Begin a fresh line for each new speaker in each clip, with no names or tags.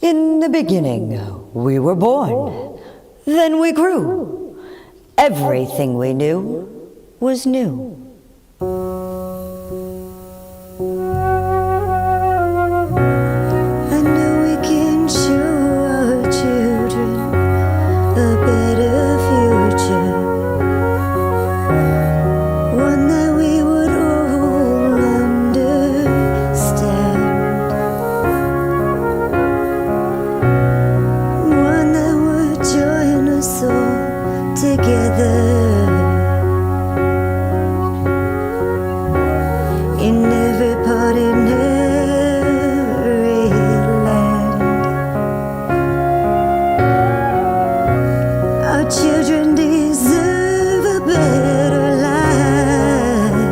In the beginning, we were born. Then we grew. Everything we knew was new.
I know we can show our children a better future, one that we would all understand, one that would join us all together in every part, in every land. Our children deserve a better life,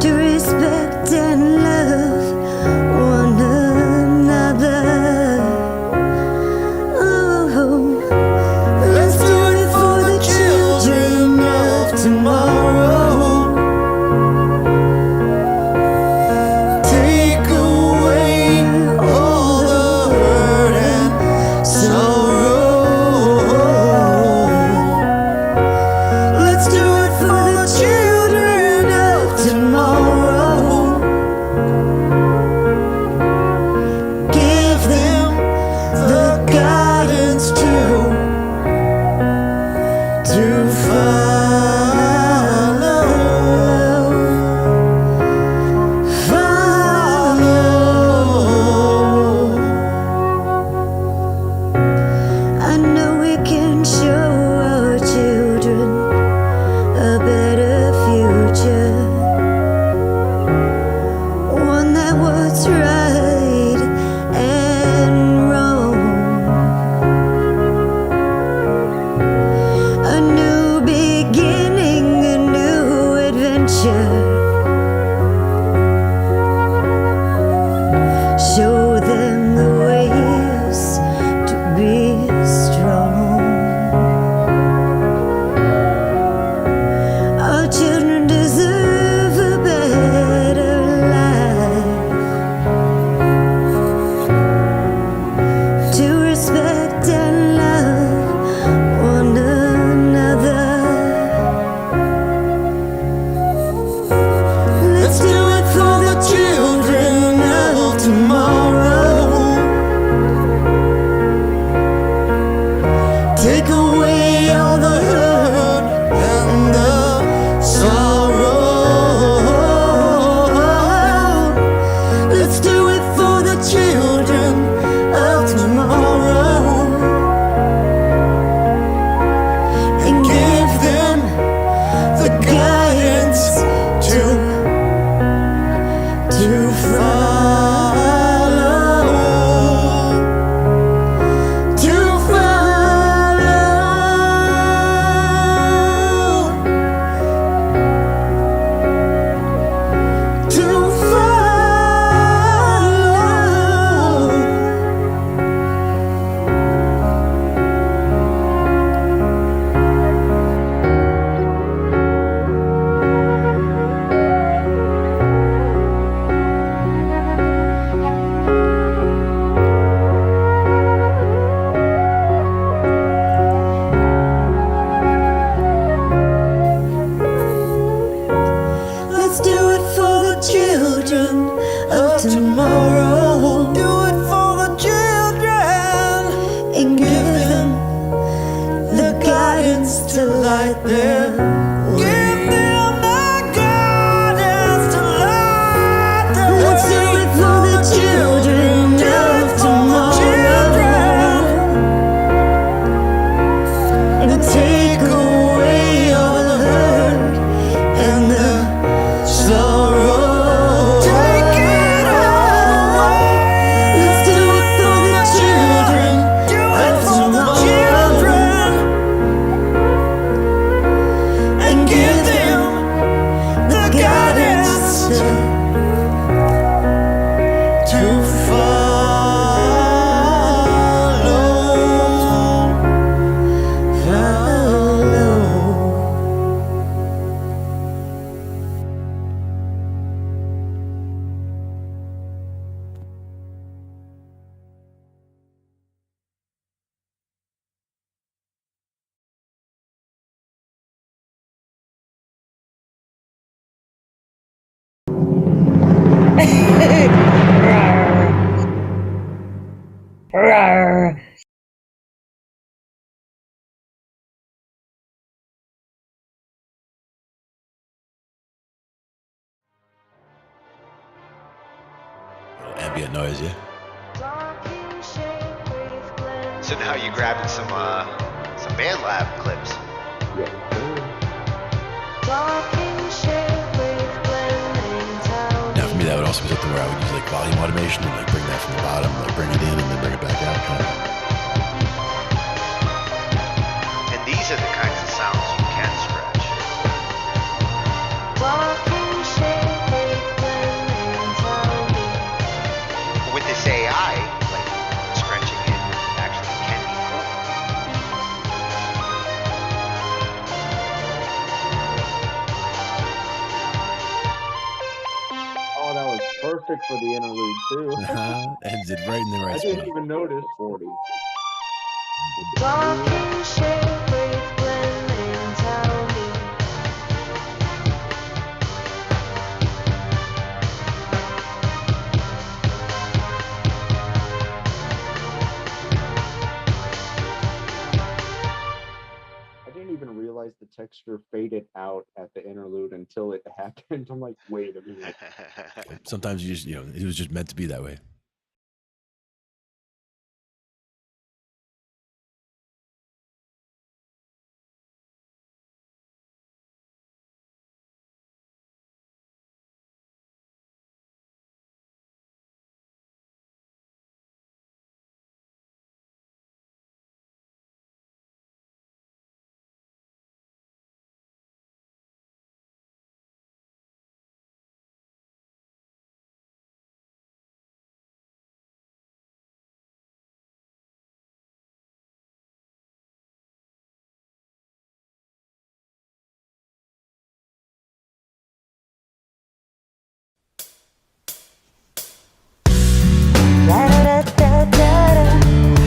to respect and love one another. Oh, let's do it for the children of tomorrow. Take away all the hurt and sorrow. Let's do it for the children of tomorrow. Give them the guidance to follow. I know we can show our children a better future, one that was right and wrong, a new beginning, a new adventure. Show them the ways to be strong. Our children deserve a better life, to respect and love one another. Let's do it for the children of tomorrow. Take away all the hurt and the sorrow. Let's do it for the children of tomorrow, and give them the guidance to follow, to follow, to follow. Let's do it for the children of tomorrow. Do it for the children, and give them the guidance to light their way. Give them the guidance to light their way. Let's do it for the children of tomorrow, and take away all the hurt and the sorrow. Take it all away. Let's do it for the children of tomorrow, and
Ambient noise, yeah.
So now you're grabbing some band lab clips.
Now for me, that would also be something where I would use like volume automation and like bring that from the bottom, like bring it in and then bring it back out.
And these are the kinds of sounds you can scratch. With this AI, like scratching it actually can be cool.
Oh, that was perfect for the interlude too.
Ends it right in the right
I
spot.
didn't even notice 40. I didn't even realize the texture faded out at the interlude until it happened. I'm like, wait a minute.
Sometimes you just, it was just meant to be that way.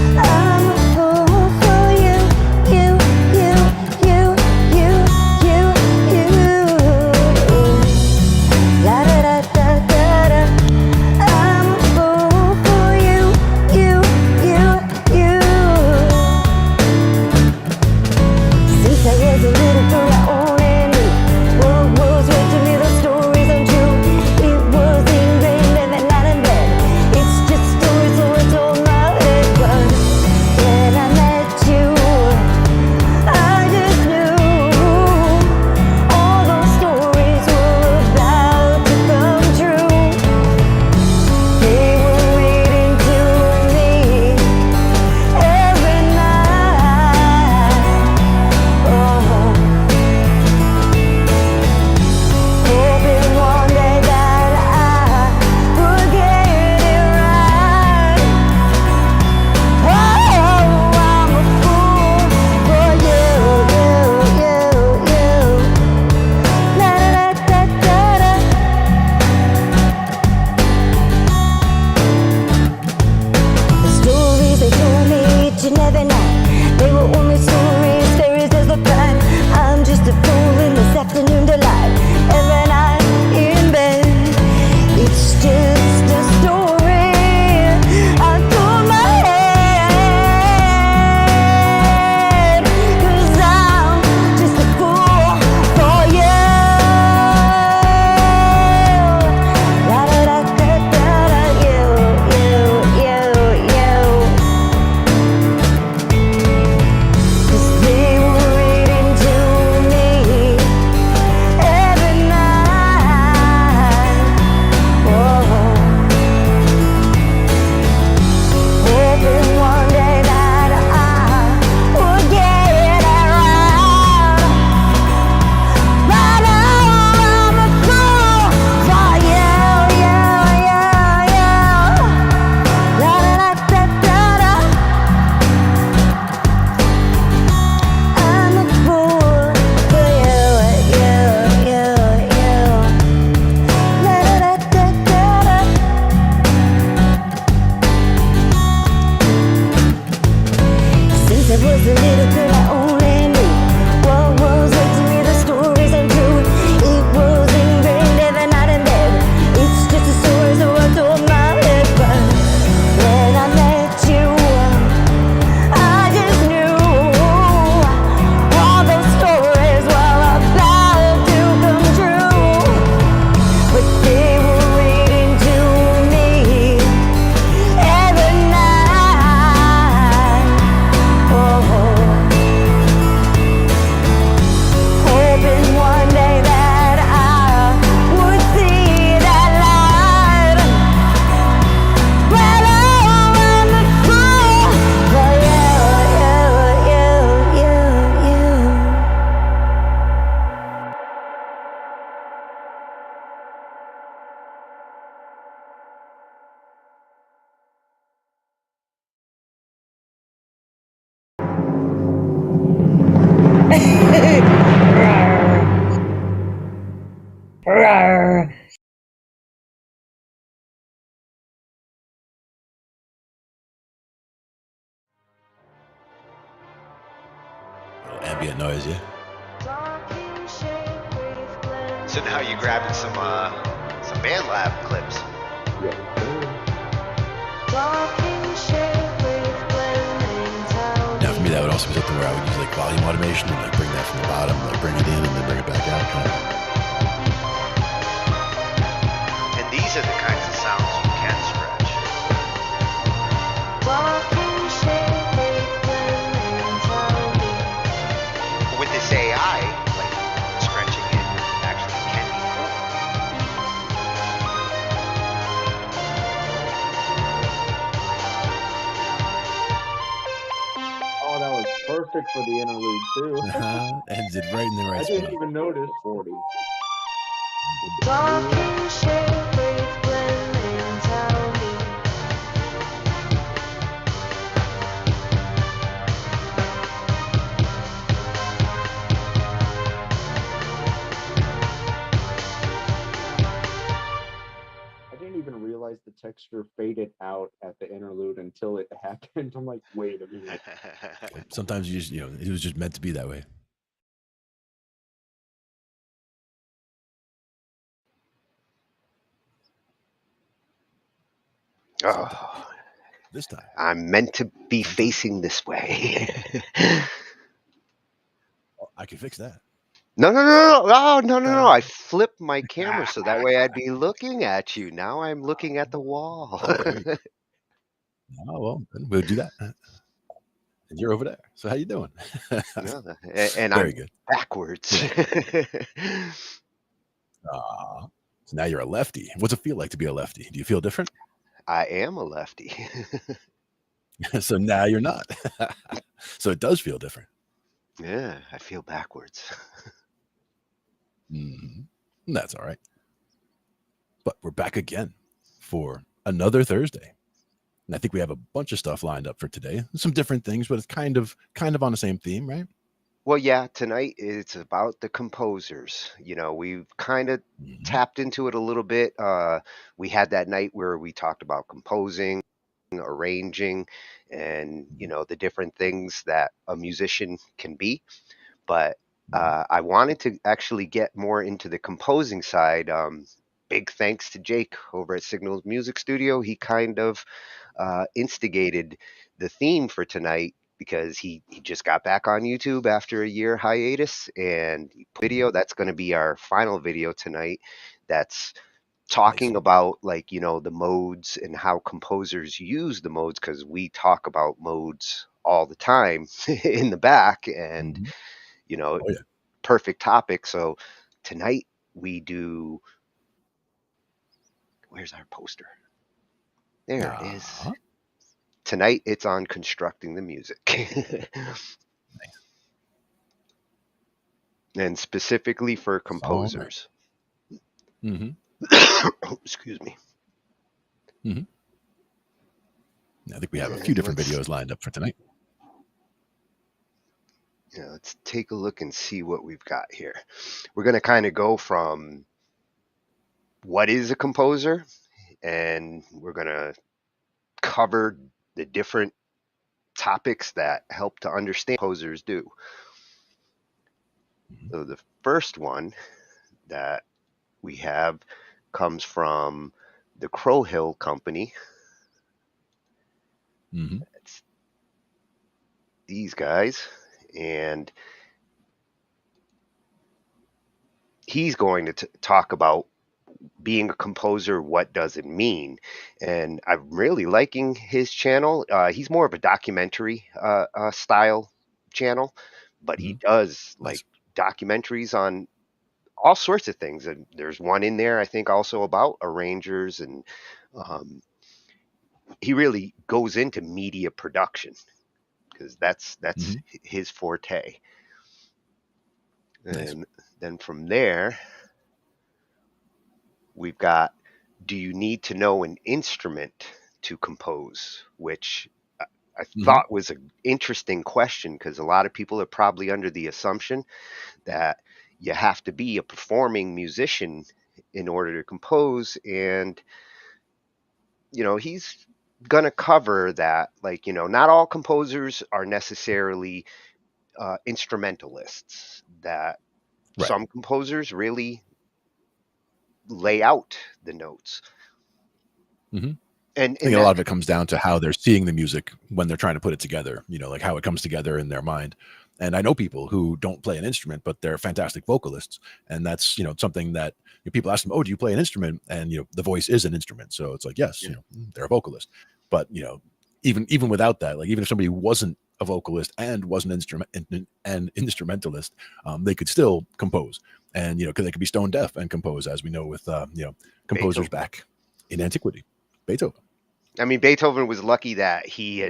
I'm a fool for you, you, you, la da da da da da. I'm a fool for you, you. Since I was a little girl, I only knew what was read to me, the stories untrue. It was England and the night in bed. It's just stories, so I told my head. But when I met you, I just knew all those stories were about to come true. They were reading to me every night. Oh.
Little ambient noise, yeah.
So now you're grabbing some band lab clips.
Yeah.
Now for me, that would also be something where I would use like volume automation and like bring that from the bottom, like bring it in and then bring it back out. Kind of.
And these are the kinds of sounds you can stretch. With this AI, like stretching it actually can be cool.
Oh, that was perfect for the interlude too.
Ends it right in the right
I
spot.
didn't even notice 40. I didn't even realize the texture faded out at the interlude until it happened. I'm like, wait a minute.
Sometimes you just, it was just meant to be that way.
Oh,
This time.
I'm meant to be facing this way.
I can fix that.
No. Oh, no. I flipped my camera so that way I'd be looking at you. Now I'm looking at the wall.
Oh, there you go. Oh, well, then we'll do that. And you're over there. So how you doing?
No, and
Very
I'm
good.
backwards.
So now you're a lefty. What's it feel like to be a lefty? Do you feel different?
I am a lefty.
So now you're not. So it does feel different.
Yeah, I feel backwards.
That's all right. But we're back again for another Thursday. And I think we have a bunch of stuff lined up for today. Some different things, but it's kind of on the same theme, right?
Well, yeah, tonight it's about the composers. We've kind of tapped into it a little bit. We had that night where we talked about composing, arranging, and the different things that a musician can be. But I wanted to actually get more into the composing side. Big thanks to Jake over at Signals Music Studio. He kind of instigated the theme for tonight because he just got back on YouTube after a year hiatus, and he put video. That's going to be our final video tonight. That's talking about the modes and how composers use the modes, because we talk about modes all the time in the back, and
Oh, yeah.
perfect topic. So tonight we do. Where's our poster? There it is. Tonight it's on constructing the music. And specifically for composers. Excuse me.
I think we have a few different videos lined up for tonight.
Yeah, let's take a look and see what we've got here. We're going to kind of go from what is a composer, and we're going to cover the different topics that help to understand what composers do. So the first one that we have comes from the Crow Hill Company. It's these guys, and he's going to talk about being a composer. What does it mean? And I'm really liking his channel. He's more of a documentary style channel, but he does like documentaries on all sorts of things. And there's one in there, I think, also about arrangers, and he really goes into media production because that's his forte. And then from there, we've got, do you need to know an instrument to compose? Which I
Hmm.
thought was an interesting question because a lot of people are probably under the assumption that you have to be a performing musician in order to compose. And, he's going to cover that. Like, not all composers are necessarily instrumentalists, that
Right.
some composers really lay out the notes.
Hmm.
And
I think
and
a lot
that
of it comes down to how they're seeing the music when they're trying to put it together, like how it comes together in their mind. And I know people who don't play an instrument, but they're fantastic vocalists. And that's, something that people ask them, oh, do you play an instrument? And, the voice is an instrument. So it's like, yes,
yeah,
they're a vocalist. But, even without that, like even if somebody wasn't a vocalist and was an instrumentalist, they could still compose. And, because they could be stone deaf and compose, as we know with, composers
Beethoven.
back in antiquity. Beethoven.
I mean, Beethoven was lucky that he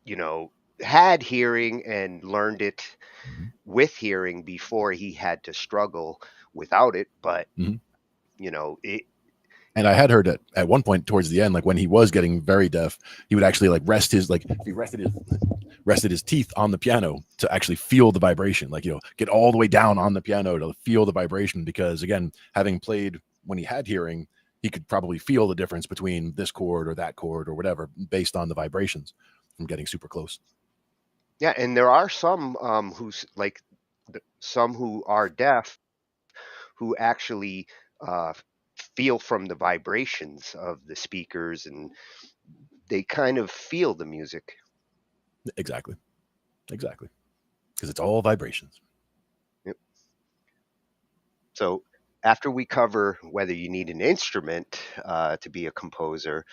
you know, had hearing and learned it
Mhm.
with hearing before he had to struggle without it. But,
Mhm.
it,
And I had heard that at one point towards the end, like when he was getting very deaf, he would actually like rest his like if he rested his teeth on the piano to actually feel the vibration, like get all the way down on the piano to feel the vibration. Because again, having played when he had hearing, he could probably feel the difference between this chord or that chord or whatever based on the vibrations from getting super close.
yeah. And there are some who's like some who are deaf who actually uh, feel from the vibrations of the speakers, and they kind of feel the music.
Exactly, exactly, because it's all vibrations.
Yep. So after we cover whether you need an instrument to be a composer,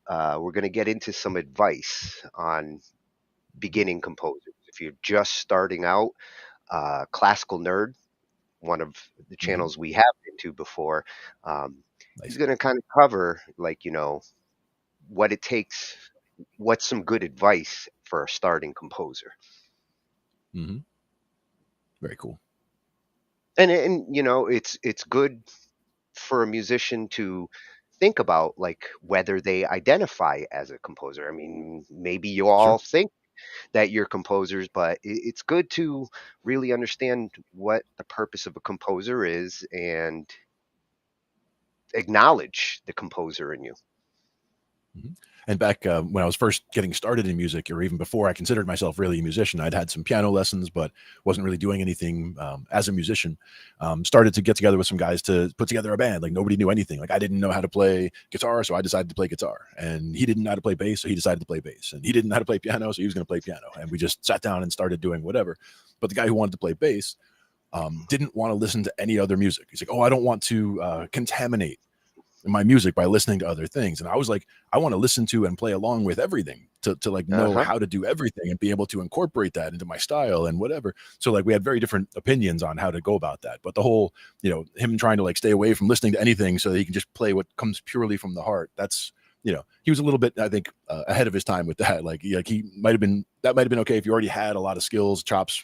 we're going to get into some advice on beginning composers. If you're just starting out, Classical Nerd, one of the
Hmm.
channels we have been to before, um, he's
Nice.
going to kind of cover like what it takes, what's some good advice for a starting composer.
Hmm. Very cool.
And it's good for a musician to think about like whether they identify as a composer. I mean, maybe you all
Sure.
think that you're composers, but it's good to really understand what the purpose of a composer is and acknowledge the composer in you.
Mhm. And back when I was first getting started in music, or even before I considered myself really a musician, I'd had some piano lessons, but wasn't really doing anything as a musician. Started to get together with some guys to put together a band. Like nobody knew anything. Like I didn't know how to play guitar, so I decided to play guitar. And he didn't know how to play bass, so he decided to play bass. And he didn't know how to play piano, so he was going to play piano. And we just sat down and started doing whatever. But the guy who wanted to play bass didn't want to listen to any other music. He's like, "Oh, I don't want to contaminate my music by listening to other things." And I was like, I want to listen to and play along with everything to like know
Uh-huh.
how to do everything and be able to incorporate that into my style and whatever. So like we had very different opinions on how to go about that. But the whole, him trying to like stay away from listening to anything so that he can just play what comes purely from the heart. That's, he was a little bit, I think, ahead of his time with that. Like he might have been, that might have been okay if you already had a lot of skills, chops,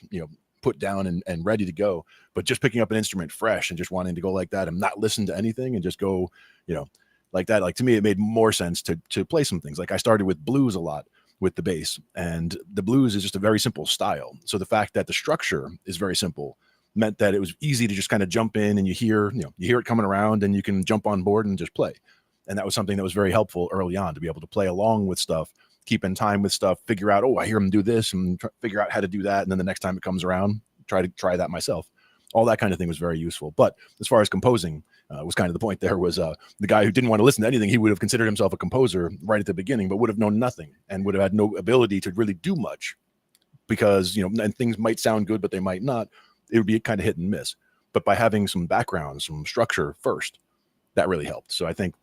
put down and ready to go. But just picking up an instrument fresh and just wanting to go like that and not listen to anything and just go, you know, like that. Like to me, it made more sense to play some things. Like I started with blues a lot with the bass, and the blues is just a very simple style. So the fact that the structure is very simple meant that it was easy to just kind of jump in and you hear it coming around and you can jump on board and just play. And that was something that was very helpful early on to be able to play along with stuff, keep in time with stuff, figure out, oh, I hear him do this and figure out how to do that. And then the next time it comes around, try that myself. All that kind of thing was very useful. But as far as composing, was kind of the point there was the guy who didn't want to listen to anything. He would have considered himself a composer right at the beginning, but would have known nothing and would have had no ability to really do much because, and things might sound good, but they might not. It would be kind of hit and miss. But by having some background, some structure first, that really helped. So I think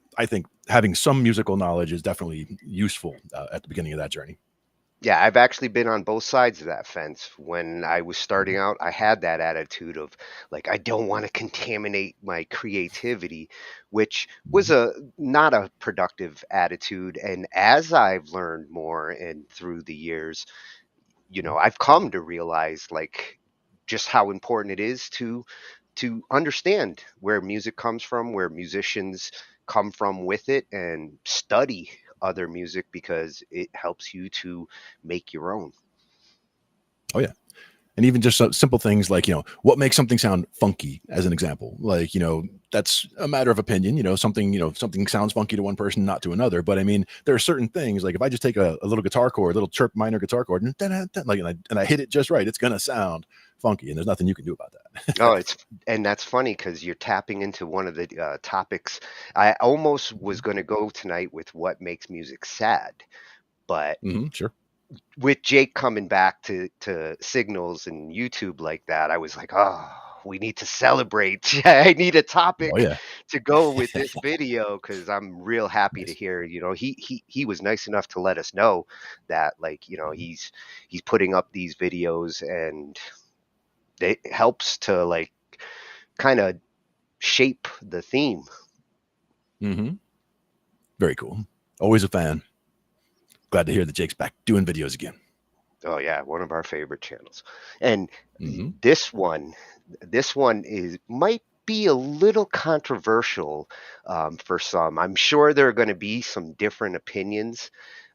having some musical knowledge is definitely useful at the beginning of that journey.
Yeah, I've actually been on both sides of that fence. When I was starting
Mhm.
out, I had that attitude of like I don't want to contaminate my creativity, which was
Mhm.
a not a productive attitude. And as I've learned more and through the years, I've come to realize like just how important it is to understand where music comes from, where musicians come from with it, and study other music because it helps you to make your own.
Oh yeah. And even just simple things like, what makes something sound funky, as an example. Like, that's a matter of opinion. Something sounds funky to one person, not to another. But I mean, there are certain things, like if I just take a little guitar chord, a little chirp minor guitar chord, and I hit it just right, it's gonna sound funky, and there's nothing you can do about that.
Oh, and that's funny because you're tapping into one of the topics. I almost was going to go tonight with what makes music sad, but
Sure.
with Jake coming back to signals and YouTube like that, I was like, oh, we need to celebrate. I need a
Oh
topic
yeah.
to go with this video because I'm real happy to
Nice.
hear. He was nice enough to let us know that, like, he's putting up these videos, and it helps to, like, kind of shape the theme.
hmm Very cool. Always a fan. Glad to hear that Jake's back doing videos again.
Oh yeah, one of our favorite channels. And
hmm
this one is might be a little controversial for some. I'm sure there are going to be some different opinions.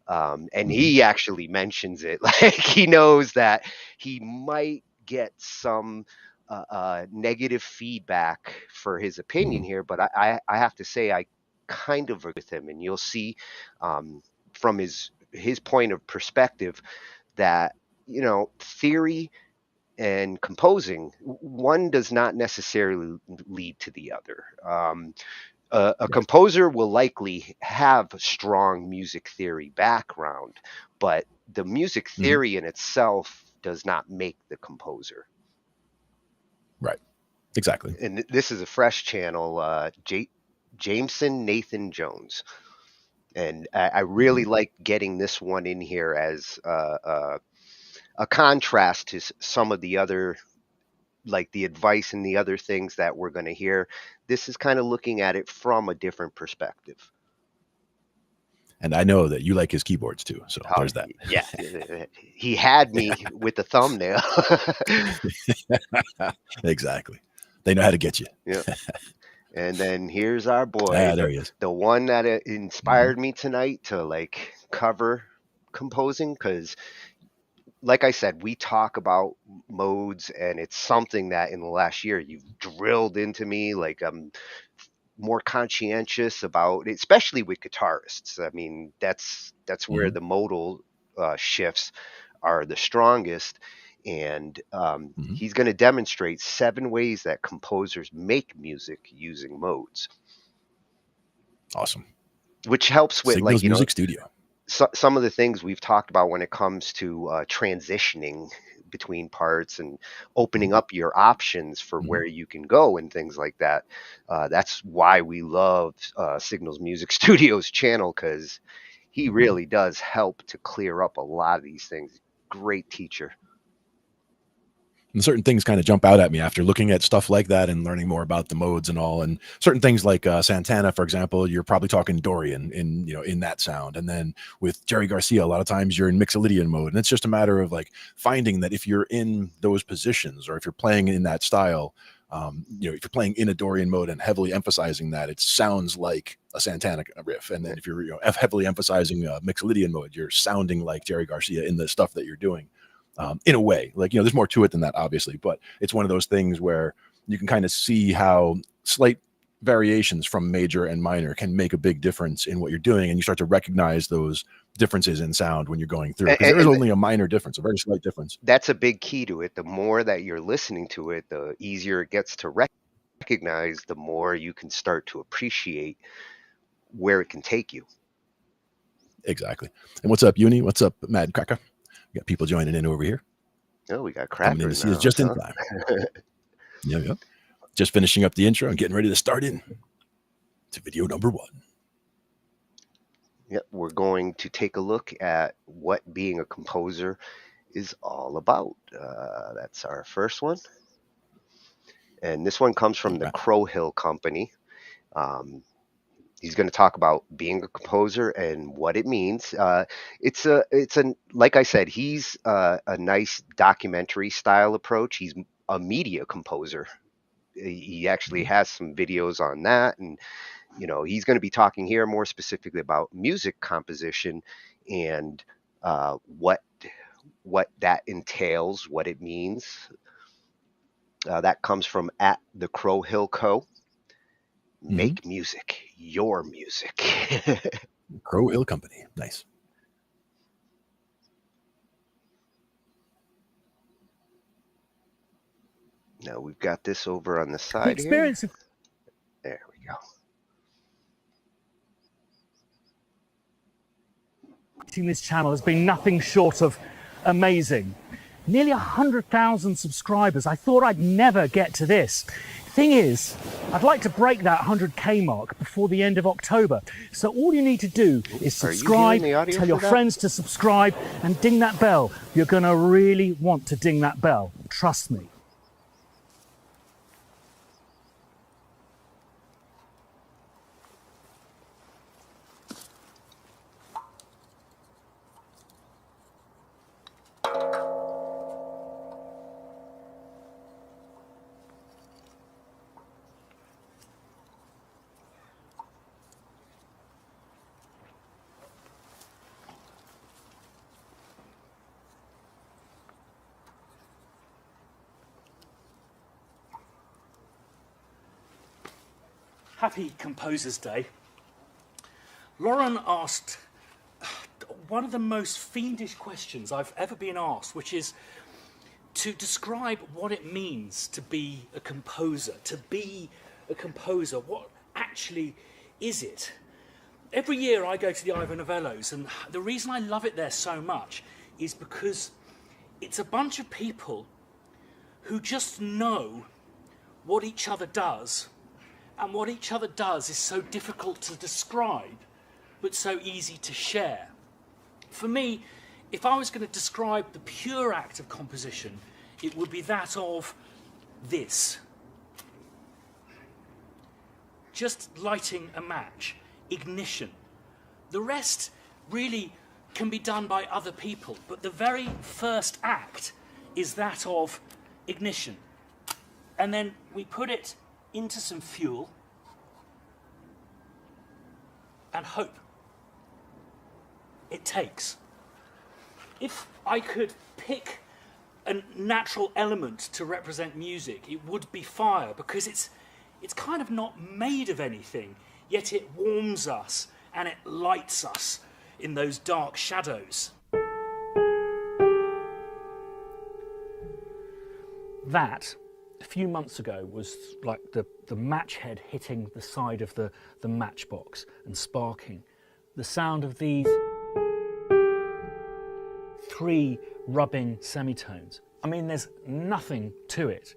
And
hmm
he actually mentions it, like he knows that he might get some negative feedback for his opinion
hmm
here, but I have to say I kind of agree with him, and you'll see from his point of perspective that theory and composing, one does not necessarily lead to the other. A
Right.
composer will likely have a strong music theory background, but the music
hmm
theory in itself does not make the composer.
Right. Exactly.
And this is a fresh channel, Jameson Nathan Jones. And I really
hmm
like getting this one in here as a contrast to some of the other, like the advice and the other things that we're going to hear. This is kind of looking at it from a different perspective.
And I know that you like his keyboards too. So
Oh,
there's that.
yeah. He had me with the thumbnail.
Exactly. They know how to get you.
Yeah. And then here's our boy,
Ah, there he is.
the one that
hmm
inspired me tonight to, like, cover composing, because like I said, we talk about modes, and it's something that in the last year you've drilled into me. Like, I'm more conscientious about, especially with guitarists. I mean, that's where
hmm
the modal shifts are the strongest. And
hmm
he's going to demonstrate 7 ways that composers make music using modes,
Awesome.
which helps with, like,
Signals Music Studio.
some of the things we've talked about when it comes to transitioning between parts and opening
hmm
up your options for
hmm
where you can go and things like that. That's why we love Signals Music Studios channel, because he
hmm
really does help to clear up a lot of these things. Great teacher.
And certain things kind of jump out at me after looking at stuff like that and learning more about the modes and all. And certain things like Santana, for example, you're probably talking Dorian in that sound. And then with Jerry Garcia, a lot of times you're in Mixolydian mode. And it's just a matter of like finding that if you're in those positions or if you're playing in that style, if you're playing in a Dorian mode and heavily emphasizing that, it sounds like a Santana riff. And then if you're heavily emphasizing Mixolydian mode, you're sounding like Jerry Garcia in the stuff that you're doing. In a way, like, there's more to it than that, obviously, but it's one of those things where you can kind of see how slight variations from major and minor can make a big difference in what you're doing. And you start to recognize those differences in sound when you're going through, because there is
And
only a minor difference, a very slight difference.
that's a big key to it. The more that you're listening to it, the easier it gets to recognize, the more you can start to appreciate where it can take you.
Exactly. And what's up, Uni? What's up, Mad Cracker? We got people joining in over here,
Oh, we got
coming in
Cracker
to
in
see
the
us
house,
just in
huh?
time. Yeah. Just finishing up the intro and getting ready to start in to video number 1.
Yep, we're going to take a look at what being a composer is all about. That's our first one. And this one comes from the
Okay.
Crow Hill Company. He's going to talk about being a composer and what it means. It's like I said, he's a nice documentary style approach. He's a media composer. He actually
Mhm.
has some videos on that, and you know, he's going to be talking here more specifically about music composition and what that entails, what it means. That comes from at the Crow Hill Co. Make music, your music.
Crow Hill Company. Nice.
Now we've got this over on the side here. There we go.
This channel has been nothing short of amazing. Nearly 100,000 subscribers. I thought I'd never get to this. Thing is, I'd like to break that 100K mark before the end of October. So all you need to do is subscribe, tell your friends to subscribe, and ding that bell. You're going to really want to ding that bell. Trust me. Happy Composers Day. Lauren asked one of the most fiendish questions I've ever been asked, which is to describe what it means to be a composer. To be a composer, what actually is it? Every year I go to the Ivor Novellos, and the reason I love it there so much is because it's a bunch of people who just know what each other does. And what each other does is so difficult to describe, but so easy to share. For me, if I was going to describe the pure act of composition, it would be that of this. Just lighting a match, ignition. The rest really can be done by other people, but the very first act is that of ignition. And then we put it into some fuel and hope. It takes. If I could pick a natural element to represent music, it would be fire, because it's kind of not made of anything, yet it warms us and it lights us in those dark shadows. That, a few months ago, was like the match head hitting the side of the matchbox and sparking. The sound of these three rubbing semitones. I mean, there's nothing to it,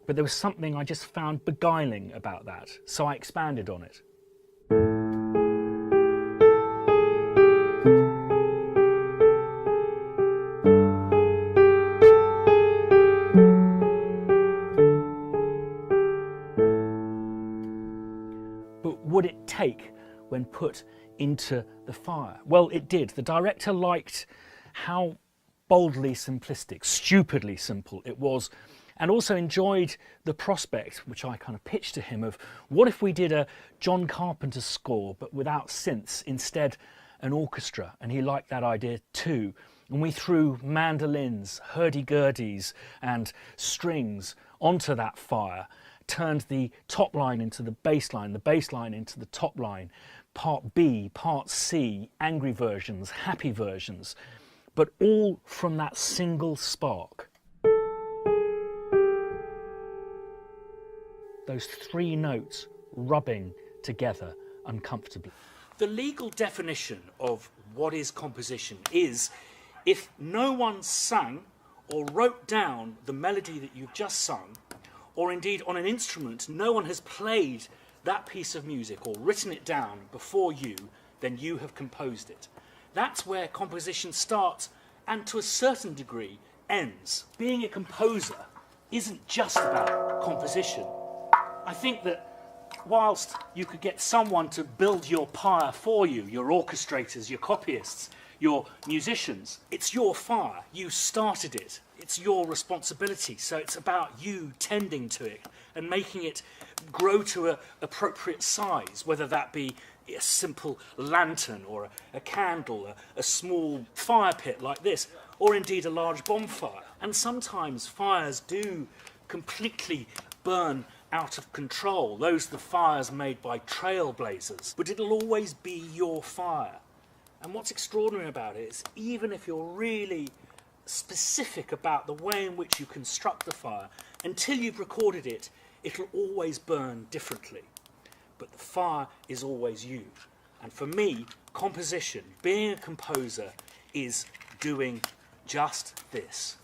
but there was something I just found beguiling about that, so I expanded on it. Would it take when put into the fire? Well, it did. The director liked how boldly simplistic, stupidly simple it was, and also enjoyed the prospect, which I kind of pitched to him, of what if we did a John Carpenter score but without synths, instead an orchestra, and he liked that idea too. And we threw mandolins, hurdy-gurdies and strings onto that fire, turned the top line into the bass line into the top line, part B, part C, angry versions, happy versions, but all from that single spark. Those three notes rubbing together uncomfortably. The legal definition of what is composition is if no one sang or wrote down the melody that you've just sung, or indeed on an instrument, no one has played that piece of music or written it down before you, then you have composed it. That's where composition starts and to a certain degree ends. Being a composer isn't just about composition. I think that whilst you could get someone to build your pyre for you, your orchestrators, your copyists, your musicians, it's your fire. You started it. it's your responsibility. So it's about you tending to it and making it grow to an appropriate size, whether that be a simple lantern or a candle, a small fire pit like this, or indeed a large bonfire. And sometimes fires do completely burn out of control. Those are the fires made by trailblazers. But it'll always be your fire. And what's extraordinary about it is, even if you're really specific about the way in which you construct the fire, until you've recorded it, it'll always burn differently. But the fire is always you. And for me, composition, being a composer, is doing just this.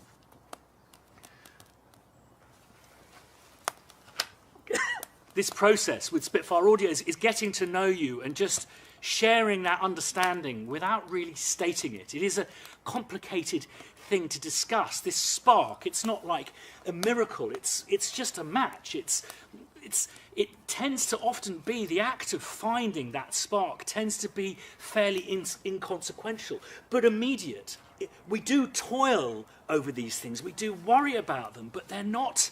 This process with Spitfire Audio is getting to know you and just sharing that understanding without really stating it. It is a complicated thing to discuss. This spark, it's not like a miracle. It's just a match. It tends to often be the act of finding that spark tends to be fairly inconsequential, but immediate. We do toil over these things. We do worry about them, but they're not.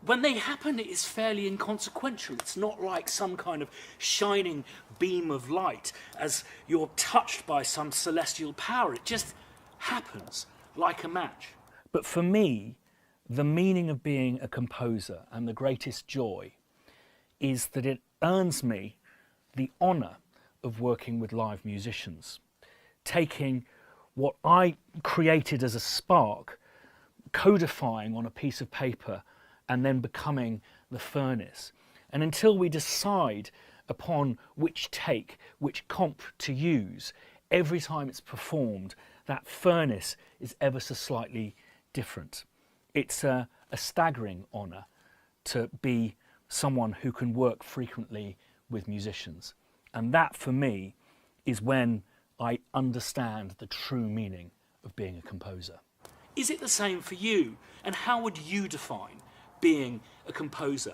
When they happen, it is fairly inconsequential. It's not like some kind of shining beam of light as you're touched by some celestial power. It just happens like a match. But for me, the meaning of being a composer and the greatest joy is that it earns me the honour of working with live musicians, taking what I created as a spark, codifying on a piece of paper, and then becoming the furnace. And until we decide upon which take, which comp to use, every time it's performed, that furnace is ever so slightly different. It's a staggering honour to be someone who can work frequently with musicians. And that, for me, is when I understand the true meaning of being a composer. Is it the same for you? And how would you define being a composer?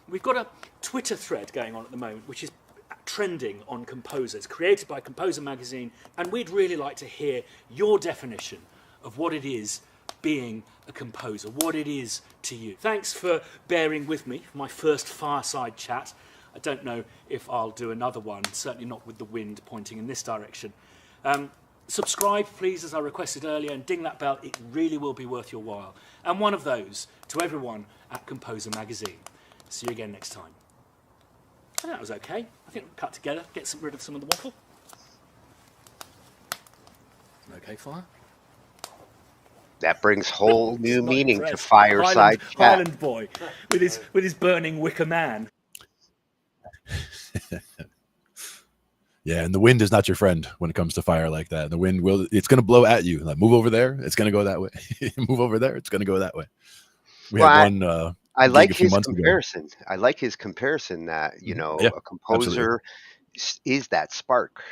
We've got a Twitter thread going on at the moment which is trending on composers, created by Composer Magazine, and we'd really like to hear your definition of what it is being a composer, what it is to you. Thanks for bearing with me for my first fireside chat. I don't know if I'll do another one, certainly not with the wind pointing in this direction. Subscribe, please, as I requested earlier, and ding that bell. It really will be worth your while. And one of those to everyone at Composer Magazine. See you again next time. I think that was okay. I think we'll cut together, get rid of some of the waffle. Okay, fire.
That brings whole new
Not
meaning to
impressed.
fireside chat.
Highland boy with his burning wicker man.
Yeah, and the wind is not your friend when it comes to fire like that. The wind it's going to blow at you. Like, move over there, it's going to go that way. Move over there, it's going to go that way. We had one
I
gig
like
a few
his
months ago.
comparison. I like his comparison that, you know,
Yeah,
a composer is that spark.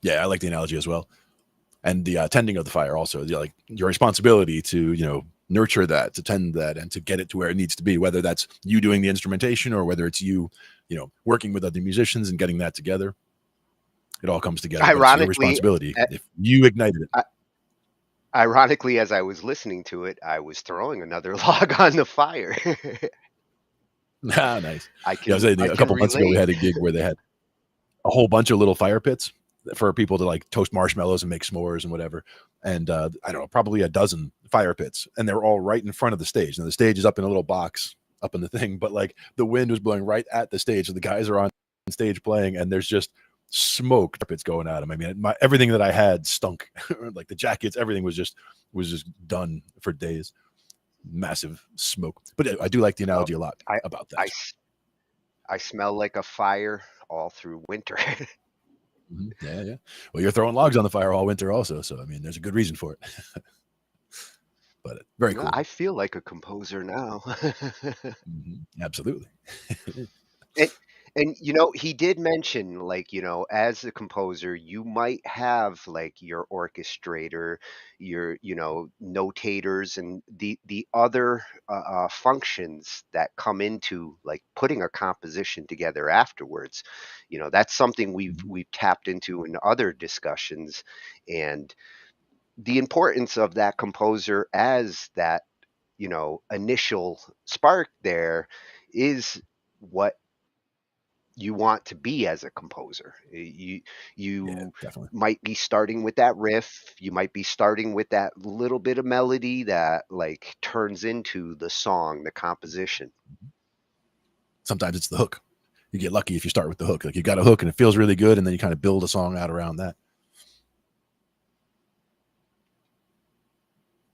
Yeah, I like the analogy as well. And the tending of the fire also, like your responsibility to, you know, nurture that, to tend that, and to get it to where it needs to be, whether that's you doing the instrumentation or whether it's you, you know, working with other musicians and getting that together. It all comes together. But it's your responsibility if you ignited it.
Ironically, as I was listening to it, I was throwing another log on the fire.
Nice.
I
was saying, a couple months ago, we had a gig where they had a whole bunch of little fire pits for people to like toast marshmallows and make s'mores and whatever. And I don't know, probably a dozen fire pits, and they were all right in front of the stage. And the stage is up in a little box up in the thing, but like the wind was blowing right at the stage. So the guys are on stage playing, and there's just smoke pits going at them. I mean, everything that I had stunk. Like the jackets, everything was just done for days. Massive smoke. But I do like the analogy a lot about that.
I smell like a fire all through winter.
Yeah. Well, you're throwing logs on the fire all winter also, so I mean, there's a good reason for it. But very cool.
I feel like a composer now.
Absolutely.
And you know, he did mention, like, you know, as a composer, you might have like your orchestrator, your, you know, notators, and the other functions that come into like putting a composition together afterwards. You know, that's something we've tapped into in other discussions, and the importance of that composer as that, initial spark there is what you want to be as a composer.
Yeah,
You
definitely.
might be starting with that riff, you might be starting with that little bit of melody that like turns into the song, the composition.
Sometimes it's the hook. You get lucky if you start with the hook. Like you got a hook and it feels really good, and then you kind of build a song out around that.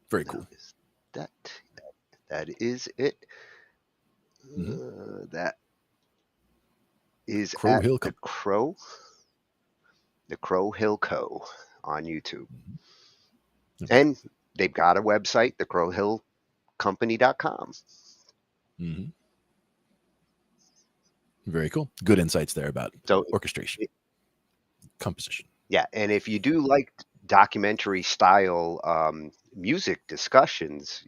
Very
Now,
cool.
is that is it.
Mm-hmm.
That is
Crow
at
Hill
the
Company.
Crow Hill Co. on YouTube.
Mm-hmm.
And they've got a website, thecrowhillcompany.com.
Mm-hmm. Very cool. Good insights there about
So,
orchestration, composition.
yeah, and if you do like documentary style music discussions,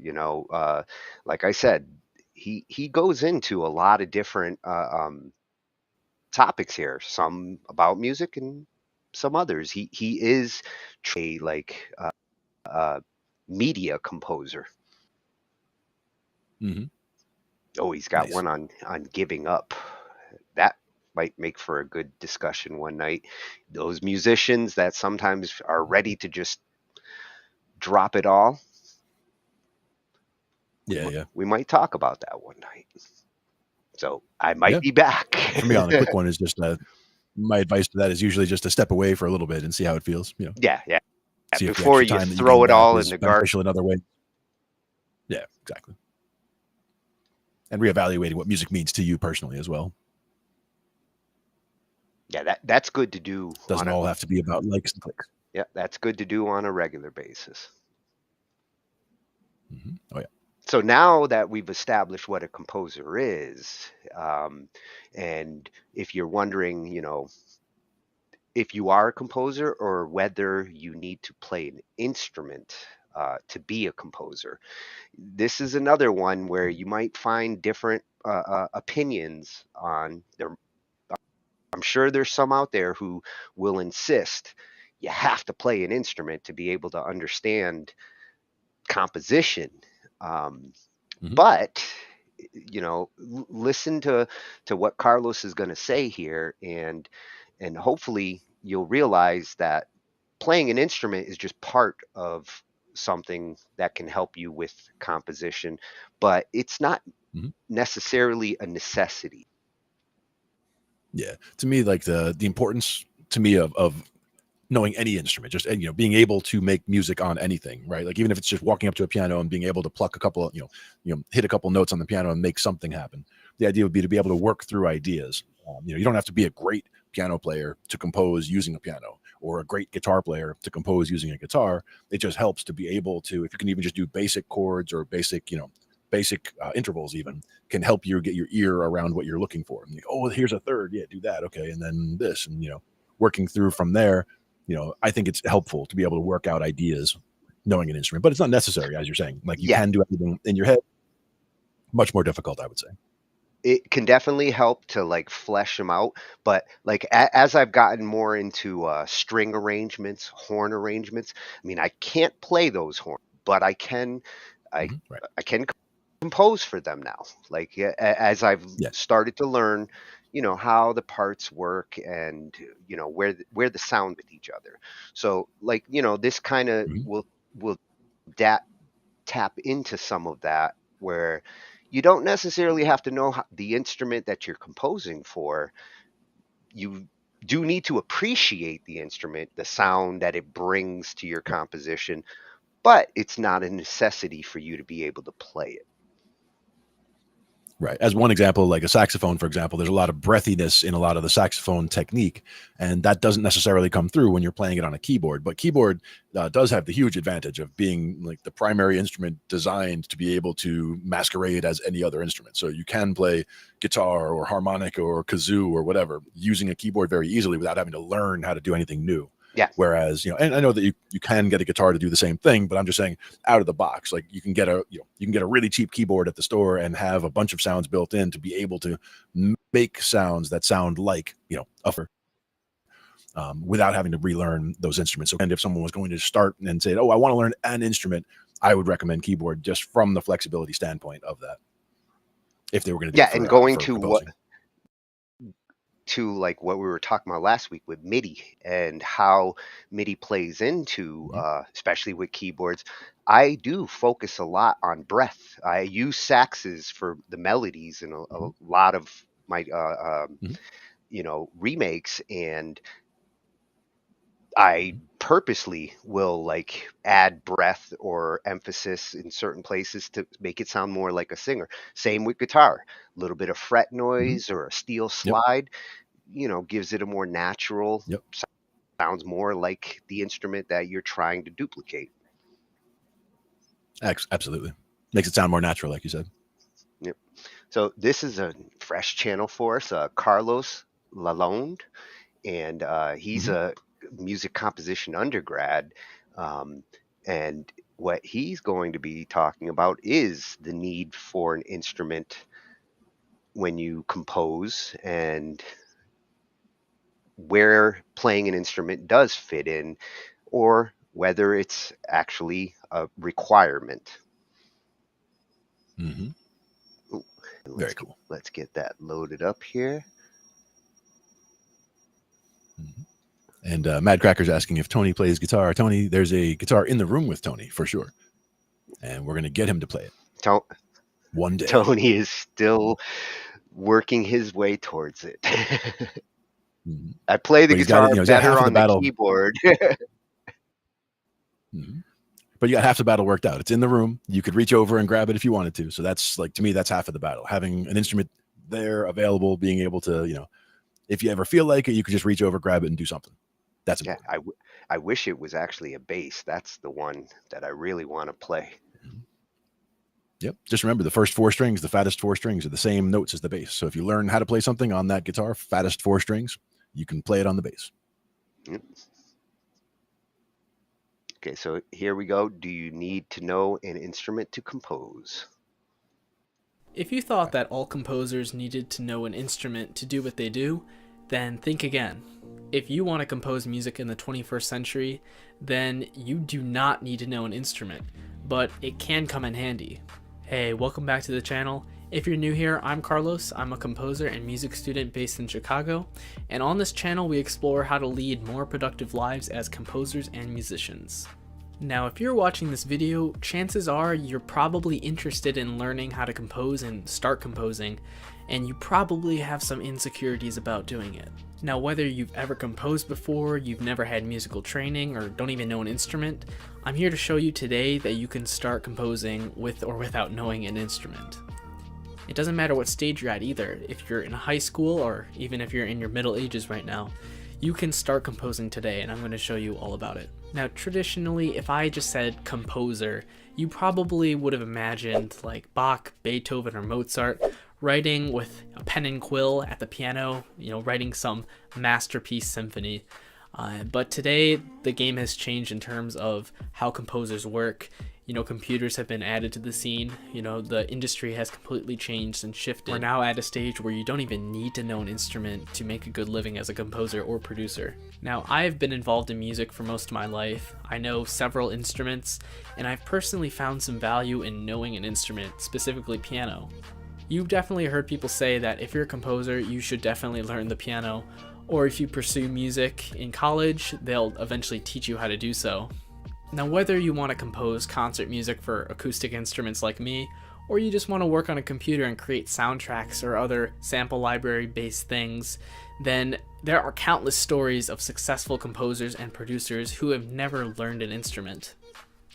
like I said, he goes into a lot of different topics here. Some about music and some others. He is a uh, media composer.
Mm-hmm.
Oh, he's got
Nice.
one on giving up. That might make for a good discussion one night. Those musicians that sometimes are ready to just drop it all.
Yeah.
We might talk about that one night. So I might
Yeah.
be back.
For me, on a quick one is just my advice to that is usually just to step away for a little bit and see how it feels.
Yeah.
See if the
Before
extra
you
time that you
throw
gain
it
back
all in
is
the garbage.
beneficial in other ways. Yeah, exactly. And reevaluating what music means to you personally as well.
Yeah, that's good to do.
Doesn't all have to be about likes and clicks.
Yeah, that's good to do on a regular basis.
Mm-hmm. Oh yeah.
So now that we've established what a composer is, and if you're wondering, if you are a composer or whether you need to play an instrument to be a composer, this is another one where you might find different opinions on there. I'm sure there's some out there who will insist you have to play an instrument to be able to understand composition. Um,
Mm-hmm.
but listen to what Carlos is going to say here, and hopefully you'll realize that playing an instrument is just part of something that can help you with composition, but it's not
Mm-hmm.
necessarily a necessity.
Yeah. To me, like the importance to me of knowing any instrument, just and being able to make music on anything, right? Like even if it's just walking up to a piano and being able to pluck a couple of, hit a couple notes on the piano and make something happen. The idea would be to be able to work through ideas. You don't have to be a great piano player to compose using a piano, or a great guitar player to compose using a guitar. It just helps to be able to, if you can even just do basic chords or basic intervals, even can help you get your ear around what you're looking for. And oh, here's a third. Yeah, do that. Okay. And then this, and, working through from there. I think it's helpful to be able to work out ideas knowing an instrument, but it's not necessary, as you're saying. Like you
Yeah.
can do everything in your head. Much more difficult, I would say.
It can definitely help to like flesh them out, but like as I've gotten more into string arrangements, horn arrangements, I mean, I can't play those horns, but I can
Mm-hmm. Right.
I can compose for them now. Like as I've
Yeah.
started to learn, how the parts work, and where the sound with each other. So like this kind of
Mm-hmm.
will tap into some of that, where you don't necessarily have to know the instrument that you're composing for. You do need to appreciate the instrument, the sound that it brings to your composition, but it's not a necessity for you to be able to play it.
Right. As one example, like a saxophone, for example, there's a lot of breathiness in a lot of the saxophone technique, and that doesn't necessarily come through when you're playing it on a keyboard. But keyboard does have the huge advantage of being like the primary instrument designed to be able to masquerade as any other instrument. So you can play guitar or harmonica or kazoo or whatever using a keyboard very easily without having to learn how to do anything new.
Yeah.
Whereas, and I know that you can get a guitar to do the same thing, but I'm just saying out of the box, like you can get a really cheap keyboard at the store and have a bunch of sounds built in to be able to make sounds that sound like, without having to relearn those instruments. So, and if someone was going to start and say, oh, I want to learn an instrument, I would recommend keyboard just from the flexibility standpoint of that. If they were going to do
Yeah,
it for,
and going
for
to
composing.
like what we were talking about last week with MIDI and how MIDI plays into, especially with keyboards. I do focus a lot on breath. I use saxes for the melodies in a lot of my, remakes, and I purposely will like add breath or emphasis in certain places to make it sound more like a singer. Same with guitar, a little bit of fret noise or a steel slide, gives it a more natural,
Yep.
sounds more like the instrument that you're trying to duplicate.
Absolutely. Makes it sound more natural, like you said.
Yep. So this is a fresh channel for us, Carlos Lalonde, and he's a music composition undergrad. And what he's going to be talking about is the need for an instrument when you compose, and where playing an instrument does fit in, or whether it's actually a requirement.
Very cool.
Let's get that loaded up here.
And Mad Cracker's asking if Tony plays guitar. Tony, there's a guitar in the room with Tony for sure, and we're going to get him to play it one day.
Tony is still working his way towards it. I play the guitar better on the keyboard.
But you got half the battle worked out. It's in the room. You could reach over and grab it if you wanted to. So that's like, to me, that's half of the battle. Having an instrument there available, being able to, if you ever feel like it, you could just reach over, grab it, and do something. That's important.
Yeah, I wish it was actually a bass. That's the one that I really want to play.
Yep. Just remember, the first 4 strings, the fattest 4 strings, are the same notes as the bass. So if you learn how to play something on that guitar, fattest 4 strings, you can play it on the bass.
Yep. Okay, so here we go. Do you need to know an instrument to compose?
If you thought that all composers needed to know an instrument to do what they do, then think again. If you want to compose music in the 21st century, then you do not need to know an instrument, but it can come in handy. Hey, welcome back to the channel. If you're new here, I'm Carlos. I'm a composer and music student based in Chicago, and on this channel we explore how to lead more productive lives as composers and musicians. Now, if you're watching this video, chances are you're probably interested in learning how to compose and start composing, and you probably have some insecurities about doing it. Now, whether you've ever composed before, you've never had musical training, or don't even know an instrument, I'm here to show you today that you can start composing with or without knowing an instrument. It doesn't matter what stage you're at either. If you're in high school, or even if you're in your middle ages right now, you can start composing today, and I'm going to show you all about it. Now, traditionally, if I just said composer, you probably would have imagined like Bach, Beethoven, or Mozart writing with a pen and quill at the piano, writing some masterpiece symphony. But today, the game has changed in terms of how composers work. Computers have been added to the scene. The industry has completely changed and shifted. We're now at a stage where you don't even need to know an instrument to make a good living as a composer or producer. Now, I've been involved in music for most of my life. I know several instruments, and I've personally found some value in knowing an instrument, specifically piano. You've definitely heard people say that if you're a composer, you should definitely learn the piano, or if you pursue music in college, they'll eventually teach you how to do so. Now, whether you want to compose concert music for acoustic instruments like me, or you just want to work on a computer and create soundtracks or other sample library-based things, then there are countless stories of successful composers and producers who have never learned an instrument.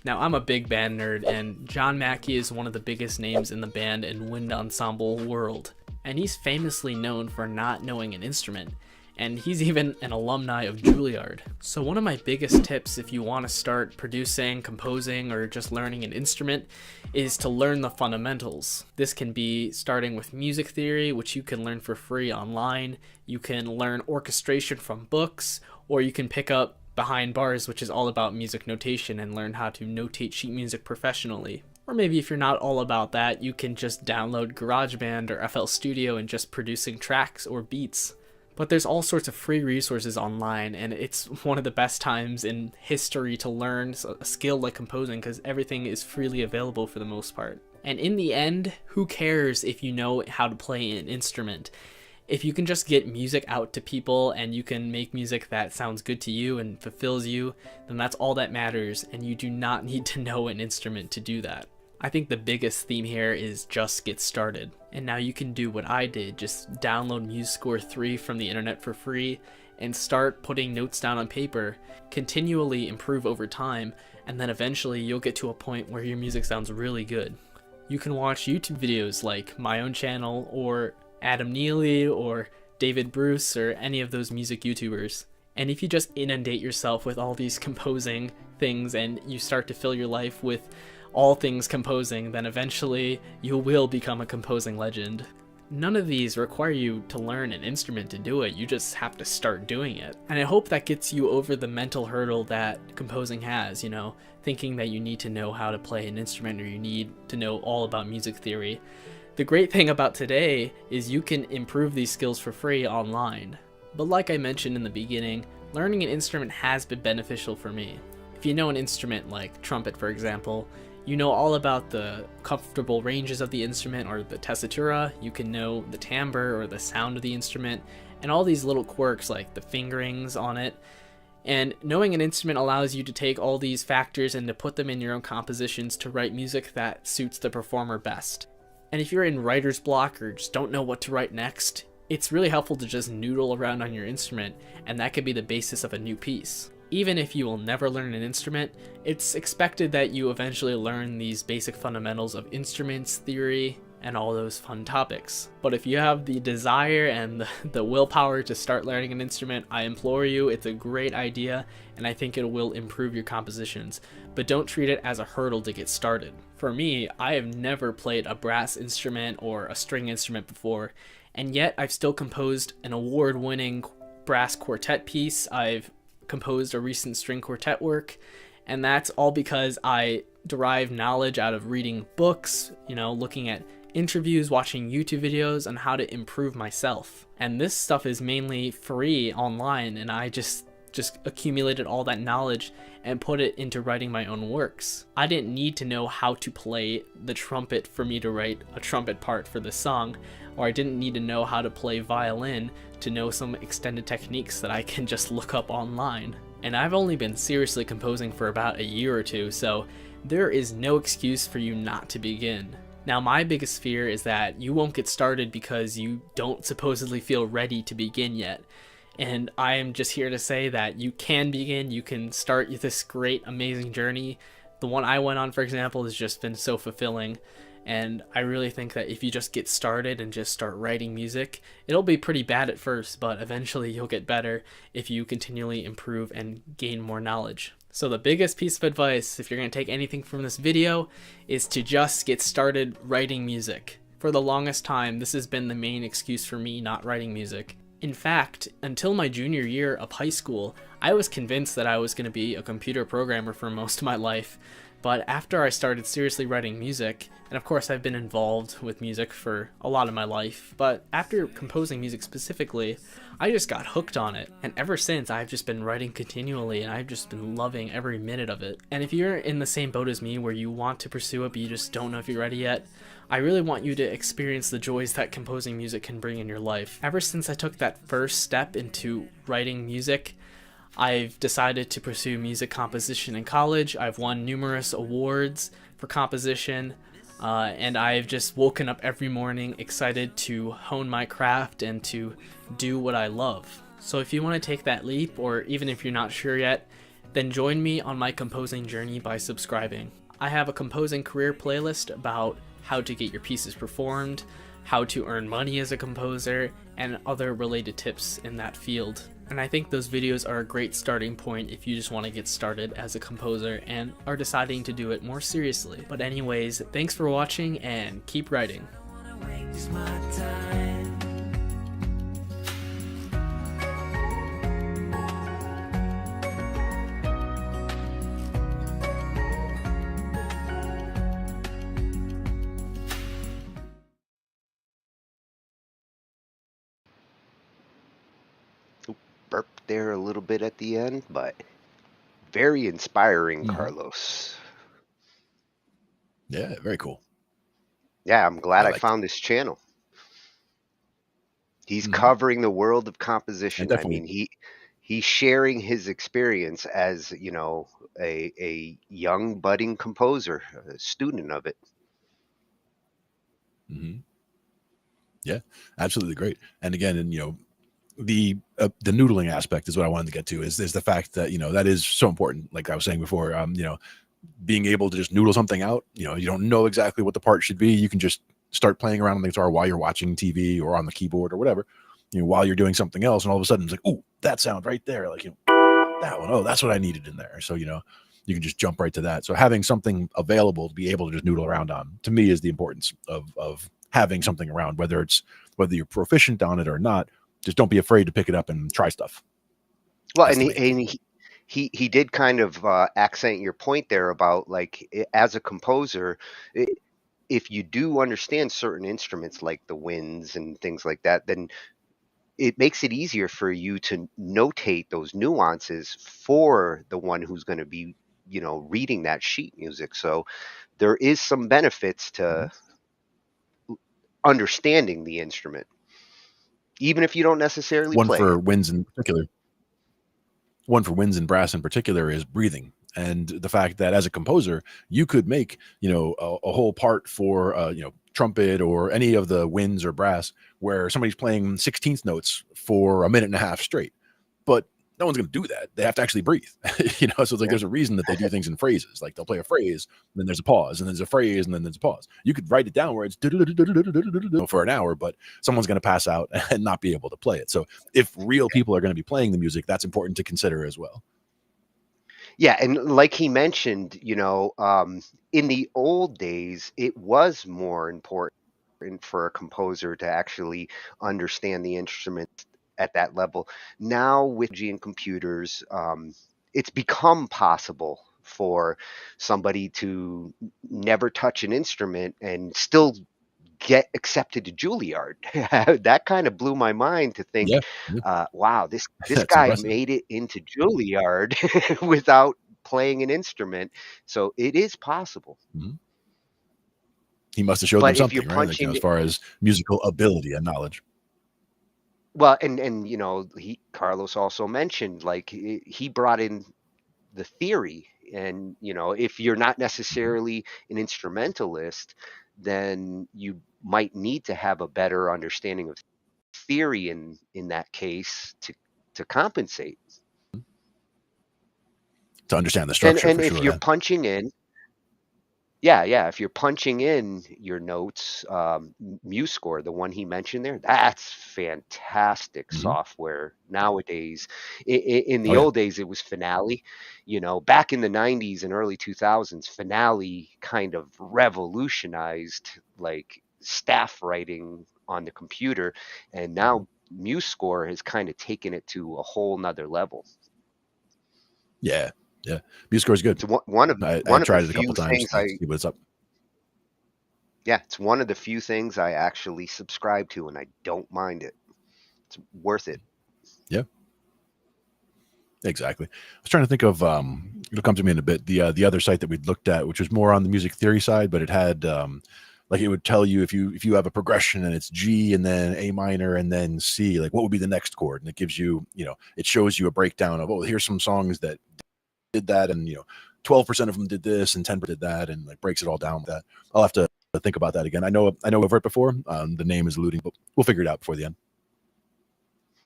Now, I'm a big band nerd, and John Mackey is one of the biggest names in the band and wind ensemble world, and he's famously known for not knowing an instrument, and he's even an alumni of Juilliard. So one of my biggest tips if you want to start producing, composing, or just learning an instrument is to learn the fundamentals. This can be starting with music theory, which you can learn for free online. You can learn orchestration from books, or you can pick up Behind Bars, which is all about music notation, and learn how to notate sheet music professionally. Or maybe if you're not all about that, you can just download GarageBand or FL Studio and just producing tracks or beats. But there's all sorts of free resources online, and it's one of the best times in history to learn a skill like composing, because everything is freely available for the most part. And in the end, who cares if you know how to play an instrument? If you can just get music out to people and you can make music that sounds good to you and fulfills you, then that's all that matters, and you do not need to know an instrument to do that. I think the biggest theme here is just get started. And now you can do what I did, just download MuseScore 3 from the internet for free and start putting notes down on paper, continually improve over time, and then eventually you'll get to a point where your music sounds really good. You can watch YouTube videos like my own channel or Adam Neely or David Bruce or any of those music YouTubers. And if you just inundate yourself with all these composing things and you start to fill your life with all things composing, then eventually you will become a composing legend. None of these require you to learn an instrument to do it, you just have to start doing it. And I hope that gets you over the mental hurdle that composing has, thinking that you need to know how to play an instrument or you need to know all about music theory. The great thing about today is you can improve these skills for free online. But like I mentioned in the beginning, learning an instrument has been beneficial for me. If you know an instrument like trumpet, for example, you know all about the comfortable ranges of the instrument or the tessitura, you can know the timbre or the sound of the instrument, and all these little quirks like the fingerings on it. And knowing an instrument allows you to take all these factors and to put them in your own compositions to write music that suits the performer best. And if you're in writer's block or just don't know what to write next, it's really helpful to just noodle around on your instrument, and that could be the basis of a new piece. Even if you will never learn an instrument, it's expected that you eventually learn these basic fundamentals of instruments, theory, and all those fun topics. But if you have the desire and the willpower to start learning an instrument, I implore you, it's a great idea, and I think it will improve your compositions. But don't treat it as a hurdle to get started. For me, I have never played a brass instrument or a string instrument before, and yet I've still composed an award-winning brass quartet piece. I've composed a recent string quartet work, and that's all because I derive knowledge out of reading books, looking at interviews, watching YouTube videos on how to improve myself. And this stuff is mainly free online, and I just accumulated all that knowledge and put it into writing my own works. I didn't need to know how to play the trumpet for me to write a trumpet part for this song, or I didn't need to know how to play violin to know some extended techniques that I can just look up online. And I've only been seriously composing for about a year or two, so there is no excuse for you not to begin. Now, my biggest fear is that you won't get started because you don't supposedly feel ready to begin yet. And I am just here to say that you can begin, you can start this great, amazing journey. The one I went on, for example, has just been so fulfilling. And I really think that if you just get started and just start writing music, it'll be pretty bad at first, but eventually you'll get better if you continually improve and gain more knowledge. So the biggest piece of advice, if you're going to take anything from this video, is to just get started writing music. For the longest time, this has been the main excuse for me not writing music. In fact, until my junior year of high school, I was convinced that I was going to be a computer programmer for most of my life. But after I started seriously writing music, and of course I've been involved with music for a lot of my life, but after composing music specifically, I just got hooked on it. And ever since, I've just been writing continually, and I've just been loving every minute of it. And if you're in the same boat as me where you want to pursue it but you just don't know if you're ready yet, I really want you to experience the joys that composing music can bring in your life. Ever since I took that first step into writing music, I've decided to pursue music composition in college. I've won numerous awards for composition, and I've just woken up every morning excited to hone my craft and to do what I love. So if you want to take that leap, or even if you're not sure yet, then join me on my composing journey by subscribing. I have a composing career playlist about how to get your pieces performed, how to earn money as a composer, and other related tips in that field. And I think those videos are a great starting point if you just want to get started as a composer and are deciding to do it more seriously. But anyways, thanks for watching and keep writing.
burp there a little bit at the end, but very inspiring,
Mhm.
Carlos.
Yeah, very cool.
Yeah, I'm glad
I
I
liked it.
found this channel. He's
Mhm.
covering the world of
And
composition. I
definitely,
mean, he's sharing his experience as, a young budding composer, a student of it.
mhm. Yeah, absolutely great. And again, and the noodling aspect is what I wanted to get to, is the fact that that is so important. Like I was saying before, being able to just noodle something out. You don't know exactly what the part should be. You can just start playing around on the guitar while you're watching TV or on the keyboard or whatever. While you're doing something else, and all of a sudden it's like, "Ooh, that sound right there!" Like that one. Oh, that's what I needed in there. So you can just jump right to that. So having something available to be able to just noodle around on, to me, is the importance of having something around, whether you're proficient on it or not. Just don't be afraid to pick it up and try stuff.
Well,
That's
and
the
he
main thing.
and he did kind of accent your point there about, like, as a composer, i if you do understand certain instruments like the winds and things like that, then it makes it easier for you to notate those nuances for the one who's going to be, reading that sheet music. So there is some benefits
Mhm.
to understanding the instrument, even if you don't necessarily
One
play
for
it.
winds in particular. One for winds and brass in particular is breathing, and the fact that as a composer you could make a whole part for trumpet or any of the winds or brass, where somebody's playing 16th notes for a minute and a half straight, but no one's going to do that. They have to actually breathe. So it's like
Yeah.
there's a reason that they do things in phrases. Like they'll play a phrase, and then there's a pause, and then there's a phrase, and then there's a pause. You could write it down where it's for an hour, but someone's going to pass out and not be able to play it. So if real people are going to be playing the music, that's important to consider as well.
Yeah, and like he mentioned, in the old days, it was more important for a composer to actually understand the instrument at that level. Now, with technology and computers, it's become possible for somebody to never touch an instrument and still get accepted to Juilliard. That kind of blew my mind to think,
Yeah, yeah.
wow, this
That's
guy
impressive.
made it into Juilliard without playing an instrument. So it is possible.
Mhm. He must have showed them
But if you're
something, right? Like,
punching,
as far as musical ability and knowledge.
well, and he Carlos also mentioned, like, he brought in the theory, and if you're not
Mhm.
necessarily an instrumentalist, then you might need to have a better understanding of theory in that case to compensate.
To understand the
And
structure
and
for
if
sure,
you're
yeah.
punching in, yeah, if you're punching in your notes, MuseScore, the one he mentioned there, that's fantastic
Mhm.
software nowadays. In
Oh,
the
yeah.
old days, it was Finale. Back in the 90s and early 2000s, Finale kind of revolutionized, like, staff writing on the computer, and
Mhm.
now MuseScore has kind of taken it to a whole nother level.
Yeah, yeah. MuseScore is good.
It's one of
I
one of the
tried it a couple
few
times
things
to
I
see what's up.
Yeah, it's one of the few things I actually subscribe to, and I don't mind it. It's worth it.
Yeah, exactly. I was trying to think of, it'll come to me in a bit, the other site that we'd looked at, which was more on the music theory side, but it had, like, it would tell you if you have a progression and it's G and then A minor and then C, like what would be the next chord? And it gives you, it shows you a breakdown of, oh, here's some songs that did that, and 12% of them did this and 10% did that, and like breaks it all down with that. I'll have to think about that again. I know I've heard it before. The name is eluding, but we'll figure it out before the end.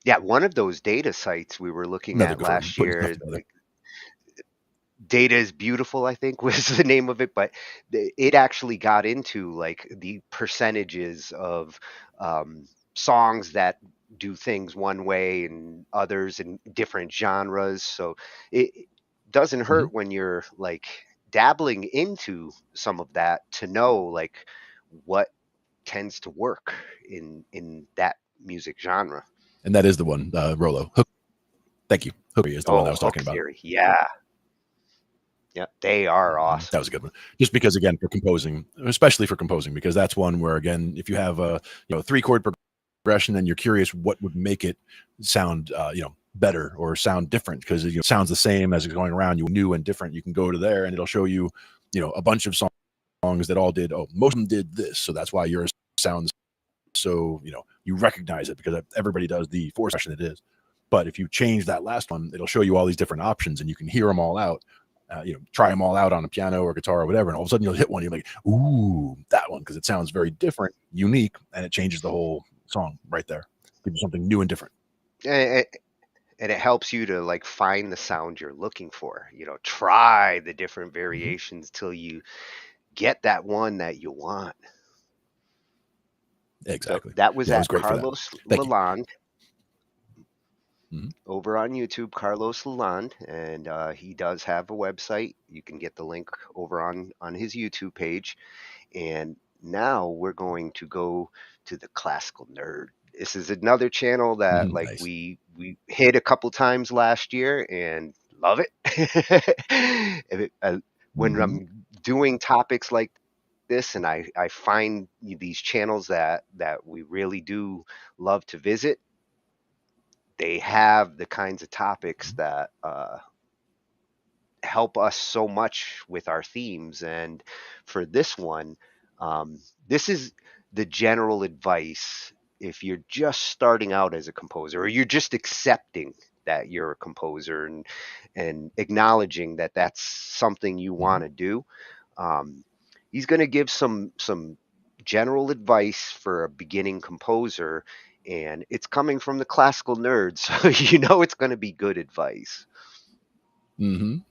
Yeah, one of those data sites we were looking
Another
at
good for
last
putting stuff
year,
together.
like, Data is Beautiful, I think was the name of it, but it actually got into, like, the percentages of songs that do things one way and others in different genres. So it doesn't
Mhm.
hurt when you're, like, dabbling into some of that to know, like, what tends to work in that music genre.
And that is the one, Rolo. Hook. Thank you. Hooky is the one I
Oh,
was
Hook
talking about.
Theory. Yeah. Yeah, they are
That
awesome.
was a good one. Just because, again, for composing, especially for composing, because that's one where, again, if you have a 3 chord progression and you're curious what would make it sound better or sound different because it sounds the same as it's going around. You new and different. You can go to there and it'll show you, a bunch of songs that all did. Oh, most of them did this, so that's why yours sounds so. You recognize it because everybody does the fourth section it is. But if you change that last one, it'll show you all these different options, and you can hear them all out. Try them all out on a piano or guitar or whatever, and all of a sudden you'll hit one. You're like, "Ooh, that one," because it sounds very different, unique, and it changes the whole song right there. Gives you something new and different.
And it helps you to like find the sound you're looking for. Try the different variations till you get that one that you want.
Exactly.
So that was
It was
at
great for that.
Carlos
Thank you.
Lalonde
Mhm.
over on YouTube, Carlos Lalonde, and he does have a website. You can get the link over on his YouTube page. And now we're going to go to the Classical Nerd. This is another channel that like
Nice.
we hit a couple times last year and love it. When
Mhm.
I'm doing topics like this and I find these channels that we really do love to visit, they have the kinds of topics that help us so much with our themes. And for this one, this is the general advice if you're just starting out as a composer, or you're just accepting that you're a composer and acknowledging that that's something you
Mhm.
want to do. He's going to give some general advice for a beginning composer, and it's coming from the classical nerd, so it's going to be good advice.
Mhm.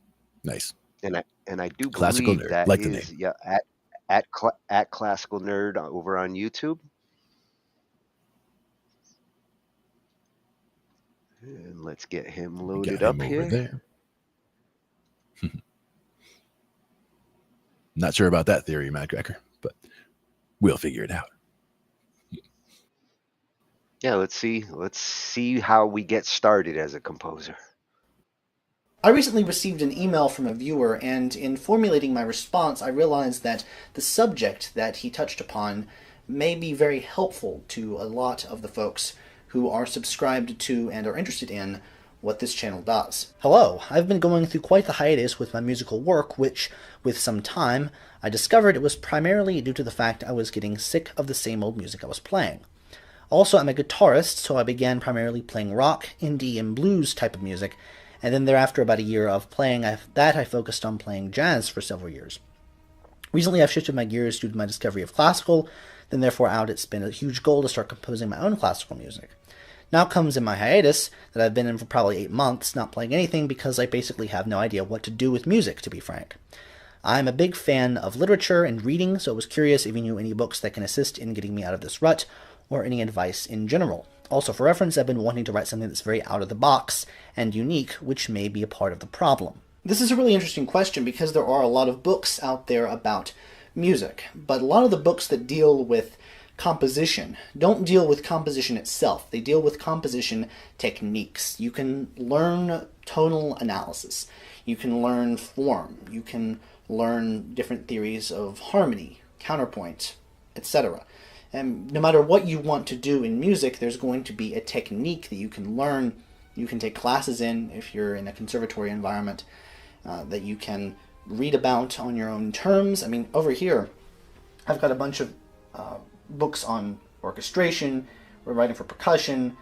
Nice.
And I do
Classical
believe
Nerd.
that
Like the name.
is at Classical Nerd over on YouTube. And let's get him
We got
loaded
him
up
over
here.
there. Not sure about that theory, Mad Cracker, but we'll figure it out.
Yeah, let's see how we get started as a composer.
I recently received an email from a viewer, and in formulating my response, I realized that the subject that he touched upon may be very helpful to a lot of the folks who are subscribed to and are interested in what this channel does. Hello, I've been going through quite the hiatus with my musical work, which, with some time, I discovered it was primarily due to the fact I was getting sick of the same old music I was playing. Also, I'm a guitarist, so I began primarily playing rock, indie, and blues type of music, and then thereafter, about a year of playing that, I focused on playing jazz for several years. Recently, I've shifted my gears due to my discovery of classical, then therefore out it's been a huge goal to start composing my own classical music. Now comes in my hiatus that I've been in for probably 8 months, not playing anything because I basically have no idea what to do with music, to be frank. I'm a big fan of literature and reading, so I was curious if you knew any books that can assist in getting me out of this rut, or any advice in general. Also, for reference, I've been wanting to write something that's very out of the box and unique, which may be a part of the problem. This is a really interesting question because there are a lot of books out there about music, but a lot of the books that deal with composition don't deal with composition itself. They deal with composition techniques. You can learn tonal analysis. You can learn form. You can learn different theories of harmony, counterpoint, etc. And no matter what you want to do in music, there's going to be a technique that you can learn, you can take classes in if you're in a conservatory environment, that you can read about on your own terms. I mean, over here, I've got a bunch of books on orchestration, we're writing for percussion,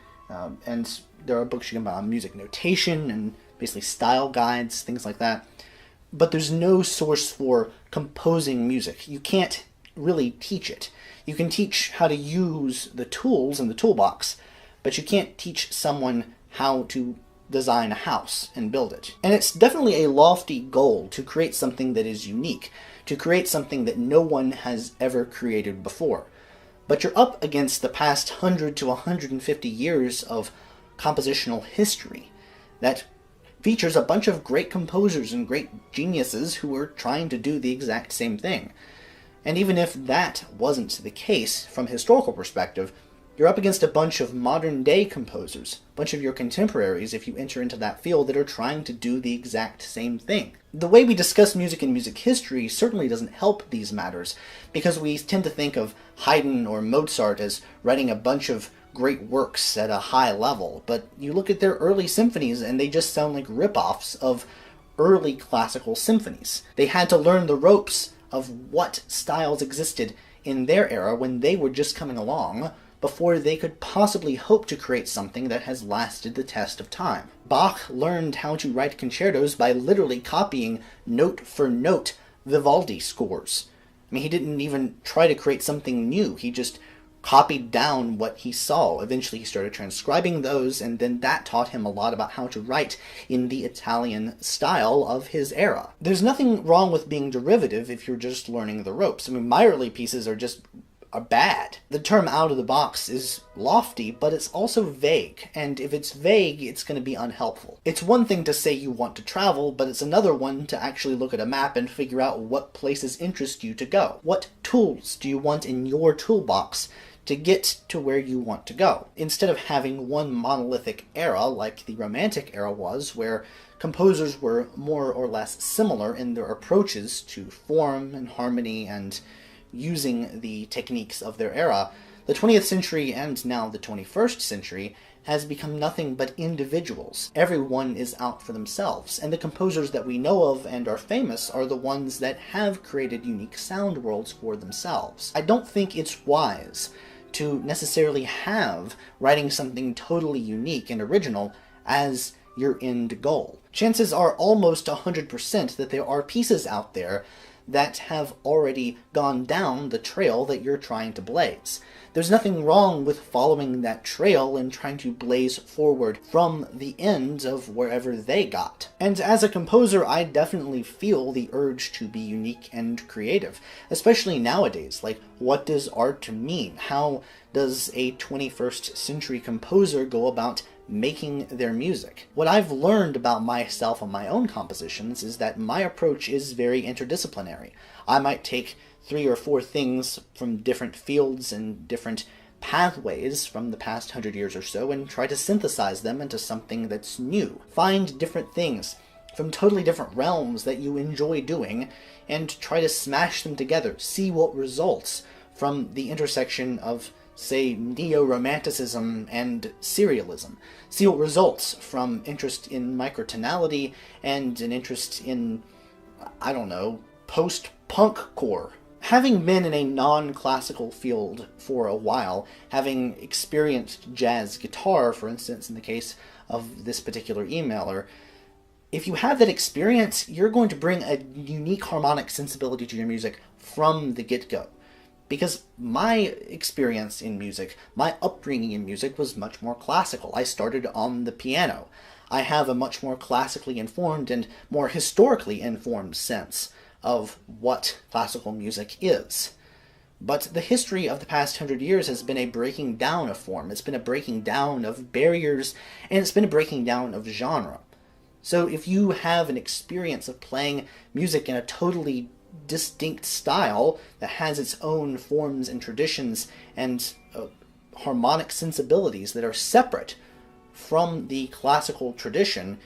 and there are books you can buy on music notation and basically style guides, things like that. But there's no source for composing music. You can't really teach it. You can teach how to use the tools in the toolbox, but you can't teach someone how to design a house and build it. And it's definitely a lofty goal to create something that is unique, to create something that no one has ever created before. But you're up against the past 100 to 150 years of compositional history that features a bunch of great composers and great geniuses who are trying to do the exact same thing. And even if that wasn't the case, from a historical perspective, you're up against a bunch of modern-day composers, a bunch of your contemporaries, if you enter into that field, that are trying to do the exact same thing. The way we discuss music and music history certainly doesn't help these matters, because we tend to think of Haydn or Mozart as writing a bunch of great works at a high level, but you look at their early symphonies and they just sound like rip-offs of early classical symphonies. They had to learn the ropes of what styles existed in their era when they were just coming along before they could possibly hope to create something that has lasted the test of time. Bach learned how to write concertos by literally copying note for note Vivaldi scores. I mean, he didn't even try to create something new. He just copied down what he saw. Eventually he started transcribing those, and then that taught him a lot about how to write in the Italian style of his era. There's nothing wrong with being derivative if you're just learning the ropes. I mean, my early pieces are bad. The term out of the box is lofty, but it's also vague, and if it's vague, it's going to be unhelpful. It's one thing to say you want to travel, but it's another one to actually look at a map and figure out what places interest you to go. What tools do you want in your toolbox to get to where you want to go? Instead of having one monolithic era like the Romantic era was, where composers were more or less similar in their approaches to form and harmony and using the techniques of their era, the 20th century and now the 21st century has become nothing but individuals. Everyone is out for themselves, and the composers that we know of and are famous are the ones that have created unique sound worlds for themselves. I don't think it's wise to necessarily have writing something totally unique and original as your end goal. Chances are almost 100% that there are pieces out there that have already gone down the trail that you're trying to blaze. There's nothing wrong with following that trail and trying to blaze forward from the end of wherever they got. And as a composer, I definitely feel the urge to be unique and creative, especially nowadays. Like, what does art mean? How does a 21st century composer go about making their music? What I've learned about myself and my own compositions is that my approach is very interdisciplinary. I might take 3 or 4 things from different fields and different pathways from the past 100 years or so and try to synthesize them into something that's new. Find different things from totally different realms that you enjoy doing and try to smash them together. See what results from the intersection of, say, neo-romanticism and serialism. See what results from interest in microtonality and an interest in, I don't know, post-punk core. Having been in a non-classical field for a while, having experienced jazz guitar, for instance, in the case of this particular emailer, if you have that experience, you're going to bring a unique harmonic sensibility to your music from the get-go. Because my experience in music, my upbringing in music was much more classical. I started on the piano. I have a much more classically informed and more historically informed sense of what classical music is. But the history of the past 100 years has been a breaking down of form. It's been a breaking down of barriers, and it's been a breaking down of genre. So if you have an experience of playing music in a totally distinct style that has its own forms and traditions and harmonic sensibilities that are separate from the classical tradition,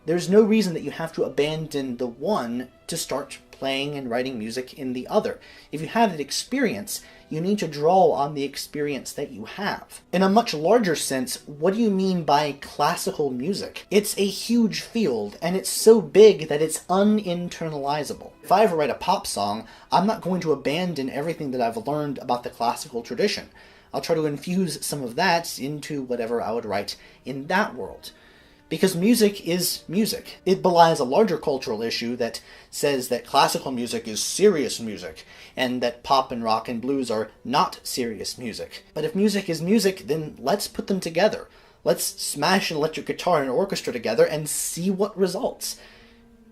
there's no reason that you have to abandon the one to start playing and writing music in the other. If you have that experience, you need to draw on the experience that you have. In a much larger sense, what do you mean by classical music? It's a huge field, and it's so big that it's uninternalizable. If I ever write a pop song, I'm not going to abandon everything that I've learned about the classical tradition. I'll try to infuse some of that into whatever I would write in that world. Because music is music. It belies a larger cultural issue that says that classical music is serious music, and that pop and rock and blues are not serious music. But if music is music, then let's put them together. Let's smash an electric guitar and an orchestra together and see what results.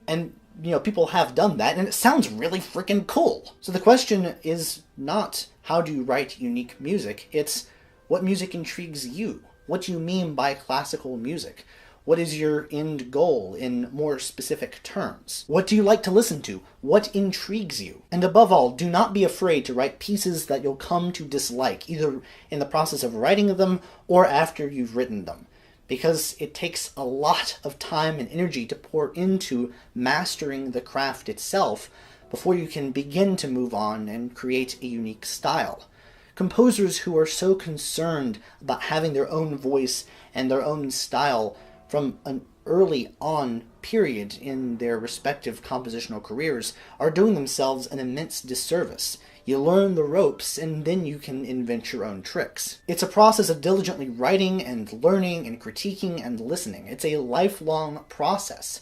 And, people have done that, and it sounds really freaking cool. So the question is not how do you write unique music, it's what music intrigues you. What do you mean by classical music? What is your end goal in more specific terms? What do you like to listen to? What intrigues you? And above all, do not be afraid to write pieces that you'll come to dislike, either in the process of writing them or after you've written them. Because it takes a lot of time and energy to pour into mastering the craft itself before you can begin to move on and create a unique style. Composers who are so concerned about having their own voice and their own style from an early on period in their respective compositional careers are doing themselves an immense disservice. You learn the ropes, and then you can invent your own tricks. It's a process of diligently writing and learning and critiquing and listening. It's a lifelong process.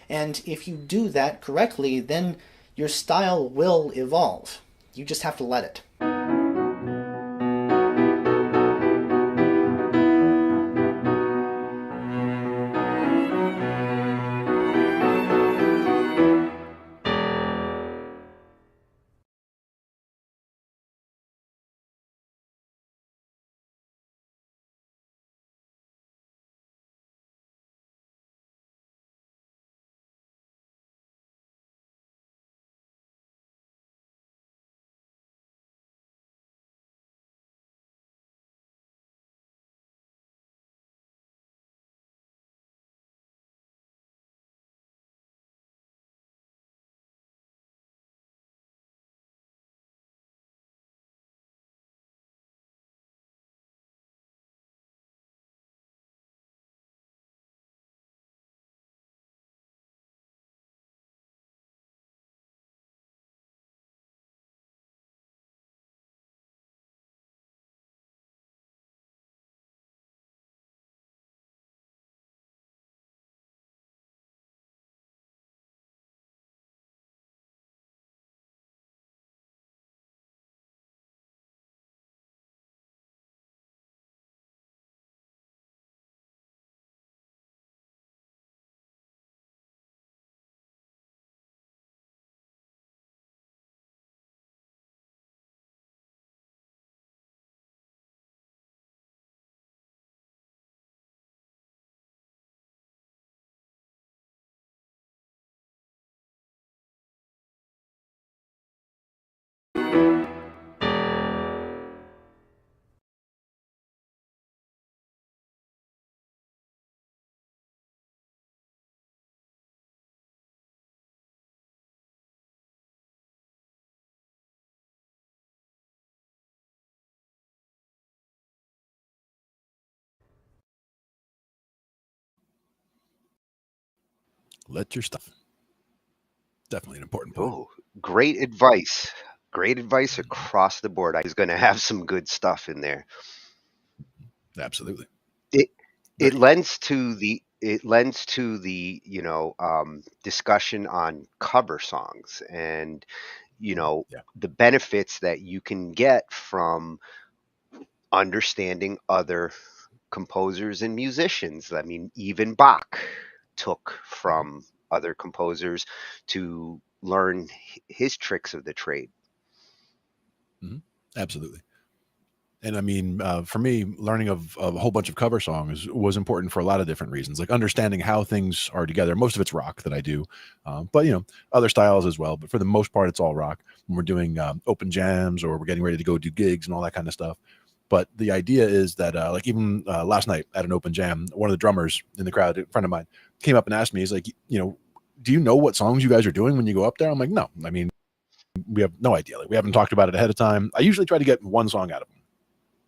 And if you do that correctly, then your style will evolve. You just have to let it.
Let your stuff. Definitely an important point.
Oh, great advice. Great advice across the board. I was going to have some good stuff in there.
Absolutely.
It it
Very.
lends to the discussion on cover songs and
Yeah.
the benefits that you can get from understanding other composers and musicians. I mean, even Bach took
Mhm.
from other composers to learn his tricks of the trade.
Mhm. Absolutely. And I mean, for me, learning of a whole bunch of cover songs was important for a lot of different reasons, like understanding how things are together. Most of it's rock that I do, but other styles as well. But for the most part, it's all rock. When we're doing open jams or we're getting ready to go do gigs and all that kind of stuff. But the idea is that, like even last night at an open jam, one of the drummers in the crowd, a friend of mine, came up and asked me, he's like, do you know what songs you guys are doing when you go up there? I'm like, no, I mean, we have no idea. Like we haven't talked about it ahead of time. I usually try to get one song out of them.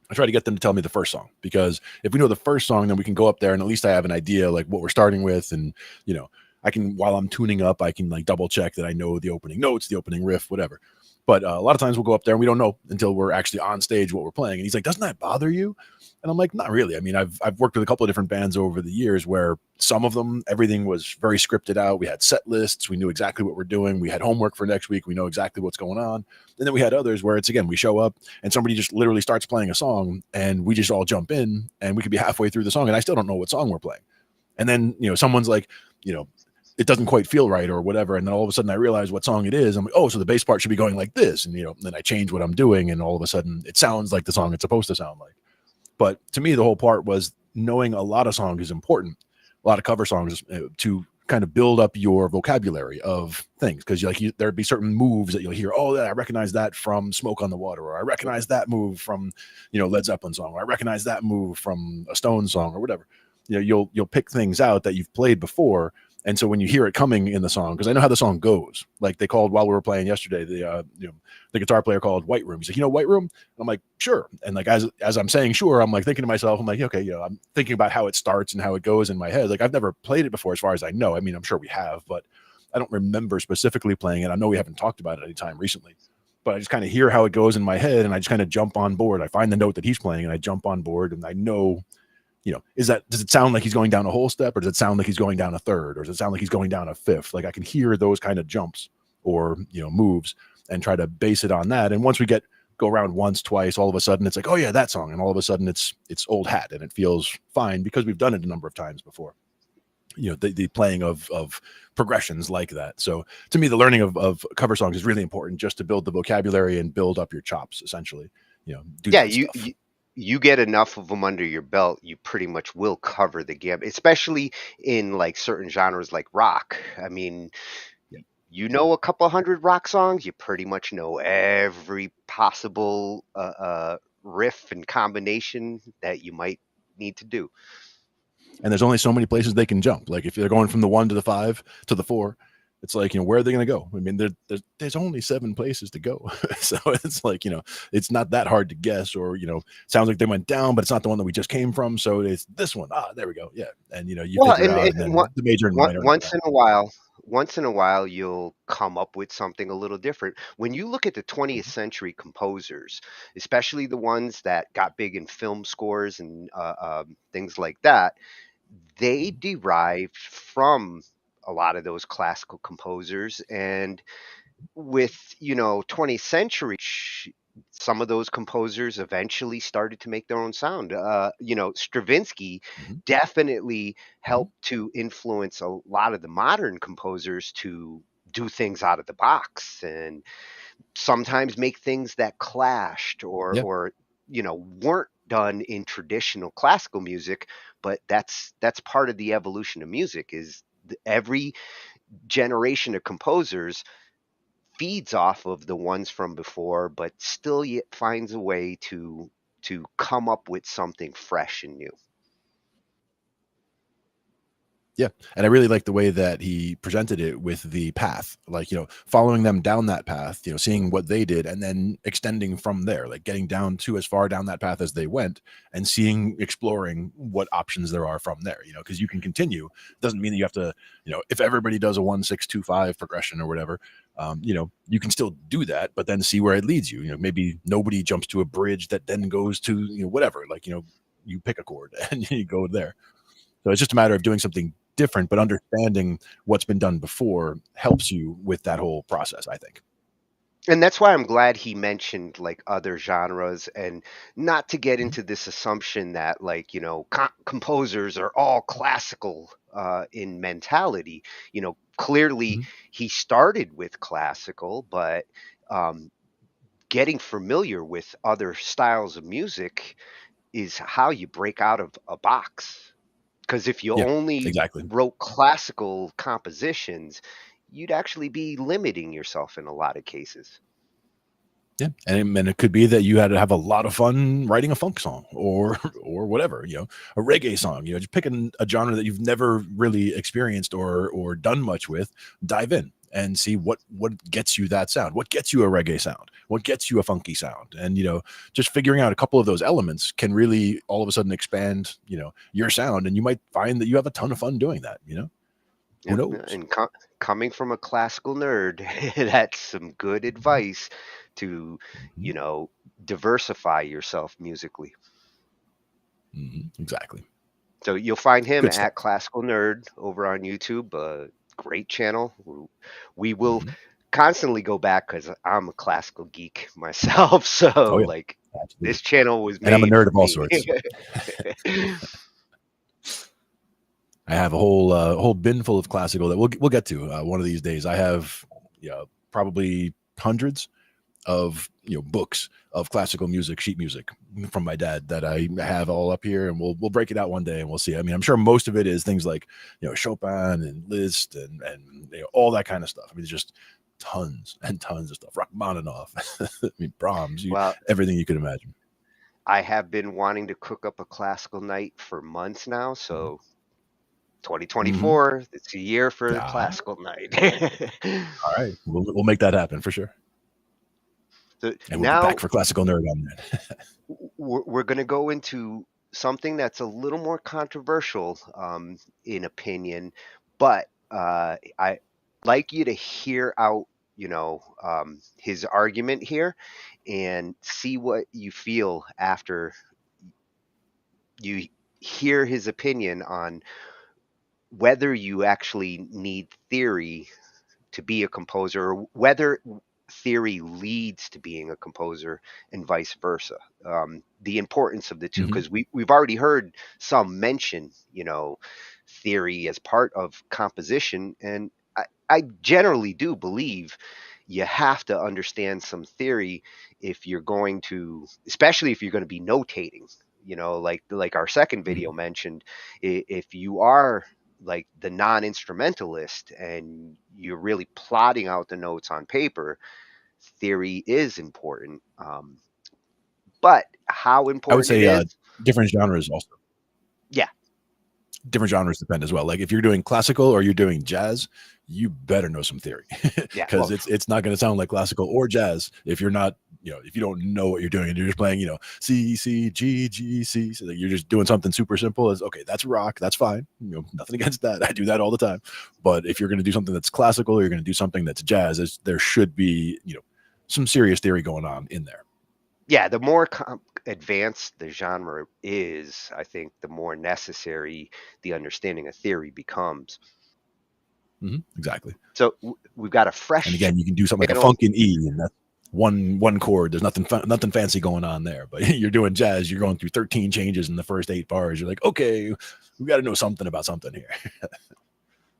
I try to get them to tell me the first song, because if we know the first song, then we can go up there and at least I have an idea like what we're starting with. And, I can, while I'm tuning up, I can like double check that I know the opening notes, the opening riff, whatever. But a lot of times we'll go up there and we don't know until we're actually on stage what we're playing. And he's like, doesn't that bother you? And I'm like, not really. I mean, I've worked with a couple of different bands over the years where some of them, everything was very scripted out. We had set lists. We knew exactly what we're doing. We had homework for next week. We know exactly what's going on. And then we had others where it's, again, we show up and somebody just literally starts playing a song and we just all jump in and we could be halfway through the song and I still don't know what song we're playing. And then, someone's like, it doesn't quite feel right or whatever. And then all of a sudden I realize what song it is. I'm like, oh, so the bass part should be going like this. And, then I change what I'm doing. And all of a sudden it sounds like the song it's supposed to sound like. But to me, the whole part was knowing a lot of songs is important. A lot of cover songs to kind of build up your vocabulary of things. Cause there'd be certain moves that you'll hear. Oh, I recognize that from Smoke on the Water, or I recognize that move from, Led Zeppelin song, or I recognize that move from a Stone song or whatever. You'll pick things out that you've played before. And so when you hear it coming in the song, because I know how the song goes, like they called while we were playing yesterday, the guitar player called White Room. He's like, White Room? And I'm like, sure. And like as I'm saying sure, I'm like thinking to myself, I'm like, okay, I'm thinking about how it starts and how it goes in my head. Like I've never played it before, as far as I know. I mean, I'm sure we have, but I don't remember specifically playing it. I know we haven't talked about it any time recently, but I just kind of hear how it goes in my head and I just kind of jump on board. I find the note that he's playing and I jump on board, and I know, does it sound like he's going down a whole step, or does it sound like he's going down a third, or does it sound like he's going down a fifth? Like I can hear those kind of jumps or, moves, and try to base it on that. And once we go around once, twice, all of a sudden it's like, oh yeah, that song. And all of a sudden it's old hat and it feels fine because we've done it a number of times before. The playing of progressions like that. So to me, the learning of cover songs is really important, just to build the vocabulary and build up your chops, essentially.
You get enough of them under your belt, you pretty much will cover the gamut, especially in like certain genres like rock. I mean, a couple hundred rock songs, you pretty much know every possible riff and combination that you might need to do.
And there's only so many places they can jump. Like if they're going from the 1 to the 5 to the 4, it's like, where are they going to go? I mean, there's only 7 places to go. So it's like, it's not that hard to guess, or, sounds like they went down, but it's not the one that we just came from. So it's this one. There we go. Yeah. And, you figure out, and then the major and minor.
Once in a while, you'll come up with something a little different. When you look at the 20th century composers, especially the ones that got big in film scores and things like that, they derived from a lot of those classical composers. And with 20th century, some of those composers eventually started to make their own sound. Stravinsky definitely helped to influence a lot of the modern composers to do things out of the box and sometimes make things that clashed or weren't done in traditional classical music. But that's part of the evolution of music, is every generation of composers feeds off of the ones from before, but still yet finds a way to come up with something fresh and new.
Yeah. And I really like the way that he presented it with the path, like, following them down that path, seeing what they did and then extending from there, like getting down to as far down that path as they went and exploring what options there are from there, because you can continue. Doesn't mean that you have to, if everybody does a 1-6-2-5 progression or whatever, you can still do that, but then see where it leads you. Maybe nobody jumps to a bridge that then goes to, whatever, like, you pick a chord and you go there. So it's just a matter of doing something different, but understanding what's been done before helps you with that whole process, I think.
And that's why I'm glad he mentioned like other genres, and not to get into this assumption that like, composers are all classical in mentality. Clearly he started with classical, but getting familiar with other styles of music is how you break out of a box. Because if you only wrote classical compositions, you'd actually be limiting yourself in a lot of cases.
Yeah. And it could be that you had to have a lot of fun writing a funk song or whatever, a reggae song, just picking a genre that you've never really experienced or done much with, dive in and see what gets you that sound, what gets you a reggae sound, what gets you a funky sound. And, just figuring out a couple of those elements can really all of a sudden expand, your sound. And you might find that you have a ton of fun doing that, Who knows?
And coming from a classical nerd, that's some good advice to, diversify yourself musically.
Exactly.
So you'll find him at Classical Nerd over on YouTube. Great channel. We will constantly go back because I'm a classical geek myself. So absolutely. This channel was made.
And I'm a nerd of all sorts. I have a whole bin full of classical that we'll get to one of these days. I have probably hundreds of books of classical music, sheet music from my dad that I have all up here, and we'll break it out one day and we'll see. I mean, I'm sure most of it is things like Chopin and Liszt and all that kind of stuff. I mean, there's just tons and tons of stuff. Rachmaninoff, I mean, Brahms, everything you could imagine.
I have been wanting to cook up a classical night for months now, so 2024, it's a year for
Ah.
classical night.
All right, we'll make that happen for sure.
So
And we'll be
now
back for classical nerd on that.
we're going to go into something that's a little more controversial in opinion, but I like you to hear out, his argument here and see what you feel after you hear his opinion on whether you actually need theory to be a composer, or whether theory leads to being a composer and vice versa. The importance of the two, because we've already heard some mention, theory as part of composition, and I generally do believe you have to understand some theory if you're going to, especially if you're going to be notating. Like our second video mentioned, if you are like the non-instrumentalist and you're really plotting out the notes on paper, theory is important. But how
I would
important it
say
is,
different genres also.
yeah,
Different genres depend as well. Like if you're doing classical or you're doing jazz, you better know some theory
yeah.
because it's not going to sound like classical or jazz if you're not, if you don't know what you're doing and you're just playing, C, C, G, G, C. So you're just doing something super simple. As okay, that's rock, that's fine. Nothing against that. I do that all the time. But if you're going to do something that's classical or you're going to do something that's jazz, there should be, some serious theory going on in there.
Yeah, the more advanced the genre is, I think the more necessary the understanding of theory becomes.
Exactly.
So we've got a fresh.
And again, you can do something like a funk in E, and that's one chord. There's nothing fancy going on there. But you're doing jazz. You're going through 13 changes in the first 8 bars. You're like, okay, we got to know something about something here.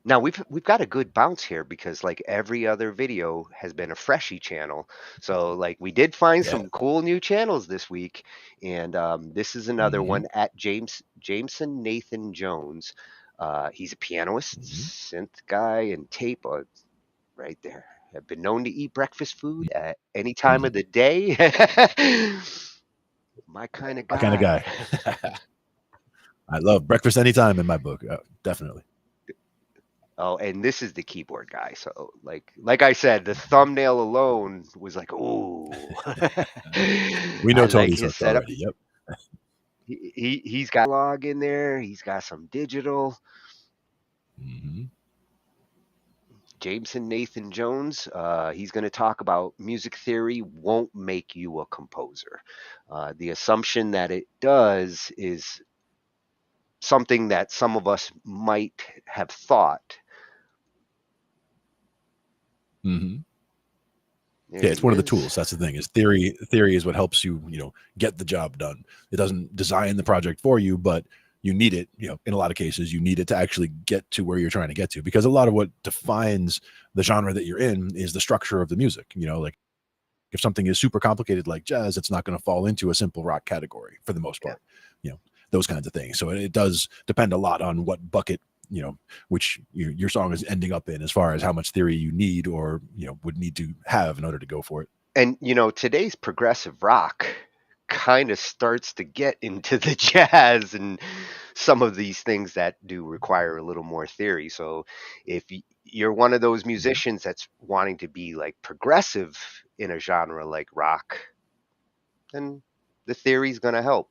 Now we've got a good bounce here because like every other video has been a freshie channel. So like we did find some cool new channels this week, and this is another one at Jameson Nathan Jones. He's a pianist, synth guy, and tape right there. Have been known to eat breakfast food at any time of the day. My kind of guy.
My kind of guy. I love breakfast anytime in my book. Definitely.
Oh, and this is the keyboard guy. So like I said, the thumbnail alone was like, ooh.
We know
I
Tony's
his setup.
already. Yep.
He's got log in there. He's got some digital. Jameson Nathan Jones. He's going to talk about music theory won't make you a composer. The assumption that it does is something that some of us might have thought.
Yeah, it's one of the tools. That's the thing. Is theory is what helps you, get the job done. It doesn't design the project for you, but you need it, in a lot of cases, you need it to actually get to where you're trying to get to, because a lot of what defines the genre that you're in is the structure of the music. Like if something is super complicated like jazz, it's not going to fall into a simple rock category for the most part, those kinds of things. So it does depend a lot on what bucket, which your song is ending up in, as far as how much theory you need or, would need to have in order to go for it.
And, today's progressive rock kind of starts to get into the jazz and some of these things that do require a little more theory. So if you're one of those musicians that's wanting to be like progressive in a genre like rock, then the theory is going to help.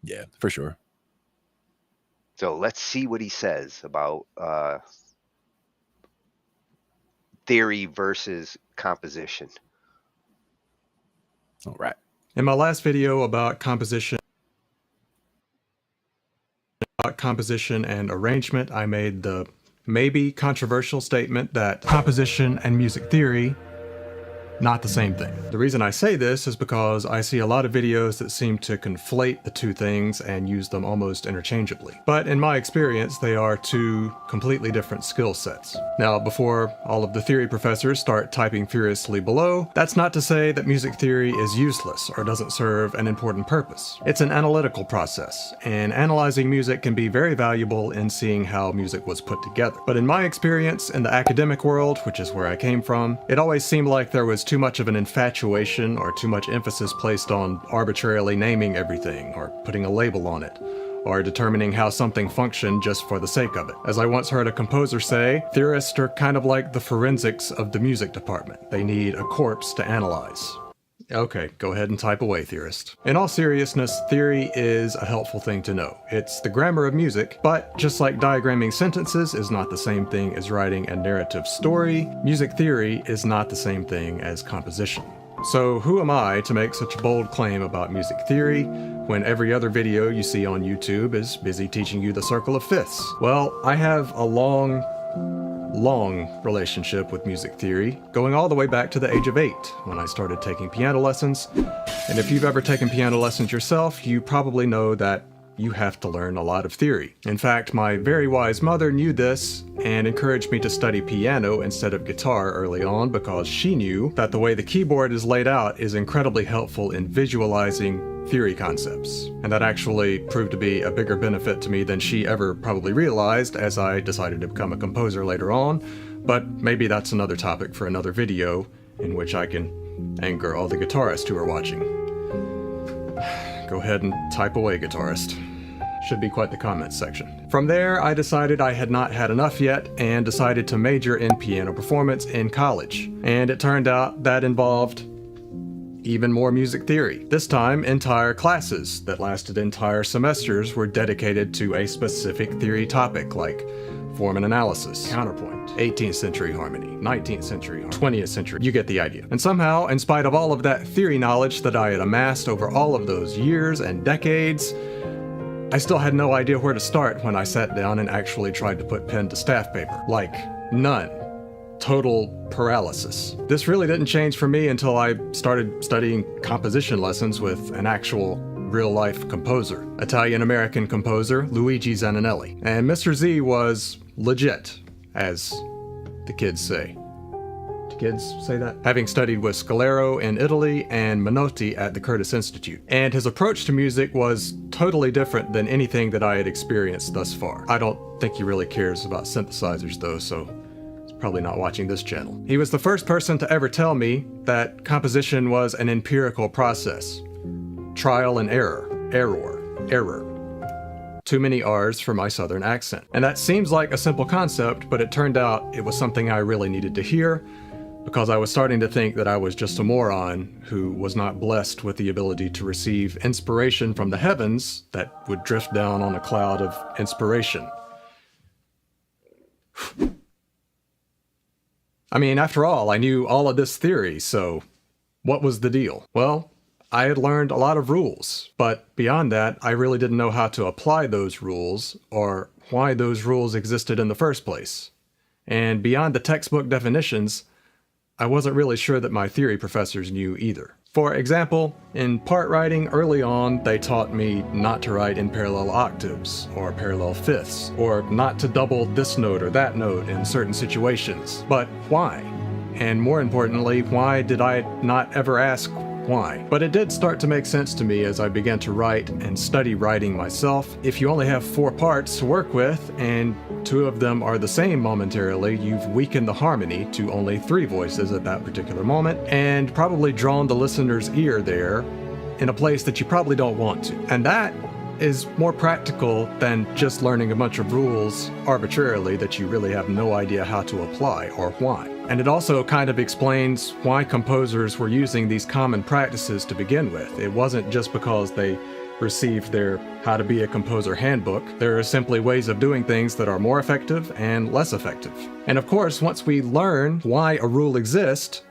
Yeah, for sure.
So let's see what he says about theory versus composition.
All right.
In my last video about composition and arrangement, I made the maybe controversial statement that composition and music theory, not the same thing. The reason I say this is because I see a lot of videos that seem to conflate the two things and use them almost interchangeably. But in my experience, they are two completely different skill sets. Now, before all of the theory professors start typing furiously below, that's not to say that music theory is useless or doesn't serve an important purpose. It's an analytical process, and analyzing music can be very valuable in seeing how music was put together. But in my experience in the academic world, which is where I came from, it always seemed like there was too much of an infatuation or too much emphasis placed on arbitrarily naming everything or putting a label on it, or determining how something functioned just for the sake of it. As I once heard a composer say, theorists are kind of like the forensics of the music department. They need a corpse to analyze. Okay, go ahead and type away, theorist. In all seriousness, theory is a helpful thing to know. It's the grammar of music, but just like diagramming sentences is not the same thing as writing a narrative story, music theory is not the same thing as composition. So who am I to make such a bold claim about music theory when every other video you see on YouTube is busy teaching you the circle of fifths? Well, I have a long relationship with music theory, going all the way back to the age of 8 when I started taking piano lessons. And if you've ever taken piano lessons yourself, you probably know that you have to learn a lot of theory. In fact, my very wise mother knew this and encouraged me to study piano instead of guitar early on because she knew that the way the keyboard is laid out is incredibly helpful in visualizing theory concepts. And that actually proved to be a bigger benefit to me than she ever probably realized as I decided to become a composer later on. But maybe that's another topic for another video in which I can anger all the guitarists who are watching. Go ahead and type away, guitarist. Should be quite the comments section. From there, I decided I had not had enough yet and decided to major in piano performance in college. And it turned out that involved even more music theory. This time, entire classes that lasted entire semesters were dedicated to a specific theory topic like form and analysis, counterpoint, 18th century harmony, 19th century harmony, 20th century, you get the idea. And somehow, in spite of all of that theory knowledge that I had amassed over all of those years and decades, I still had no idea where to start when I sat down and actually tried to put pen to staff paper. Like, none. Total paralysis. This really didn't change for me until I started studying composition lessons with an actual real-life composer, Italian-American composer Luigi Zanninelli. And Mr. Z was legit, as the kids say. Do kids say that? Having studied with Scalero in Italy and Menotti at the Curtis Institute. And his approach to music was totally different than anything that I had experienced thus far. I don't think he really cares about synthesizers though, so probably not watching this channel. He was the first person to ever tell me that composition was an empirical process. Trial and error. Too many R's for my southern accent. And that seems like a simple concept, but it turned out it was something I really needed to hear because I was starting to think that I was just a moron who was not blessed with the ability to receive inspiration from the heavens that would drift down on a cloud of inspiration. I mean, after all, I knew all of this theory, so what was the deal? Well, I had learned a lot of rules, but beyond that, I really didn't know how to apply those rules or why those rules existed in the first place. And beyond the textbook definitions, I wasn't really sure that my theory professors knew either. For example, in part writing early on, they taught me not to write in parallel octaves or parallel fifths, or not to double this note or that note in certain situations. But why? And more importantly, why did I not ever ask why? But it did start to make sense to me as I began to write and study writing myself. If you only have 4 parts to work with, and 2 of them are the same momentarily, you've weakened the harmony to only 3 voices at that particular moment, and probably drawn the listener's ear there in a place that you probably don't want to. And that is more practical than just learning a bunch of rules arbitrarily that you really have no idea how to apply or why. And it also kind of explains why composers were using these common practices to begin with. It wasn't just because they received their How to Be a Composer handbook. There are simply ways of doing things that are more effective and less effective. And of course, once we learn why a rule exists,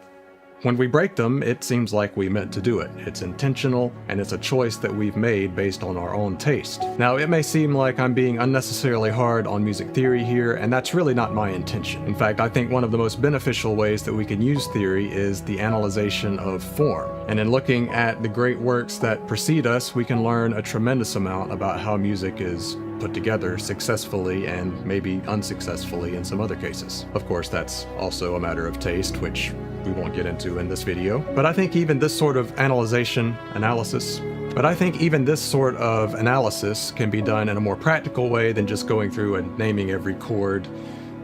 when we break them, it seems like we meant to do it. It's intentional, and it's a choice that we've made based on our own taste. Now, it may seem like I'm being unnecessarily hard on music theory here, and that's really not my intention. In fact, I think one of the most beneficial ways that we can use theory is the analyzation of form. And in looking at the great works that precede us, we can learn a tremendous amount about how music is put together successfully and maybe unsuccessfully in some other cases. Of course, that's also a matter of taste, which we won't get into in this video. But I think even this sort of analysis can be done in a more practical way than just going through and naming every chord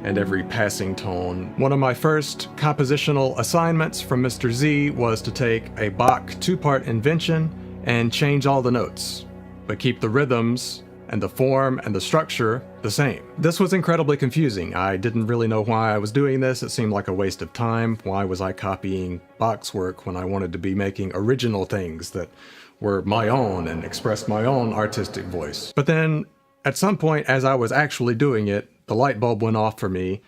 and every passing tone. One of my first compositional assignments from Mr. Z was to take a Bach 2-part invention and change all the notes, but keep the rhythms and the form and the structure the same. This was incredibly confusing. I didn't really know why I was doing this. It seemed like a waste of time. Why was I copying Bach's work when I wanted to be making original things that were my own and expressed my own artistic voice? But then, at some point, as I was actually doing it, the light bulb went off for me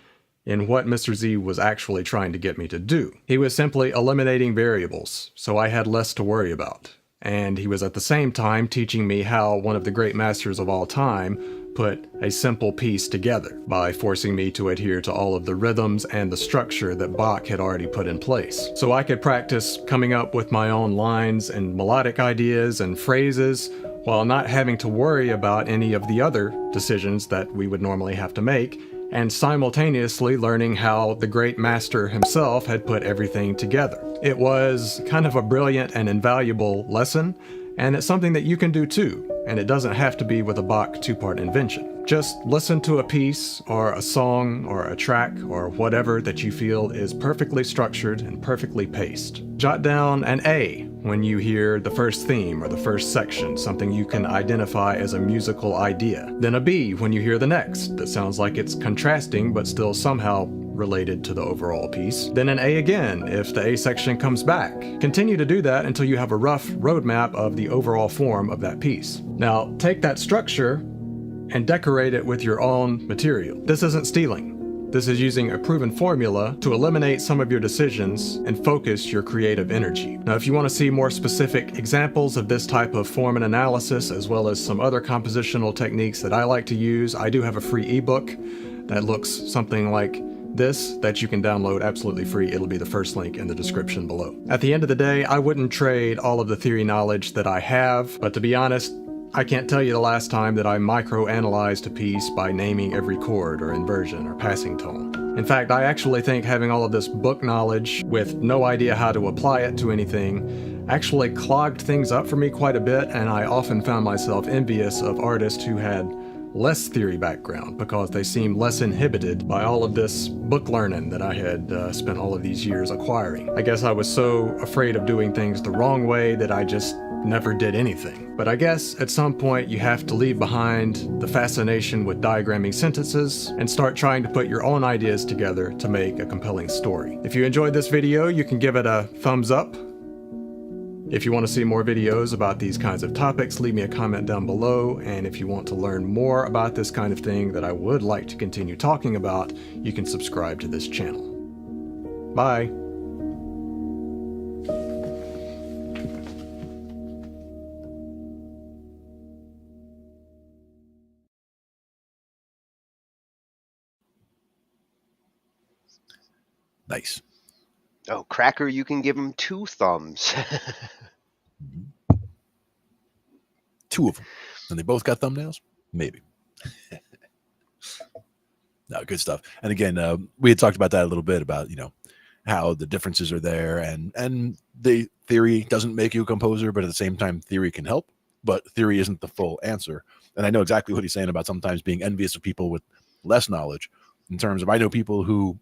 in what Mr. Z was actually trying to get me to do. He was simply eliminating variables, so I had less to worry about. And he was at the same time teaching me how one of the great masters of all time put a simple piece together by forcing me to adhere to all of the rhythms and the structure that Bach had already put in place. So I could practice coming up with my own lines and melodic ideas and phrases while not having to worry about any of the other decisions that we would normally have to make, and simultaneously learning how the great master himself had put everything together. It was kind of a brilliant and invaluable lesson, and it's something that you can do too, and it doesn't have to be with a Bach two-part invention. Just listen to a piece or a song or a track or whatever that you feel is perfectly structured and perfectly paced. Jot down an A when you hear the first theme or the first section, something you can identify as a musical idea. Then a B when you hear the next, that sounds like it's contrasting but still somehow related to the overall piece. Then an A again if the A section comes back. Continue to do that until you have a rough roadmap of the overall form of that piece. Now, take that structure and decorate it with your own material. This isn't stealing. This is using a proven formula to eliminate some of your decisions and focus your creative energy. Now, if you want to see more specific examples of this type of form and analysis, as well as some other compositional techniques that I like to use, I do have a free ebook that looks something like this that you can download absolutely free. It'll be the first link in the description below. At the end of the day, I wouldn't trade all of the theory knowledge that I have, but to be honest, I can't tell you the last time that I micro-analyzed a piece by naming every chord or inversion or passing tone. In fact, I actually think having all of this book knowledge with no idea how to apply it to anything actually clogged things up for me quite a bit, and I often found myself envious of artists who had less theory background because they seemed less inhibited by all of this book learning that I had spent all of these years acquiring. I guess I was so afraid of doing things the wrong way that I just never did anything. But I guess at some point you have to leave behind the fascination with diagramming sentences and start trying to put your own ideas together to make a compelling story. If you enjoyed this video, you can give it a thumbs up. If you want to see more videos about these kinds of topics, leave me a comment down below. And if you want to learn more about this kind of thing that I would like to continue talking about, you can subscribe to this channel. Bye.
Nice.
Oh, Cracker, you can give him 2 thumbs.
Two of them. And they both got thumbnails? Maybe. No, good stuff. And again, we had talked about that a little bit about, how the differences are there, and the theory doesn't make you a composer, but at the same time, theory can help, but theory isn't the full answer. And I know exactly what he's saying about sometimes being envious of people with less knowledge, in terms of, I know people who,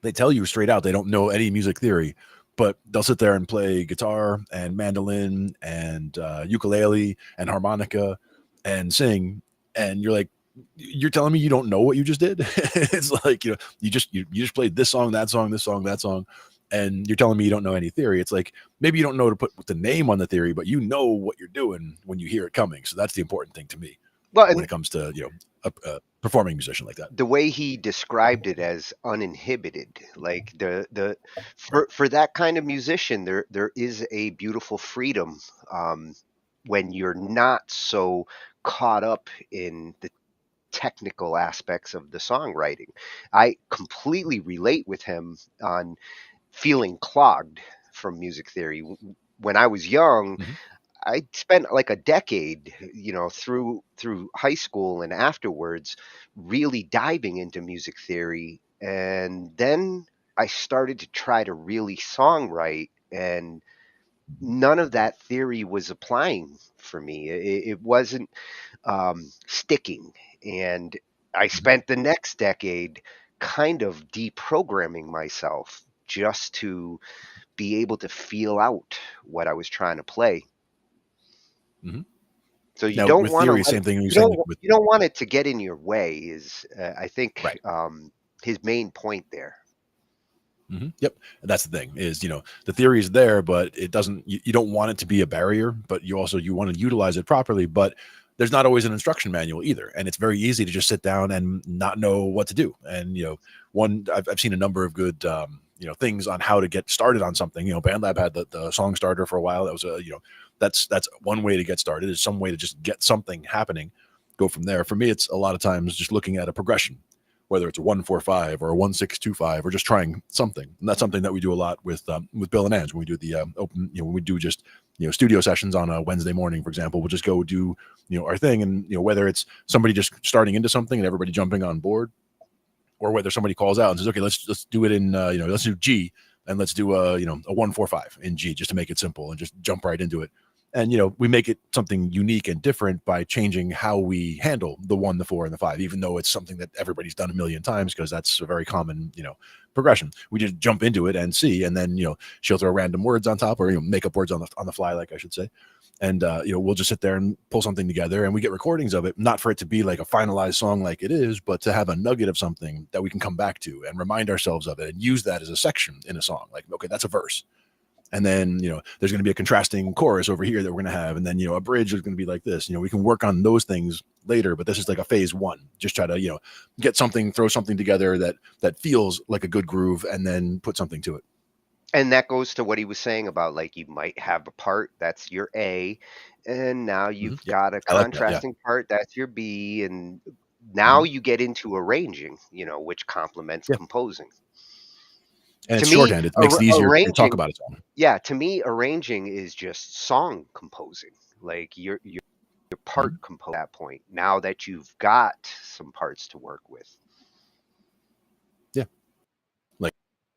they tell you straight out they don't know any music theory, but they'll sit there and play guitar and mandolin and ukulele and harmonica and sing, and you're like, you're telling me you don't know what you just did? It's like, you just played this song, that song, this song, that song, and you're telling me you don't know any theory. It's like, maybe you don't know to put the name on the theory, but you know what you're doing when you hear it coming. So that's the important thing to me. Well, when it comes to a performing musician like that.
The way he described it as uninhibited, like for that kind of musician, there is a beautiful freedom when you're not so caught up in the technical aspects of the songwriting. I completely relate with him on feeling clogged from music theory. When I was young, I spent like a decade, through high school and afterwards, really diving into music theory. And then I started to try to really songwrite, and none of that theory was applying for me. It wasn't sticking. And I spent the next decade kind of deprogramming myself just to be able to feel out what I was trying to play. So you
Now
don't
with
want to
theory,
let
same thing you're
you
saying
don't
like with
you don't want it to get in your way. Is I think
right.
his main point there.
Yep. And that's the thing is, the theory is there, but it doesn't, you don't want it to be a barrier, but you want to utilize it properly. But there's not always an instruction manual either. And it's very easy to just sit down and not know what to do. And, I've seen a number of good, things on how to get started on something. BandLab had the song starter for a while. That was that's one way to get started, is some way to just get something happening, go from there. For me, it's a lot of times just looking at a progression, whether it's a 1-4-5 or a 1-6-2-5, or just trying something. And that's something that we do a lot with Bill and Ange when we do the open, when we do just studio sessions on a Wednesday morning, for example. We'll just go do our thing, and whether it's somebody just starting into something and everybody jumping on board, or whether somebody calls out and says, okay, let's do it in let's do G, and let's do a 1-4-5 in G, just to make it simple and just jump right into it. And we make it something unique and different by changing how we handle the 1, the 4, and the 5, even though it's something that everybody's done a million times, because that's a very common progression. We just jump into it and see, and then she'll throw random words on top, or make up words on the fly, like I should say. And we'll just sit there and pull something together, and we get recordings of it, not for it to be like a finalized song like it is, but to have a nugget of something that we can come back to and remind ourselves of it, and use that as a section in a song. Like, okay, that's a verse. And then, there's going to be a contrasting chorus over here that we're going to have. And then, a bridge is going to be like this. We can work on those things later, but this is like a phase 1. Just try to, get something, throw something together that feels like a good groove, and then put something to it.
And that goes to what he was saying about, like, you might have a part that's your A, and now you've got a
I like that, yeah.
contrasting part that's your B, and now you get into arranging, which complements composing.
And
To
it's
me,
shorthand. It makes it easier to talk
arranging,
about its own.
yeah, to me, arranging is just song composing. Like your part compose at that point. Now that you've got some parts to work with.
Yeah. Like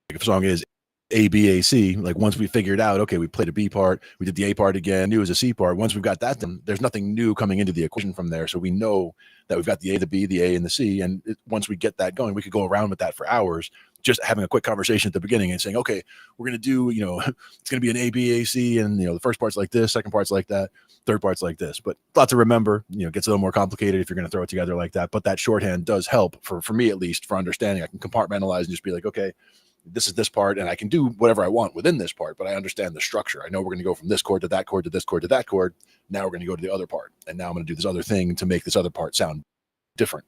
if a song is A, B, A, C, like once we figured out, okay, we played a B part, we did the A part again, new as a C part. Once we've got that done, there's nothing new coming into the equation from there. So we know that we've got the A, the B, the A, and the C. And once we get that going, we could go around with that for hours, just having a quick conversation at the beginning and saying, okay, we're going to do, it's going to be an A, B, A, C. And, the first part's like this, second part's like that, third part's like this. But a lot to remember, gets a little more complicated if you're going to throw it together like that. But that shorthand does help for me, at least, for understanding. I can compartmentalize and just be like, okay, this is this part, and I can do whatever I want within this part, but I understand the structure. I know we're going to go from this chord to that chord to this chord to that chord. Now we're going to go to the other part, and now I'm going to do this other thing to make this other part sound different.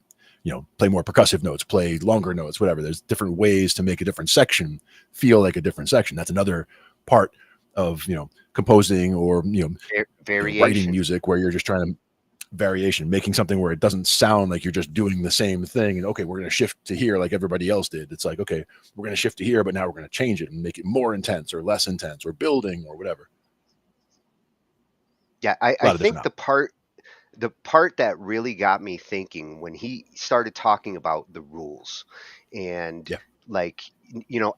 Play more percussive notes, play longer notes, whatever. There's different ways to make a different section feel like a different section. That's another part of composing, or writing music, where you're just trying to variation, making something where it doesn't sound like you're just doing the same thing. And okay, we're going to shift to here like everybody else did. It's like, okay, we're going to shift to here, but now we're going to change it and make it more intense or less intense, or building or whatever.
Yeah, I think the part that really got me thinking when he started talking about the rules, and like,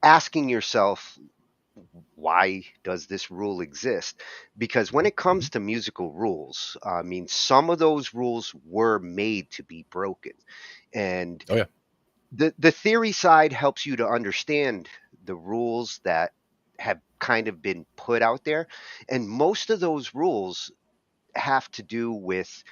asking yourself, why does this rule exist? Because when it comes to musical rules, I mean, some of those rules were made to be broken. And the theory side helps you to understand the rules that have kind of been put out there. And most of those rules have to do with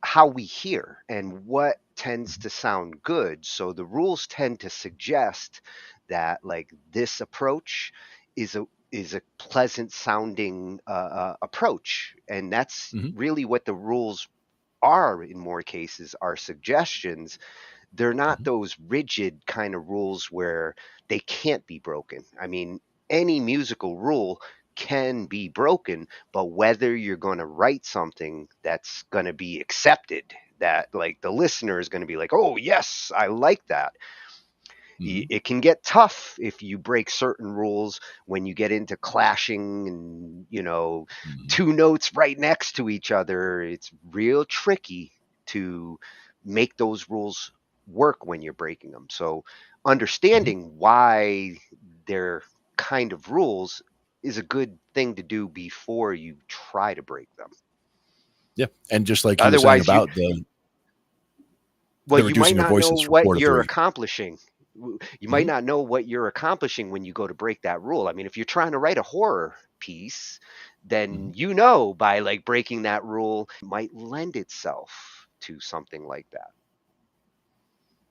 how we hear and what tends to sound good. So the rules tend to suggest that, like, this approach is a pleasant sounding approach, and that's really what the rules are. In more cases, are suggestions. They're not those rigid kind of rules where they can't be broken. I mean, any musical rule can be broken, but whether you're going to write something that's going to be accepted, that, like, the listener is going to be like, oh yes, I like that. It can get tough if you break certain rules, when you get into clashing and, two notes right next to each other. It's real tricky to make those rules work when you're breaking them. So understanding why they're kind of rules is a good thing to do before you try to break them.
Yeah. And just like you were saying
Otherwise,
about
you
reducing
might
your
not know
voices from
what
4 to
you're
3.
accomplishing. You might not know what you're accomplishing when you go to break that rule. I mean, if you're trying to write a horror piece, then you know by like breaking that rule might lend itself to something like that.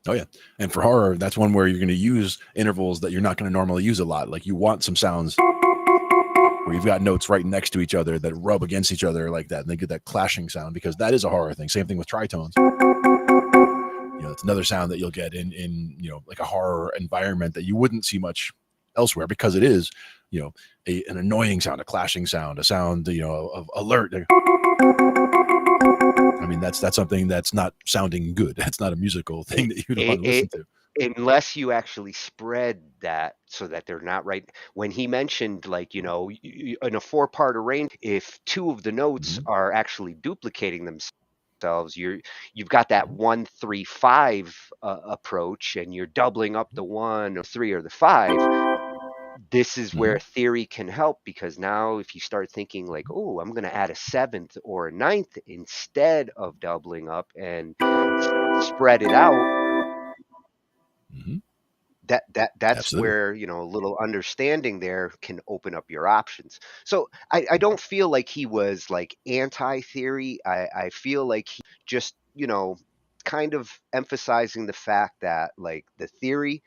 Oh yeah, and for horror, that's one where you're going to use intervals that you're not going to normally use a lot. Like you want some sounds where you've got notes right next to each other that rub against each other like that, and they get that clashing sound, because that is a horror thing. Same thing with tritones. You know, it's another sound that you'll get in you know, like a horror environment that you wouldn't see much elsewhere, because it is, you know, an annoying sound, a clashing sound, a sound, you know, of alert. I mean, that's something that's not sounding good. That's not a musical thing that you'd want to listen to.
Unless you actually spread that so that they're not right. When he mentioned, like, you know, in a 4-part arrangement, if 2 of the notes are actually duplicating themselves, you've got that 1-3-5 approach, and you're doubling up the 1 or 3 or the 5. This is where theory can help, because now if you start thinking like, oh, I'm going to add a 7th or a 9th instead of doubling up and spread it out, that's
Absolutely.
where, you know, a little understanding there can open up your options. So I don't feel like he was like anti-theory. I feel like he just, you know, kind of emphasizing the fact that like the theory,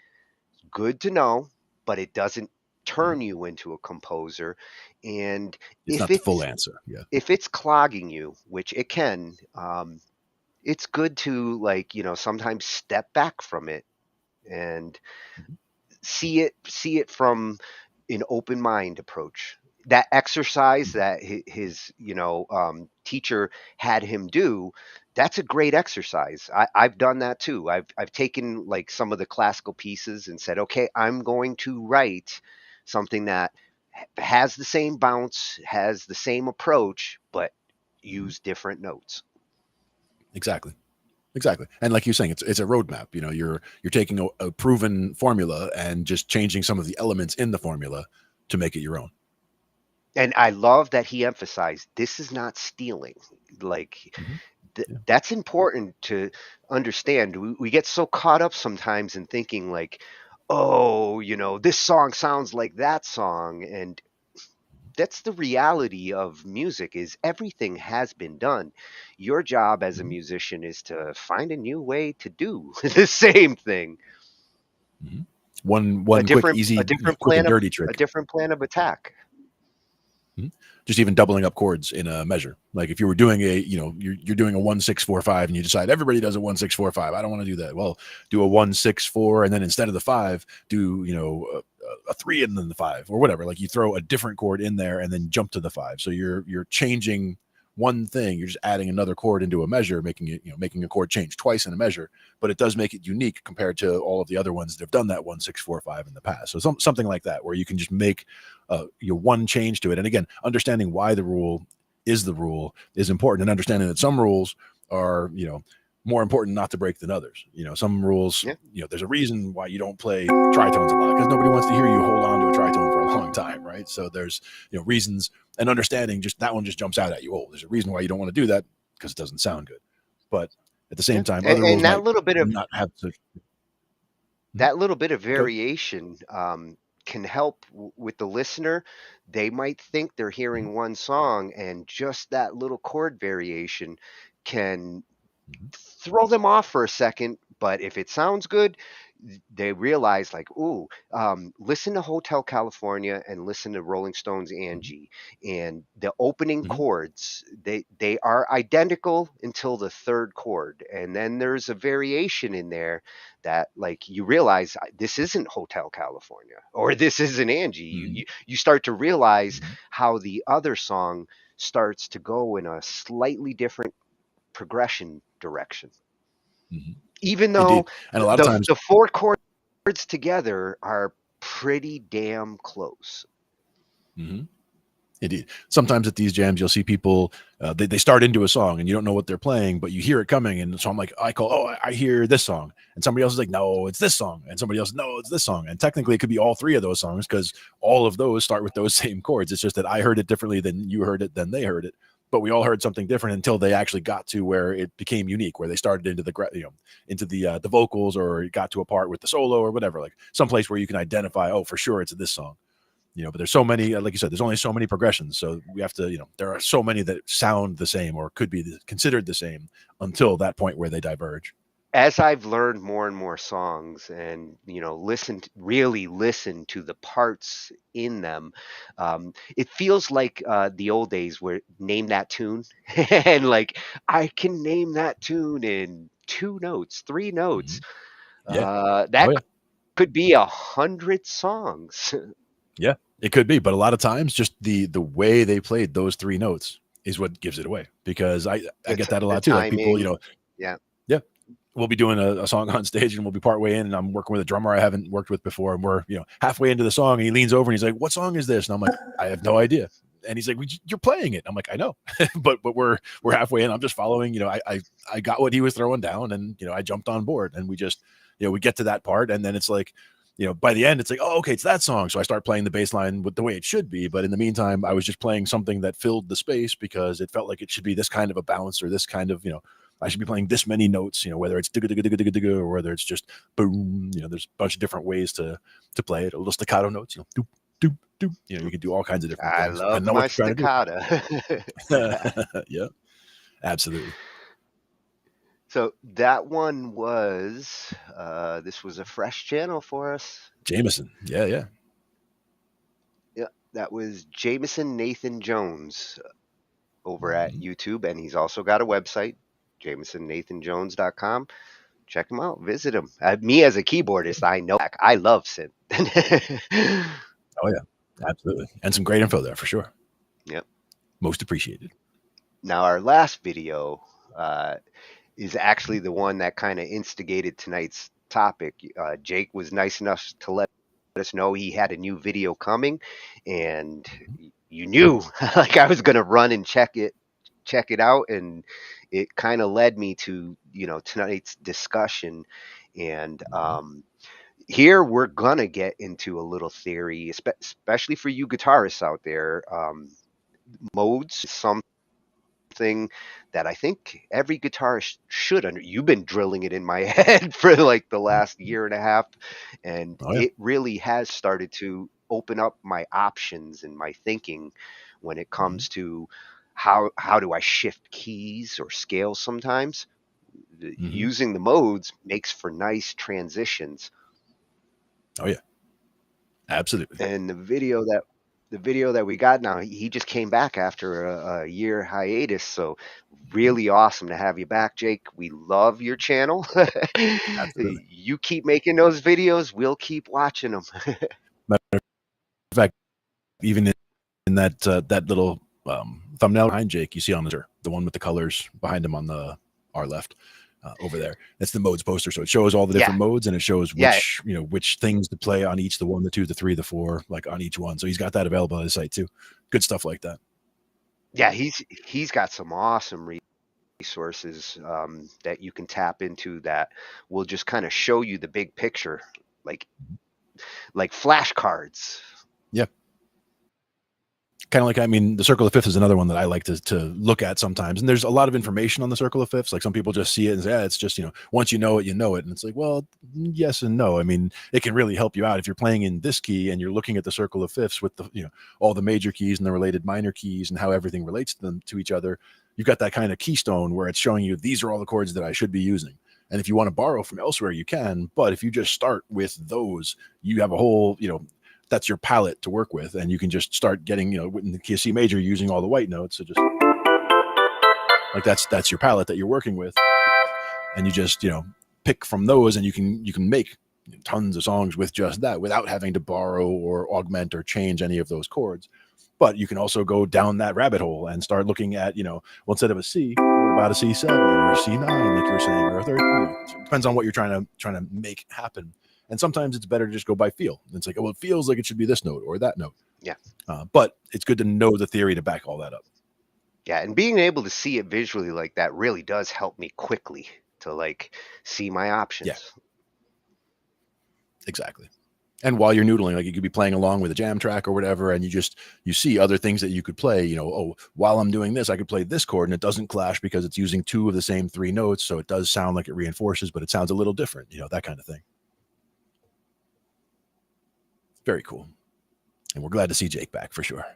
good to know, but it doesn't turn you into a composer. And
It's not the full answer. Yeah.
if it's clogging you, which it can, it's good to, like, you know, sometimes step back from it and see it from an open mind approach. That exercise that his you know, teacher had him do, that's a great exercise. I've done that too. I've taken like some of the classical pieces and said, okay, I'm going to write something that has the same bounce, has the same approach, but use different notes.
Exactly. And like you're saying, it's a roadmap. You know, you're taking a proven formula and just changing some of the elements in the formula to make it your own.
And I love that he emphasized this is not stealing. Like, that's important to understand. We get so caught up sometimes in thinking like, oh, you know, this song sounds like that song. And that's the reality of music, is everything has been done. Your job as a musician is to find a new way to do the same thing.
One quick, easy,
a different
quick
plan
and dirty
of
trick.
a different plan of attack.
Just even doubling up chords in a measure. Like if you were doing you're doing a 1-6-4-5 and you decide everybody does a 1-6-4-5. I don't want to do that. Well, do a 1-6-4, and then instead of the 5, do, you know, a 3 and then the 5 or whatever. Like you throw a different chord in there and then jump to the 5. So you're changing one thing. You're just adding another chord into a measure, making it, you know, making a chord change twice in a measure, but it does make it unique compared to all of the other ones that have done that 1-6-4-5 in the past. So something like that, where you can just make one change to it. And again, understanding why the rule is important, and understanding that some rules are, you know, more important not to break than others. You know, some rules, you know, there's a reason why you don't play tritones a lot, because nobody wants to hear you hold on to a tritone for a long time, right? So there's, you know, reasons, and understanding just that one just jumps out at you. Oh, there's a reason why you don't want to do that, because it doesn't sound good. But at the same time, other rules
that little bit of
not have to.
That little bit of variation can help with the listener. They might think they're hearing one song, and just that little chord variation can throw them off for a second. But if it sounds good, they realize like, ooh, listen to Hotel California and listen to Rolling Stones Angie, and the opening chords, they are identical until the 3rd chord, and then there's a variation in there that, like, you realize this isn't Hotel California, or this isn't Angie. You start to realize how the other song starts to go in a slightly different progression direction. Even though
Indeed. And a lot of times
the 4 chords together are pretty damn close.
Indeed. Sometimes at these jams, you'll see people, they start into a song and you don't know what they're playing, but you hear it coming. And so I'm like, I hear this song. And somebody else is like, no, it's this song. And somebody else, no, it's this song. And technically it could be all 3 of those songs, because all of those start with those same chords. It's just that I heard it differently than you heard it, than they heard it. But we all heard something different until they actually got to where it became unique, where they started into the vocals, or it got to a part with the solo or whatever, like someplace where you can identify, oh, for sure it's this song. But there's so many, like you said, there's only so many progressions. So we have to, there are so many that sound the same or could be considered the same until that point where they diverge.
As I've learned more and more songs and, really listen to the parts in them, it feels like the old days where name that tune. And like, I can name that tune in 2 notes, 3 notes.
Yeah.
That could be 100 songs.
Yeah, it could be. But a lot of times just the way they played those 3 notes is what gives it away, because I get that a lot too. Like people,
Yeah.
we'll be doing a song on stage and we'll be partway in and I'm working with a drummer I haven't worked with before. And we're, halfway into the song and he leans over and he's like, "What song is this?" And I'm like, "I have no idea." And he's like, "You're playing it." I'm like, "I know." but we're halfway in. I'm just following, I got what he was throwing down and, I jumped on board and we just, we get to that part. And then it's like, by the end, it's like, "Oh, okay, it's that song." So I start playing the bass line with the way it should be. But in the meantime, I was just playing something that filled the space because it felt like it should be this kind of a bounce or this kind of, I should be playing this many notes, whether it's or whether it's just boom, there's a bunch of different ways to play it. A little staccato notes, doop, doop, doop. You can do all kinds of different
I
things.
love
know
my
what you're trying to
staccato.
Yeah, absolutely.
So that one was, this was a fresh channel for us.
Jameson. Yeah.
Yeah, that was Jameson Nathan Jones over at YouTube, and he's also got a website, JamesonNathanJones.com. Check him out, visit him. Me as a keyboardist, I know I love synth.
Oh yeah, absolutely, and some great info there for sure.
Yep,
most appreciated.
Now our last video is actually the one that kind of instigated tonight's topic. Jake was nice enough to let us know he had a new video coming, and you knew like I was gonna run and check it out, and it kind of led me to tonight's discussion. And here we're gonna get into a little theory, especially for you guitarists out there. Modes is something that I think every guitarist should you've been drilling it in my head for like the last year and a half, and it really has started to open up my options and my thinking when it comes to how do I shift keys or scales sometimes. Using the modes makes for nice transitions.
Oh yeah, absolutely.
And the video that we got now, he just came back after a year hiatus, so really awesome to have you back, Jake. We love your channel.
Absolutely.
You keep making those videos, we'll keep watching them.
Matter of fact, even in that that little thumbnail behind Jake, you see on the one with the colors behind him on our left over there. That's the modes poster. So it shows all the different modes, and it shows which which things to play on each, the 1, the 2, the 3, the 4, like on each one. So he's got that available on his site too. Good stuff like that.
Yeah, he's got some awesome resources that you can tap into that will just kind of show you the big picture, like flashcards.
Yeah. Kind of like, the Circle of Fifths is another one that I like to look at sometimes. And there's a lot of information on the Circle of Fifths. Like some people just see it and say, it's just, once you know it, you know it. And it's like, well, yes and no. It can really help you out if you're playing in this key and you're looking at the Circle of Fifths with the, all the major keys and the related minor keys and how everything relates to each other. You've got that kind of keystone where it's showing you, these are all the chords that I should be using. And if you want to borrow from elsewhere, you can. But if you just start with those, you have a whole, that's your palette to work with, and you can just start getting, in the key of C major, using all the white notes. So just like that's your palette that you're working with, and you just pick from those, and you can make tons of songs with just that without having to borrow or augment or change any of those chords. But you can also go down that rabbit hole and start looking at, well, instead of a C, what about a C7 or a C9, like you were saying, or a third. It depends on what you're trying to make happen. And sometimes it's better to just go by feel. It's like, well, it feels like it should be this note or that note.
Yeah.
But it's good to know the theory to back all that up.
Yeah, and being able to see it visually like that really does help me quickly to see my options.
Yeah. Exactly. And while you're noodling, like you could be playing along with a jam track or whatever, and you see other things that you could play, while I'm doing this, I could play this chord and it doesn't clash because it's using 2 of the same 3 notes. So it does sound like it reinforces, but it sounds a little different, that kind of thing. Very cool. And we're glad to see Jake back for sure.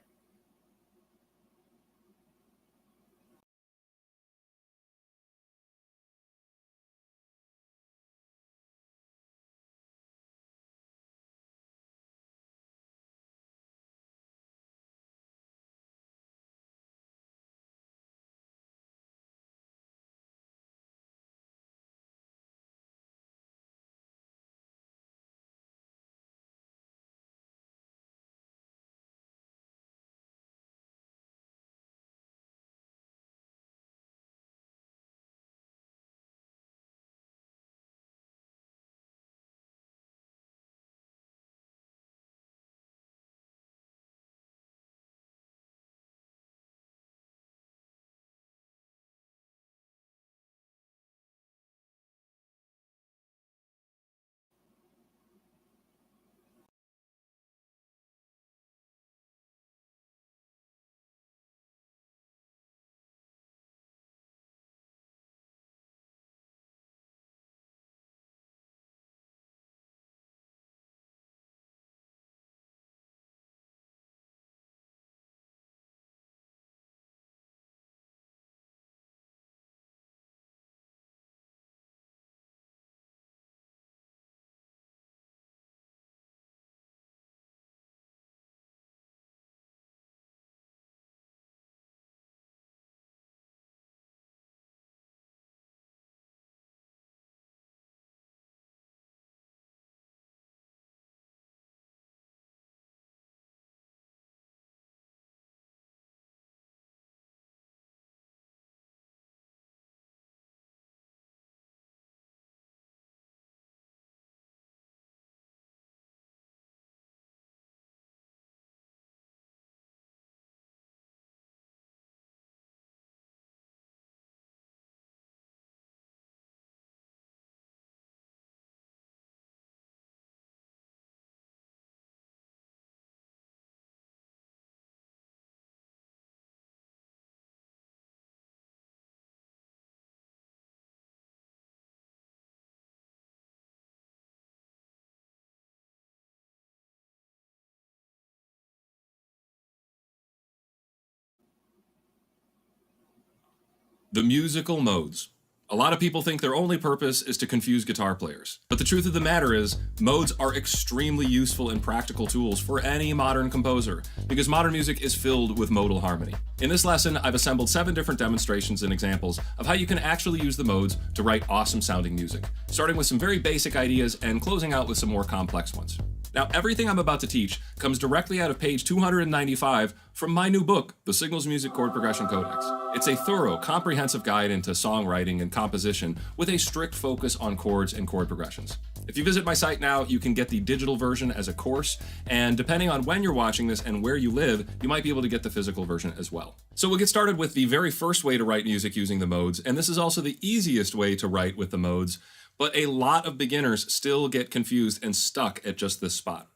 The musical modes. A lot of people think their only purpose is to confuse guitar players. But the truth of the matter is, modes are extremely useful and practical tools for any modern composer, because modern music is filled with modal harmony. In this lesson, I've assembled 7 different demonstrations and examples of how you can actually use the modes to write awesome sounding music, starting with some very basic ideas and closing out with some more complex ones. Now, everything I'm about to teach comes directly out of page 295 from my new book, The Signals Music Chord Progression Codex. It's a thorough, comprehensive guide into songwriting and composition with a strict focus on chords and chord progressions. If you visit my site now, you can get the digital version as a course, and depending on when you're watching this and where you live, you might be able to get the physical version as well. So we'll get started with the very first way to write music using the modes, and this is also the easiest way to write with the modes, but a lot of beginners still get confused and stuck at just this spot.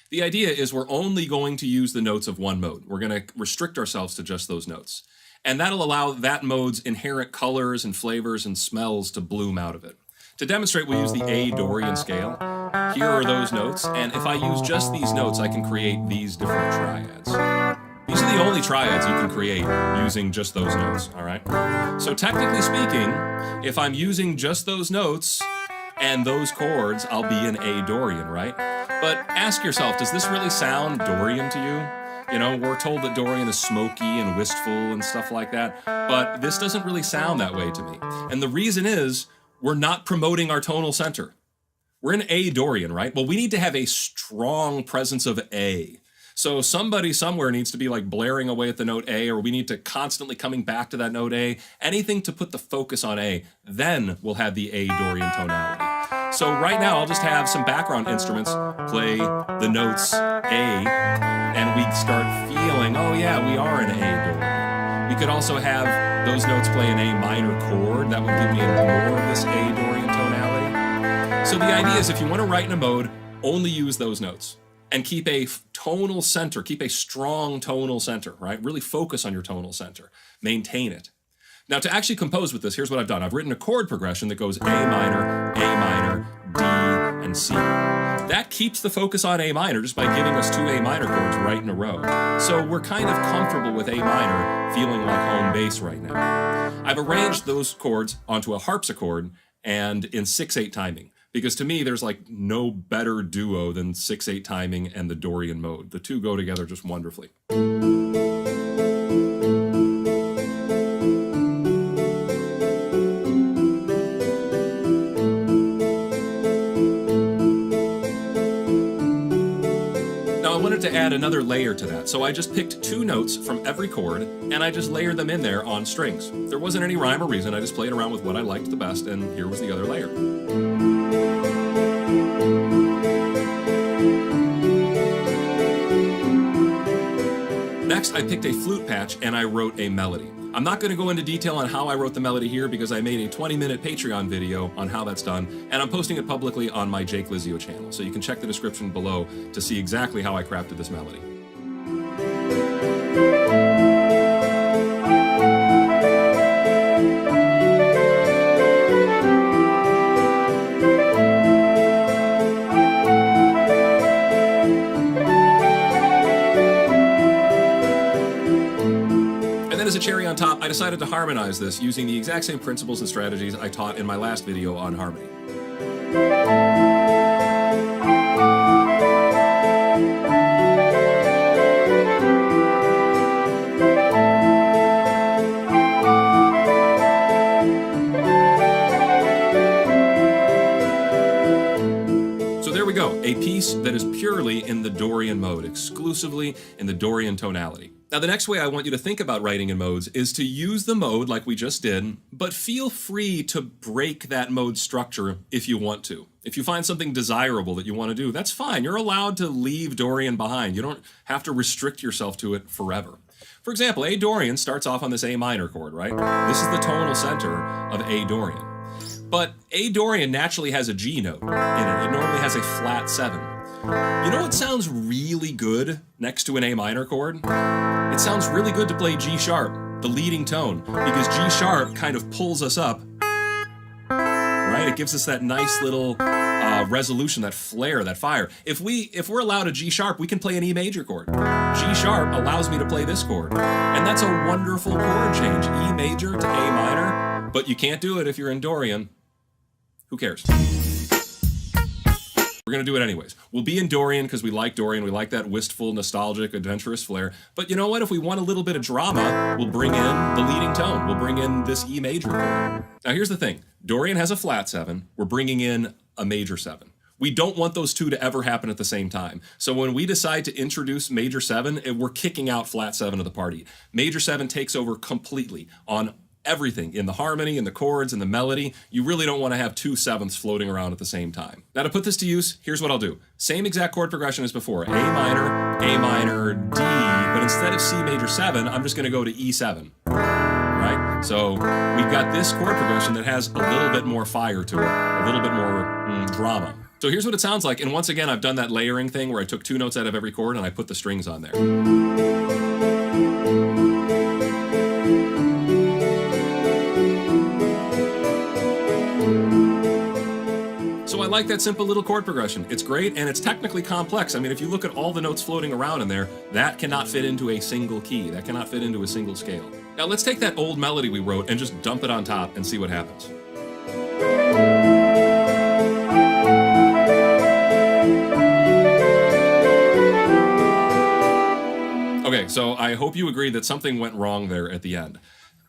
The idea is we're only going to use the notes of one mode. We're going to restrict ourselves to just those notes. And that'll allow that mode's inherent colors and flavors and smells to bloom out of it. To demonstrate, we'll use the A Dorian scale. Here are those notes, and if I use just these notes, I can create these different triads. These are the only triads you can create using just those notes, all right? So technically speaking, if I'm using just those notes and those chords, I'll be an A Dorian, right? But ask yourself, does this really sound Dorian to you? You know, we're told that Dorian is smoky and wistful and stuff like that, but this doesn't really sound that way to me. And the reason is, we're not promoting our tonal center. We're in A Dorian, right? Well, we need to have a strong presence of A. So somebody somewhere needs to be like blaring away at the note A, or we need to constantly coming back to that note A, anything to put the focus on A, then we'll have the A Dorian tonality. So right now I'll just have some background instruments play the notes A, and we start feeling, oh yeah, we are in A Dorian. We could also have those notes play an A minor chord, that would give me more of this A Dorian tonality. So the idea is if you want to write in a mode, only use those notes. And keep a tonal center, keep a strong tonal center, right? Really focus on your tonal center. Maintain it. Now, to actually compose with this, here's what I've done. I've written a chord progression that goes A minor, D, and C. That keeps the focus on A minor just by giving us 2 A minor chords right in a row. So we're kind of comfortable with A minor feeling like home base right now. I've arranged those chords onto a harpsichord and in 6/8 timing, because to me there's like no better duo than 6/8 timing and the Dorian mode. The two go together just wonderfully. To add another layer to that, so I just picked 2 notes from every chord and I just layered them in there on strings. There wasn't any rhyme or reason, I just played around with what I liked the best, and here was the other layer. Next, I picked a flute patch and I wrote a melody. I'm not going to go into detail on how I wrote the melody here because I made a 20-minute Patreon video on how that's done, and I'm posting it publicly on my Jake Lizio channel, so you can check the description below to see exactly how I crafted this melody. As a cherry on top, I decided to harmonize this using the exact same principles and strategies I taught in my last video on harmony. So there we go, a piece that is purely in the Dorian mode, exclusively in the Dorian tonality. Now, the next way I want you to think about writing in modes is to use the mode like we just did, but feel free to break that mode structure if you want to. If you find something desirable that you want to do, that's fine. You're allowed to leave Dorian behind. You don't have to restrict yourself to it forever. For example, A Dorian starts off on this A minor chord, right? This is the tonal center of A Dorian. But A Dorian naturally has a G note in it. It normally has a flat 7. You know what sounds really good next to an A minor chord? It sounds really good to play G sharp, the leading tone, because G sharp kind of pulls us up, right? It gives us that nice little resolution, that flare, that fire. If we're allowed a G sharp, we can play an E major chord. G sharp allows me to play this chord, and that's a wonderful chord change, E major to A minor, but you can't do it if you're in Dorian. Who cares? We're going to do it anyways. We'll be in Dorian because we like Dorian. We like that wistful, nostalgic, adventurous flair. But you know what? If we want a little bit of drama, we'll bring in the leading tone. We'll bring in this E major chord. Now here's the thing. Dorian has a flat 7. We're bringing in a major 7. We don't want those two to ever happen at the same time. So when we decide to introduce major 7, we're kicking out flat 7 of the party. Major 7 takes over completely on everything in the harmony, in the chords, in the melody. You really don't want to have 2 7ths floating around at the same time. Now to put this to use, here's what I'll do. Same exact chord progression as before. A minor, D, but instead of C major 7, I'm just going to go to E7. Right? So we've got this chord progression that has a little bit more fire to it, a little bit more drama. So here's what it sounds like, and once again, I've done that layering thing where I took 2 notes out of every chord and I put the strings on there. So I like that simple little chord progression. It's great, and it's technically complex. I mean, if you look at all the notes floating around in there, that cannot fit into a single key. That cannot fit into a single scale. Now let's take that old melody we wrote and just dump it on top and see what happens. Okay, so I hope you agree that something went wrong there at the end.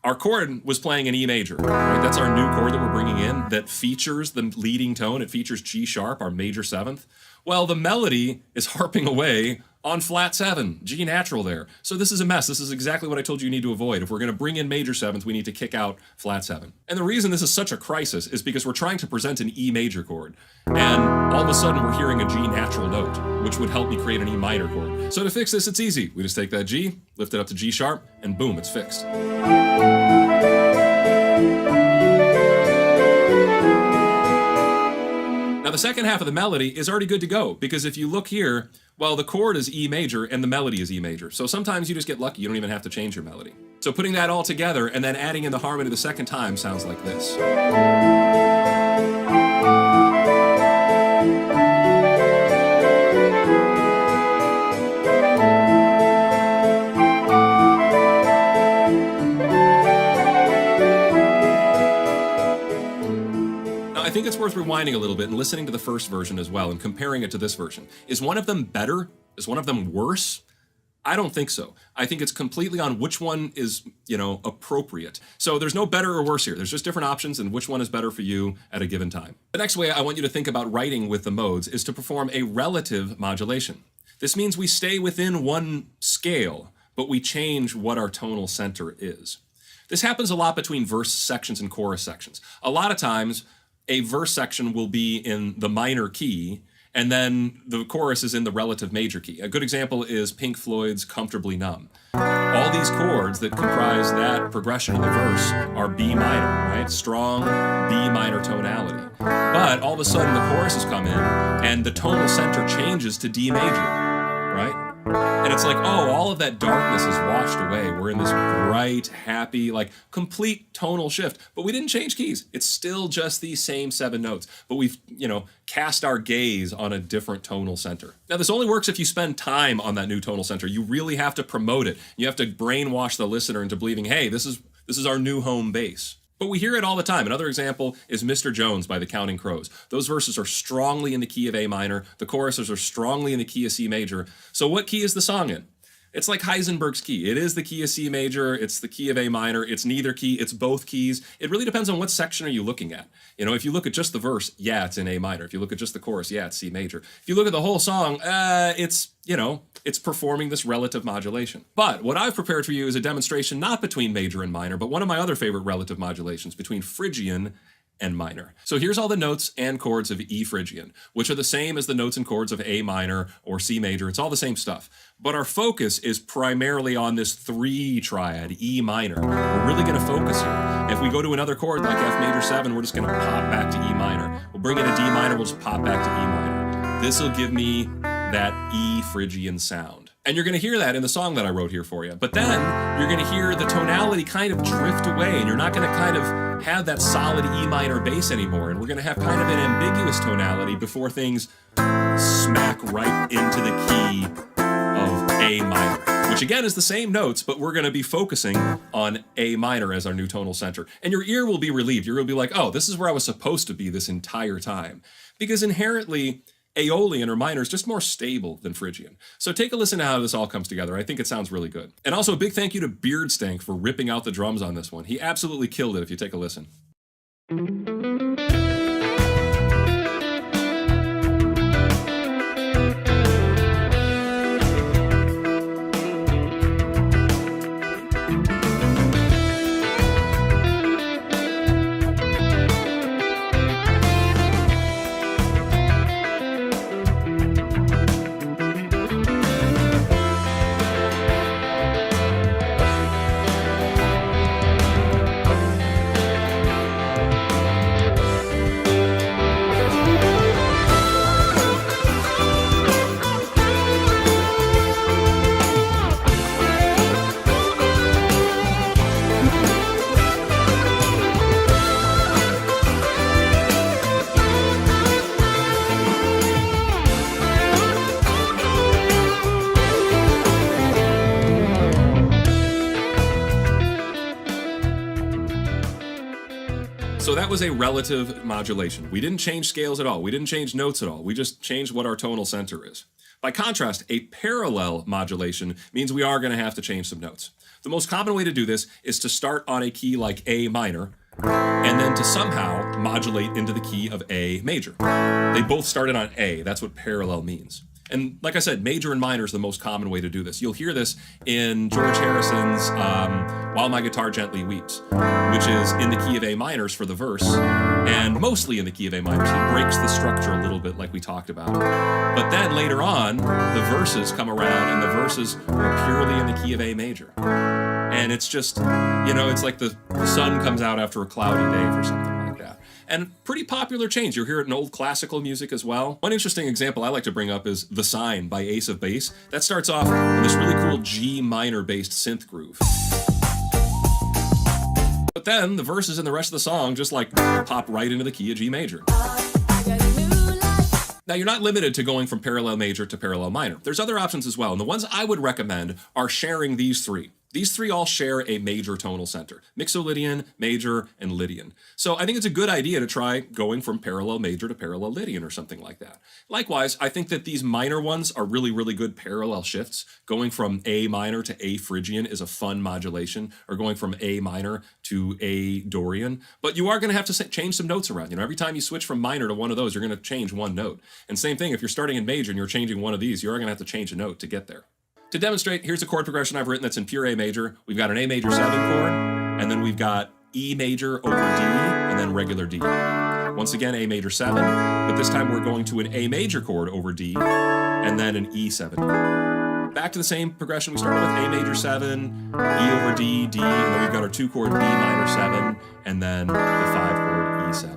Our chord was playing an E major, right? That's our new chord that we're bringing in that features the leading tone. It features G sharp, our major 7th. Well, the melody is harping away on flat 7, G natural there. So this is a mess. This is exactly what I told you need to avoid. If we're going to bring in major 7th, we need to kick out flat 7. And the reason this is such a crisis is because we're trying to present an E major chord. And all of a sudden we're hearing a G natural note, which would help me create an E minor chord. So to fix this, it's easy. We just take that G, lift it up to G sharp, and boom, it's fixed. Now the second half of the melody is already good to go, because if you look here, well, the chord is E major and the melody is E major. So sometimes you just get lucky, you don't even have to change your melody. So putting that all together and then adding in the harmony the second time sounds like this. I think it's worth rewinding a little bit and listening to the first version as well and comparing it to this version. Is one of them better? Is one of them worse? I don't think so. I think it's completely on which one is, appropriate. So there's no better or worse here. There's just different options and which one is better for you at a given time. The next way I want you to think about writing with the modes is to perform a relative modulation. This means we stay within one scale, but we change what our tonal center is. This happens a lot between verse sections and chorus sections. A lot of times, a verse section will be in the minor key, and then the chorus is in the relative major key. A good example is Pink Floyd's Comfortably Numb. All these chords that comprise that progression in the verse are B minor, right? Strong B minor tonality. But all of a sudden the choruses come in and the tonal center changes to D major, right? And it's like, oh, all of that darkness is washed away. We're in this bright, happy, complete tonal shift. But we didn't change keys. It's still just these same 7 notes. But we've, cast our gaze on a different tonal center. Now, this only works if you spend time on that new tonal center. You really have to promote it. You have to brainwash the listener into believing, hey, this is our new home base. But we hear it all the time. Another example is Mr. Jones by the Counting Crows. Those verses are strongly in the key of A minor. The choruses are strongly in the key of C major. So what key is the song in? It's like Heisenberg's key. It is the key of C major. It's the key of A minor. It's neither key. It's both keys. It really depends on what section are you looking at. If you look at just the verse, yeah, it's in A minor. If you look at just the chorus, yeah, it's C major. If you look at the whole song, it's performing this relative modulation. But what I've prepared for you is a demonstration not between major and minor, but one of my other favorite relative modulations between Phrygian and minor. So here's all the notes and chords of E Phrygian, which are the same as the notes and chords of A minor or C major. It's all the same stuff. But our focus is primarily on this 3 triad, E minor. We're really going to focus here. If we go to another chord like F major 7, we're just going to pop back to E minor. We'll bring in a D minor, we'll just pop back to E minor. This will give me that E Phrygian sound. And you're going to hear that in the song that I wrote here for you. But then you're going to hear the tonality kind of drift away, and you're not going to kind of have that solid E minor bass anymore. And we're going to have kind of an ambiguous tonality before things smack right into the key of A minor, which again is the same notes, but we're going to be focusing on A minor as our new tonal center. And your ear will be relieved. You're going to be like, oh, this is where I was supposed to be this entire time. Because inherently, Aeolian or minor is just more stable than Phrygian. So take a listen to how this all comes together. I think it sounds really good. And also a big thank you to Beardstank for ripping out the drums on this one. He absolutely killed it if you take a listen. So that was a relative modulation. We didn't change scales at all. We didn't change notes at all. We just changed what our tonal center is. By contrast, a parallel modulation means we are going to have to change some notes. The most common way to do this is to start on a key like A minor, and then to somehow modulate into the key of A major. They both started on A. That's what parallel means. And like I said, major and minor is the most common way to do this. You'll hear this in George Harrison's While My Guitar Gently Weeps, which is in the key of A minors for the verse, and mostly in the key of A minors. He breaks the structure a little bit like we talked about. But then later on, the verses come around, and the verses are purely in the key of A major. And it's just, it's like the sun comes out after a cloudy day for something like that. And pretty popular change. You'll hear it in old classical music as well. One interesting example I like to bring up is The Sign by Ace of Base. That starts off in this really cool G minor based synth groove. But then the verses and the rest of the song just pop right into the key of G major. Now, you're not limited to going from parallel major to parallel minor. There's other options as well, and the ones I would recommend are sharing these 3. These three all share a major tonal center: mixolydian, major, and Lydian. So I think it's a good idea to try going from parallel major to parallel Lydian or something like that. Likewise, I think that these minor ones are really, really good parallel shifts. Going from A minor to A Phrygian is a fun modulation, or going from A minor to A Dorian. But you are going to have to change some notes around. Every time you switch from minor to one of those, you're going to change one note. And same thing, if you're starting in major and you're changing one of these, you are going to have to change a note to get there. To demonstrate, here's a chord progression I've written that's in pure A major. We've got an A major 7 chord, and then we've got E major over D, and then regular D. Once again, A major 7, but this time we're going to an A major chord over D, and then an E7. Back to the same progression. We started with A major 7, E over D, D, and then we've got our 2 chord B minor 7, and then the 5 chord E7.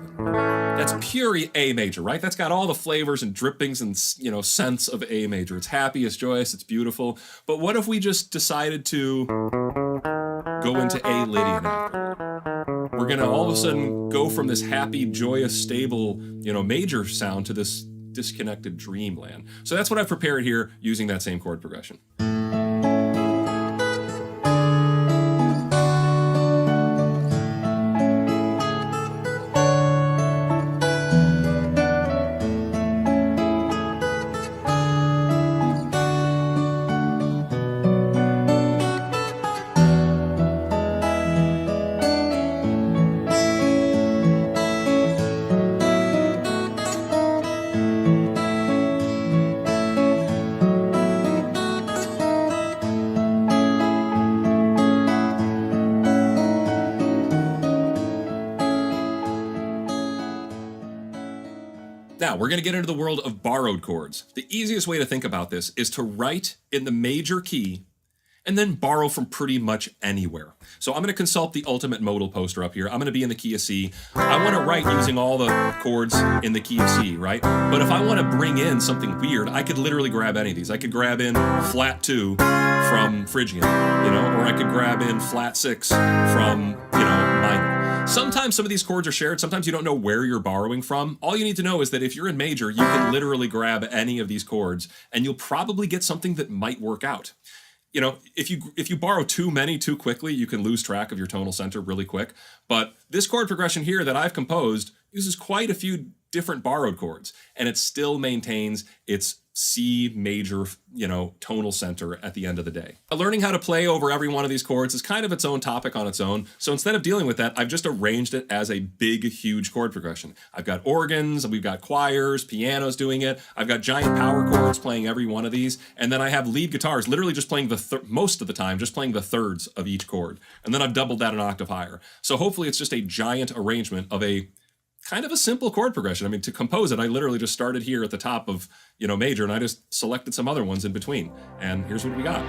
That's pure A major, right? That's got all the flavors and drippings and, scents of A major. It's happy, it's joyous, it's beautiful. But what if we just decided to go into A Lydian afterward? We're gonna all of a sudden go from this happy, joyous, stable, major sound to this disconnected dreamland. So that's what I've prepared here using that same chord progression. Now, we're going to get into the world of borrowed chords. The easiest way to think about this is to write in the major key and then borrow from pretty much anywhere. So I'm going to consult the ultimate modal poster up here. I'm going to be in the key of C. I want to write using all the chords in the key of C, right? But if I want to bring in something weird, I could literally grab any of these. I could grab in flat 2 from Phrygian, or I could grab in flat 6 from, minor. Sometimes some of these chords are shared. Sometimes you don't know where you're borrowing from. All you need to know is that if you're in major, you can literally grab any of these chords and you'll probably get something that might work out. If you borrow too many too quickly, you can lose track of your tonal center really quick. But this chord progression here that I've composed uses quite a few different borrowed chords, and it still maintains its C major, tonal center at the end of the day. Learning how to play over every one of these chords is kind of its own topic on its own. So instead of dealing with that, I've just arranged it as a big, huge chord progression. I've got organs, we've got choirs, pianos doing it. I've got giant power chords playing every one of these. And then I have lead guitars literally just playing most of the time, just playing the thirds of each chord. And then I've doubled that an octave higher. So hopefully it's just a giant arrangement of a kind of a simple chord progression. I mean, to compose it, I literally just started here at the top of, major, and I just selected some other ones in between. And here's what we got.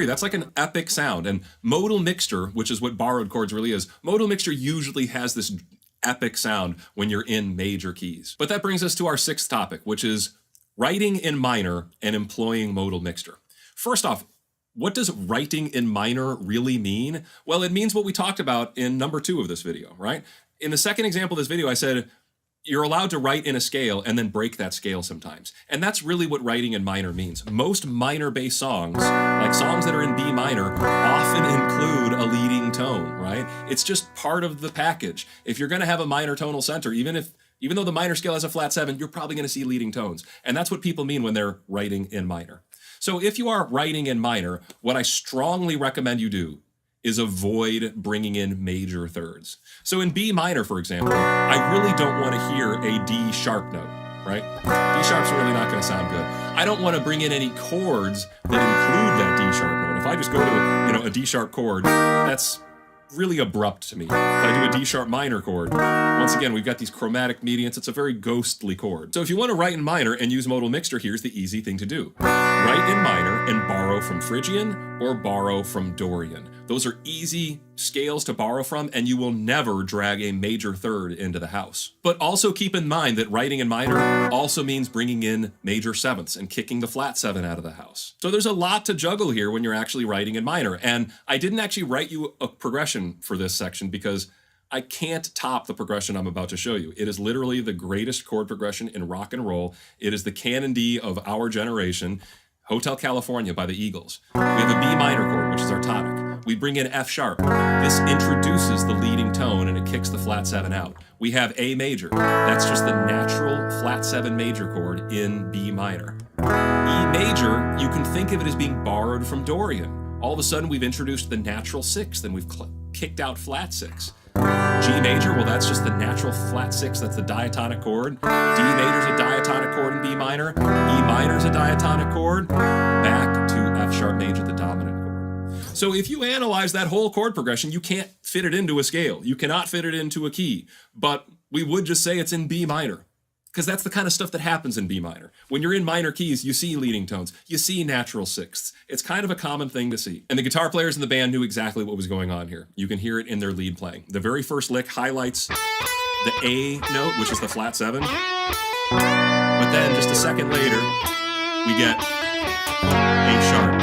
That's like an epic sound. And modal mixture, which is what borrowed chords really is, modal mixture usually has this epic sound when you're in major keys. But that brings us to our sixth topic, which is writing in minor and employing modal mixture. First off, what does writing in minor really mean? Well, it means what we talked about in number 2 of this video, right? In the second example of this video, I said, you're allowed to write in a scale and then break that scale sometimes. And that's really what writing in minor means. Most minor-based songs, like songs that are in B minor, often include a leading tone, right? It's just part of the package. If you're gonna have a minor tonal center, even though the minor scale has a flat 7, you're probably gonna see leading tones. And that's what people mean when they're writing in minor. So if you are writing in minor, what I strongly recommend you do is avoid bringing in major thirds. So in B minor, for example, I really don't want to hear a D sharp note, right? D sharp's really not going to sound good. I don't want to bring in any chords that include that D sharp note. If I just go to a D sharp chord, that's really abrupt to me. If I do a D sharp minor chord, once again, we've got these chromatic mediants. It's a very ghostly chord. So if you want to write in minor and use modal mixture, here's the easy thing to do. Write in minor and borrow from Phrygian or borrow from Dorian. Those are easy scales to borrow from, and you will never drag a major third into the house. But also keep in mind that writing in minor also means bringing in major sevenths and kicking the flat seven out of the house. So there's a lot to juggle here when you're actually writing in minor. And I didn't actually write you a progression for this section because I can't top the progression I'm about to show you. It is literally the greatest chord progression in rock and roll. It is the canon D of our generation, Hotel California by the Eagles. We have a B minor chord, which is our tonic. We bring in F sharp. This introduces the leading tone and it kicks the flat seven out. We have A major. That's just the natural flat seven major chord in B minor. E major, you can think of it as being borrowed from Dorian. All of a sudden we've introduced the natural sixth and we've kicked out flat six. G major, well, that's just the natural flat six. That's the diatonic chord. D major is a diatonic chord in B minor. E minor is a diatonic chord. Back to F sharp major, the dominant chord. So if you analyze that whole chord progression, you can't fit it into a scale. You cannot fit it into a key. But we would just say it's in B minor, because that's the kind of stuff that happens in B minor. When you're in minor keys, you see leading tones, you see natural sixths. It's kind of a common thing to see. And the guitar players in the band knew exactly what was going on here. You can hear it in their lead playing. The very first lick highlights the A note, which is the flat seven. But then just a second later, we get A sharp.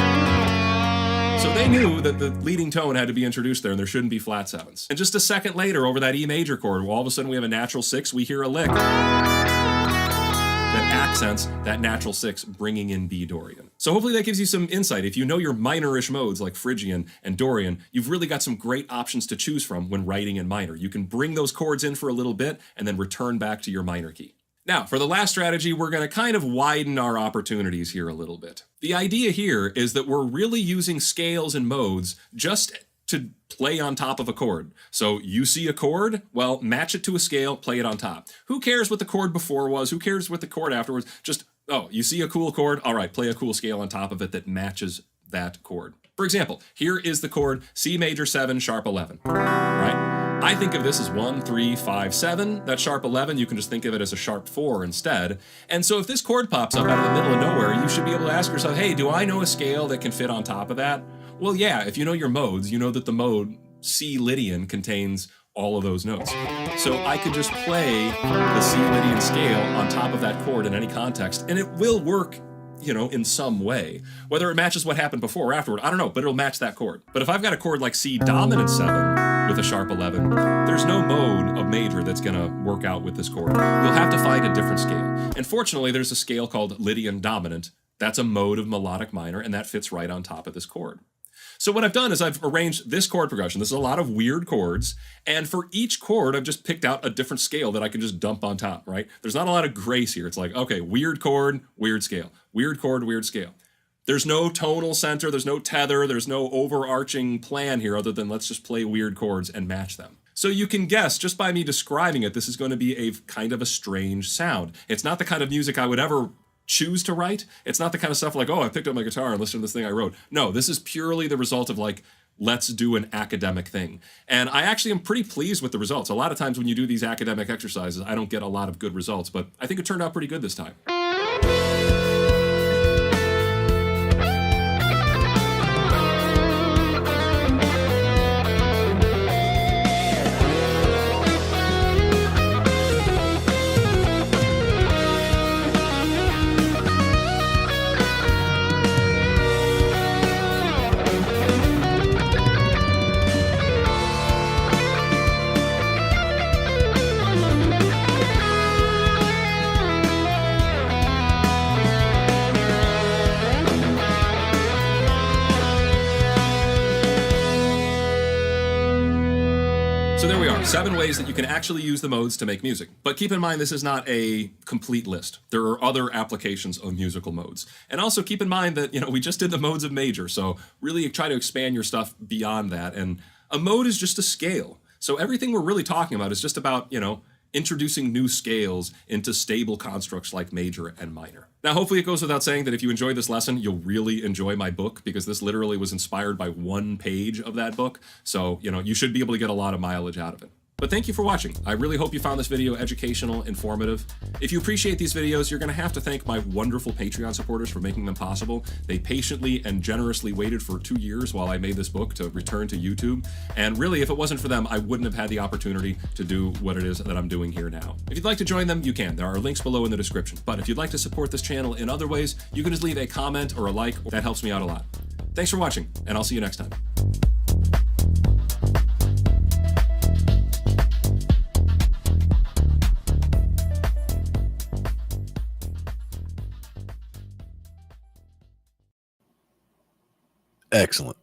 So they knew that the leading tone had to be introduced there and there shouldn't be flat sevens. And just a second later, over that E major chord, all of a sudden we have a natural six, we hear a lick that accents that natural six, bringing in B Dorian. So hopefully that gives you some insight. If you know your minor-ish modes like Phrygian and Dorian, you've really got some great options to choose from when writing in minor. You can bring those chords in for a little bit and then return back to your minor key. Now, for the last strategy, we're going to kind of widen our opportunities here a little bit. The idea here is that we're really using scales and modes just to play on top of a chord. So you see a chord, well, match it to a scale, play it on top. Who cares what the chord before was? Who cares what the chord afterwards? Just, oh, you see a cool chord? All right, play a cool scale on top of it that matches that chord. For example, here is the chord C major 7, sharp 11, right? I think of this as 1, 3, 5, 7. That sharp 11, you can just think of it as a sharp 4 instead. And so if this chord pops up out of the middle of nowhere, you should be able to ask yourself, hey, do I know a scale that can fit on top of that? Well, yeah, if you know your modes, you know that the mode C Lydian contains all of those notes. So I could just play the C Lydian scale on top of that chord in any context, and it will work, you know, in some way. Whether it matches what happened before or afterward, I don't know, but it'll match that chord. But if I've got a chord like C dominant 7 with a sharp 11, there's no mode of major that's gonna work out with this chord. You'll have to find a different scale. And fortunately, there's a scale called Lydian dominant. That's a mode of melodic minor, and that fits right on top of this chord. So what I've done is I've arranged this chord progression. This is a lot of weird chords, and for each chord, I've just picked out a different scale that I can just dump on top, right? There's not a lot of grace here. It's like, okay, weird chord, weird scale. Weird chord, weird scale. There's no tonal center, there's no tether, there's no overarching plan here other than let's just play weird chords and match them. So you can guess, just by me describing it, this is going to be a kind of a strange sound. It's not the kind of music I would ever choose to write. It's not the kind of stuff like, oh, I picked up my guitar and listened to this thing I wrote. No, this is purely the result of like, let's do an academic thing. And I actually am pretty pleased with the results. A lot of times when you do these academic exercises, I don't get a lot of good results, but I think it turned out pretty good this time. So there we are, 7 ways that you can actually use the modes to make music. But keep in mind, this is not a complete list. There are other applications of musical modes. And also keep in mind that, you know, we just did the modes of major, so really try to expand your stuff beyond that. And a mode is just a scale. So everything we're really talking about is just about, you know, introducing new scales into stable constructs like major and minor. Now, hopefully it goes without saying that if you enjoy this lesson, you'll really enjoy my book, because this literally was inspired by one page of that book. So, you should be able to get a lot of mileage out of it. But thank you for watching. I really hope you found this video educational, informative. If you appreciate these videos, you're going to have to thank my wonderful Patreon supporters for making them possible. They patiently and generously waited for 2 years while I made this book to return to YouTube. And really, if it wasn't for them, I wouldn't have had the opportunity to do what it is that I'm doing here now. If you'd like to join them, you can. There are links below in the description. But if you'd like to support this channel in other ways, you can just leave a comment or a like. That helps me out a lot. Thanks for watching, and I'll see you next time.
Excellent.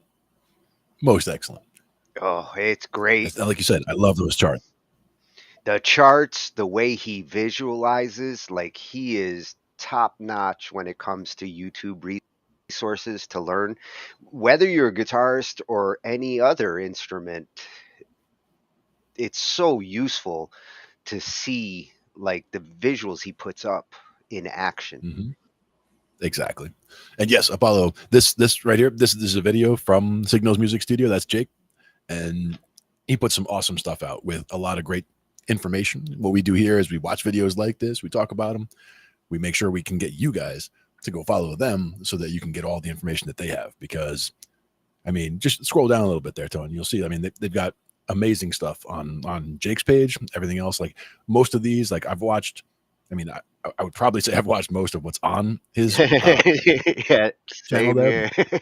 Most excellent.
Oh, it's great.
Like you said, I love those charts.
The charts, the way he visualizes, like he is top notch when it comes to YouTube resources to learn. Whether you're a guitarist or any other instrument, it's so useful to see like the visuals he puts up in action.
Mm-hmm. Exactly. And yes, Apollo, this right here, this is a video from Signals Music Studio. That's Jake. And he puts some awesome stuff out with a lot of great information. What we do here is we watch videos like this, we talk about them, we make sure we can get you guys to go follow them so that you can get all the information that they have. Because, I mean, just scroll down a little bit there, Tony. You'll see, I mean, they've got amazing stuff on Jake's page, everything else. Like most of these, like I've watched, I mean, I would probably say I've watched most of what's on his
yeah,
channel there.
here.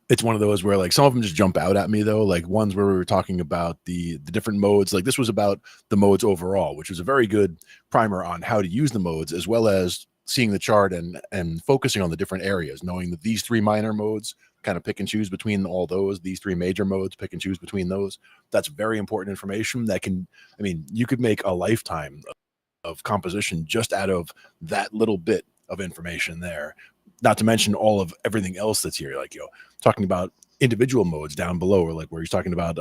It's one of those where like some of them just jump out at me though, like ones where we were talking about the different modes. Like this was about the modes overall, which was a very good primer on how to use the modes, as well as seeing the chart and focusing on the different areas, knowing that these 3 minor modes, kind of pick and choose between all those, these 3 major modes, pick and choose between those. That's very important information that can, I mean, you could make a lifetime of composition just out of that little bit of information there. Not to mention all of everything else that's here, like, talking about individual modes down below, or like where he's talking about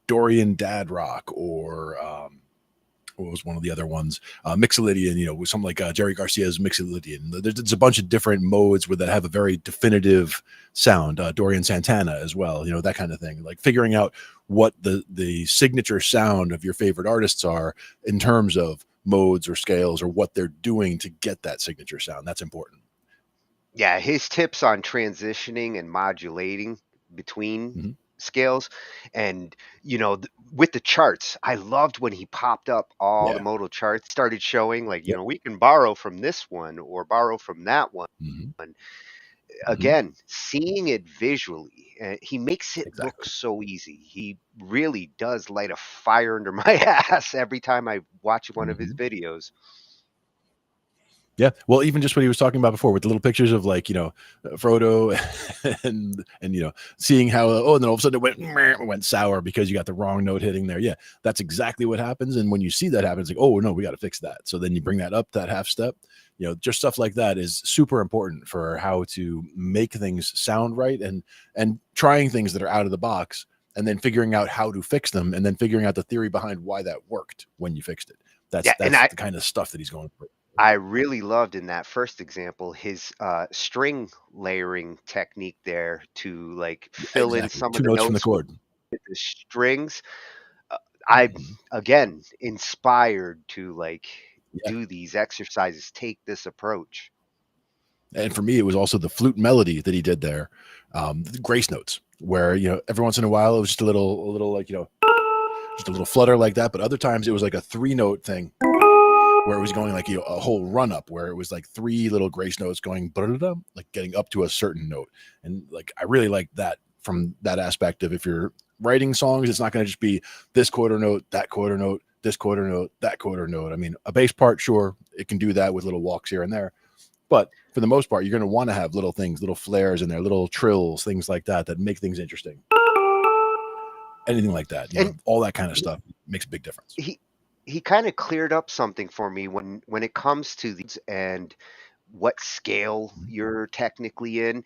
Dorian Dad Rock, or what was one of the other ones, Mixolydian, with something like Jerry Garcia's Mixolydian. There's a bunch of different modes that have a very definitive sound. Dorian Santana as well, that kind of thing. Like figuring out what the signature sound of your favorite artists are in terms of modes or scales, or what they're doing to get that signature sound. That's important.
Yeah, his tips on transitioning and modulating between scales, and with the charts, I loved when he popped up all the modal charts, started showing like, we can borrow from this one or borrow from that one. Again, seeing it visually, he makes it look so easy. He really does light a fire under my ass every time I watch one of his videos.
Yeah, well, even just what he was talking about before with the little pictures of like, Frodo and seeing how, and then all of a sudden it went sour because you got the wrong note hitting there. Yeah, that's exactly what happens. And when you see that happen, it's like, oh no, we got to fix that. So then you bring that up, that half step, just stuff like that is super important for how to make things sound right, and trying things that are out of the box, and then figuring out how to fix them, and then figuring out the theory behind why that worked when you fixed it. That's the kind of stuff that he's going through.
I really loved in that first example his string layering technique there to like fill in some of the notes from the chord with the strings. I'm again inspired to like do these exercises, take this approach.
And for me, it was also the flute melody that he did there, the grace notes, where every once in a while it was just a little like just a little flutter like that, but other times it was like a 3-note thing, where it was going like a whole run up, where it was like 3 little grace notes going like getting up to a certain note. And like I really like that from that aspect of, if you're writing songs, it's not going to just be this quarter note, that quarter note, this quarter note, that quarter note. I mean, a bass part, sure, it can do that with little walks here and there, but for the most part, you're going to want to have little things, little flares in there, little trills, things like that make things interesting. Anything like that, all that kind of stuff makes a big difference.
He kind of cleared up something for me when it comes to these and what scale you're technically in.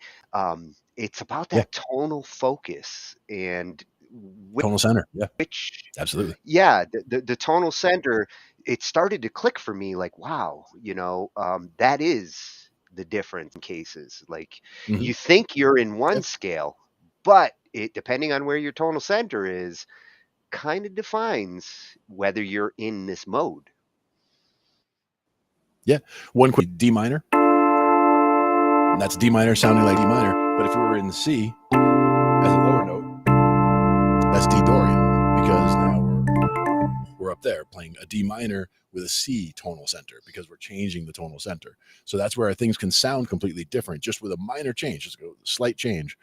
It's about that tonal focus and
tonal center. Yeah, absolutely.
Yeah, the tonal center it started to click for me, like, wow, that is the difference in cases. Like,
Mhm.
you think you're in
Yeah.
one scale, but it, depending on where your tonal center is, kind of defines whether you're in this mode.
Yeah. One quick D minor. And that's D minor sounding like D minor. But if we were in C as a lower note, that's D Dorian, because now we're up there playing a D minor with a C tonal center because we're changing the tonal center. So that's where things can sound completely different just with a minor change, just a slight change.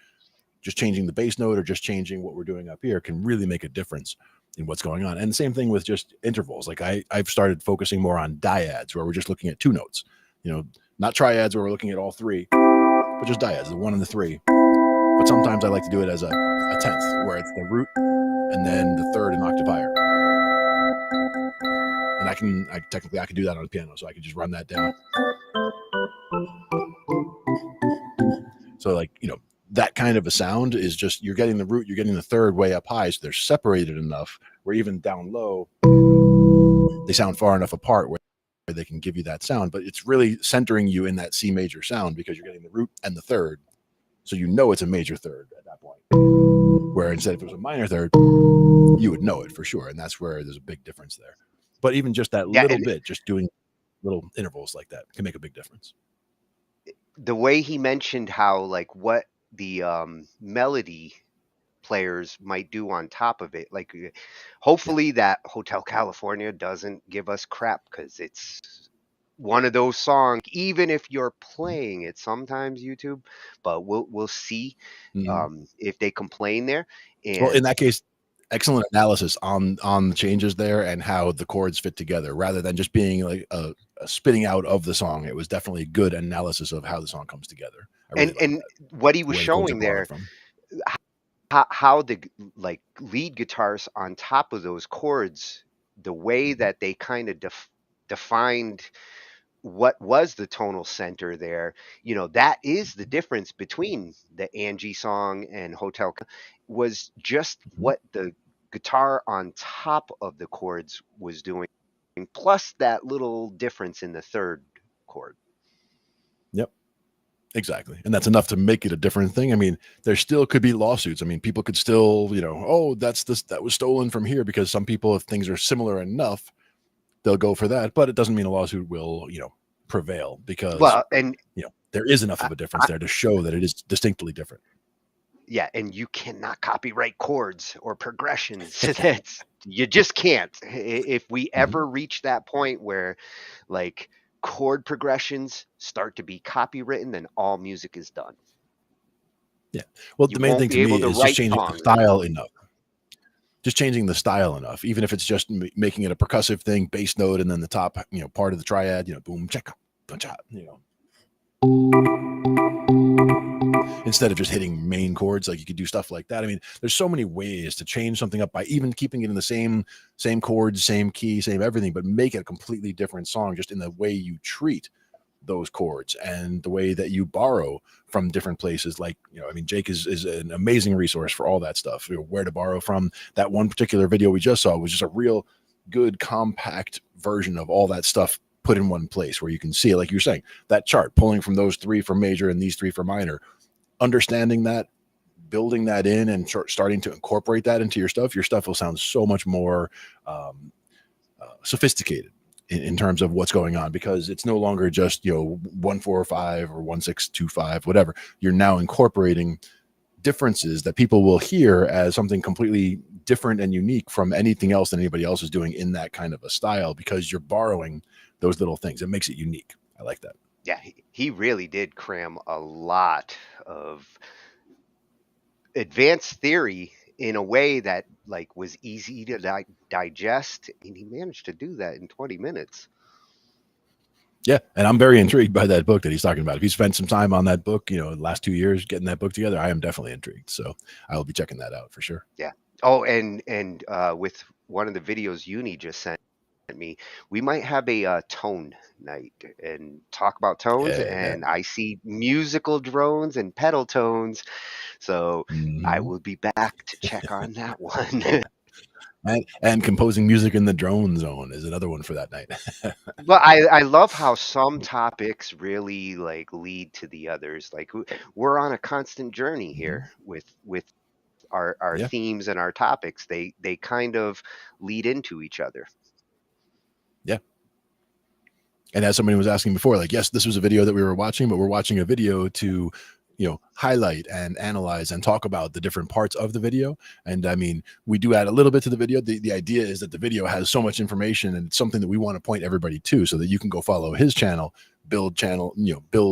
Just changing the bass note or just changing what we're doing up here can really make a difference in what's going on. And the same thing with just intervals. Like I've started focusing more on dyads where we're just looking at two notes, not triads where we're looking at all three, but just dyads, the one and the three. But sometimes I like to do it as a tenth where it's the root and then the third an octave higher. And I can do that on the piano. So I can just run that down. So that kind of a sound is just, you're getting the root, you're getting the third way up high. So they're separated enough where even down low, they sound far enough apart where they can give you that sound. But it's really centering you in that C major sound because you're getting the root and the third. So it's a major third at that point. Where instead if it was a minor third, you would know it for sure. And that's where there's a big difference there. But even just that little bit, just doing little intervals like that can make a big difference.
The way he mentioned how, like, what the melody players might do on top of it, like, hopefully that Hotel California doesn't give us crap, because it's one of those songs, even if you're playing it sometimes YouTube, but we'll see if they complain there.
Well, in
And
that case, excellent analysis on the changes there and how the chords fit together rather than just being like a spitting out of the song. It was definitely good analysis of how the song comes together. I really
and what he was
where the chords are
showing
borrowed
there,
from.
how the like lead guitars on top of those chords, the way that they kind of defined what was the tonal center there, that is the difference between the Angie song and Hotel was just what the guitar on top of the chords was doing, plus that little difference in the third chord.
Yep. Exactly. And that's enough to make it a different thing. I mean, there still could be lawsuits. I mean, people could still, that was stolen from here, because some people, if things are similar enough, they'll go for that. But it doesn't mean a lawsuit will, prevail, because,
Well, and
there is enough of a difference there to show that it is distinctly different.
Yeah, and you cannot copyright chords or progressions. You just can't. If we ever reach that point where, like, chord progressions start to be copywritten, then all music is done.
Yeah. Well,
You
the main
won't
thing
be
to me
able to
is just
write
changing the
songs
style
anymore.
enough. Just changing the style enough, even if it's just making it a percussive thing, bass note, and then the top, part of the triad, boom, check, punch out, instead of just hitting main chords. Like, you could do stuff like that. I mean, there's so many ways to change something up by even keeping it in the same chords, same key, same everything, but make it a completely different song just in the way you treat those chords and the way that you borrow from different places. Like, Jake is an amazing resource for all that stuff, where to borrow from. That one particular video we just saw was just a real good compact version of all that stuff put in one place, where you can see, like you're saying, that chart pulling from those three for major and these three for minor, understanding that, building that in, and starting to incorporate that into your stuff will sound so much more sophisticated in terms of what's going on, because it's no longer just 1-4-5 or 1-6-2-5, whatever. You're now incorporating differences that people will hear as something completely different and unique from anything else that anybody else is doing in that kind of a style, because you're borrowing those little things. It makes it unique. I like that.
Yeah, he really did cram a lot of advanced theory in a way that, like, was easy to digest, and he managed to do that in 20 minutes.
Yeah, and I'm very intrigued by that book that he's talking about. If he spent some time on that book, the last 2 years getting that book together, I am definitely intrigued. So I will be checking that out for sure.
Yeah. Oh, and with one of the videos Uni just sent me, we might have a tone night and talk about tones.
Yeah.
And I see musical drones and pedal tones, so I will be back to check on that one.
And composing music in the drone zone is another one for that night.
But I love how some topics really like lead to the others. Like we're on a constant journey here with our
Yeah.
themes and our topics. They kind of lead into each other.
Yeah. And as somebody was asking before, like, yes, this was a video that we were watching, but we're watching a video to, highlight and analyze and talk about the different parts of the video. And I mean, we do add a little bit to the video. The idea is that the video has so much information, and it's something that we want to point everybody to, so that you can go follow his channel, build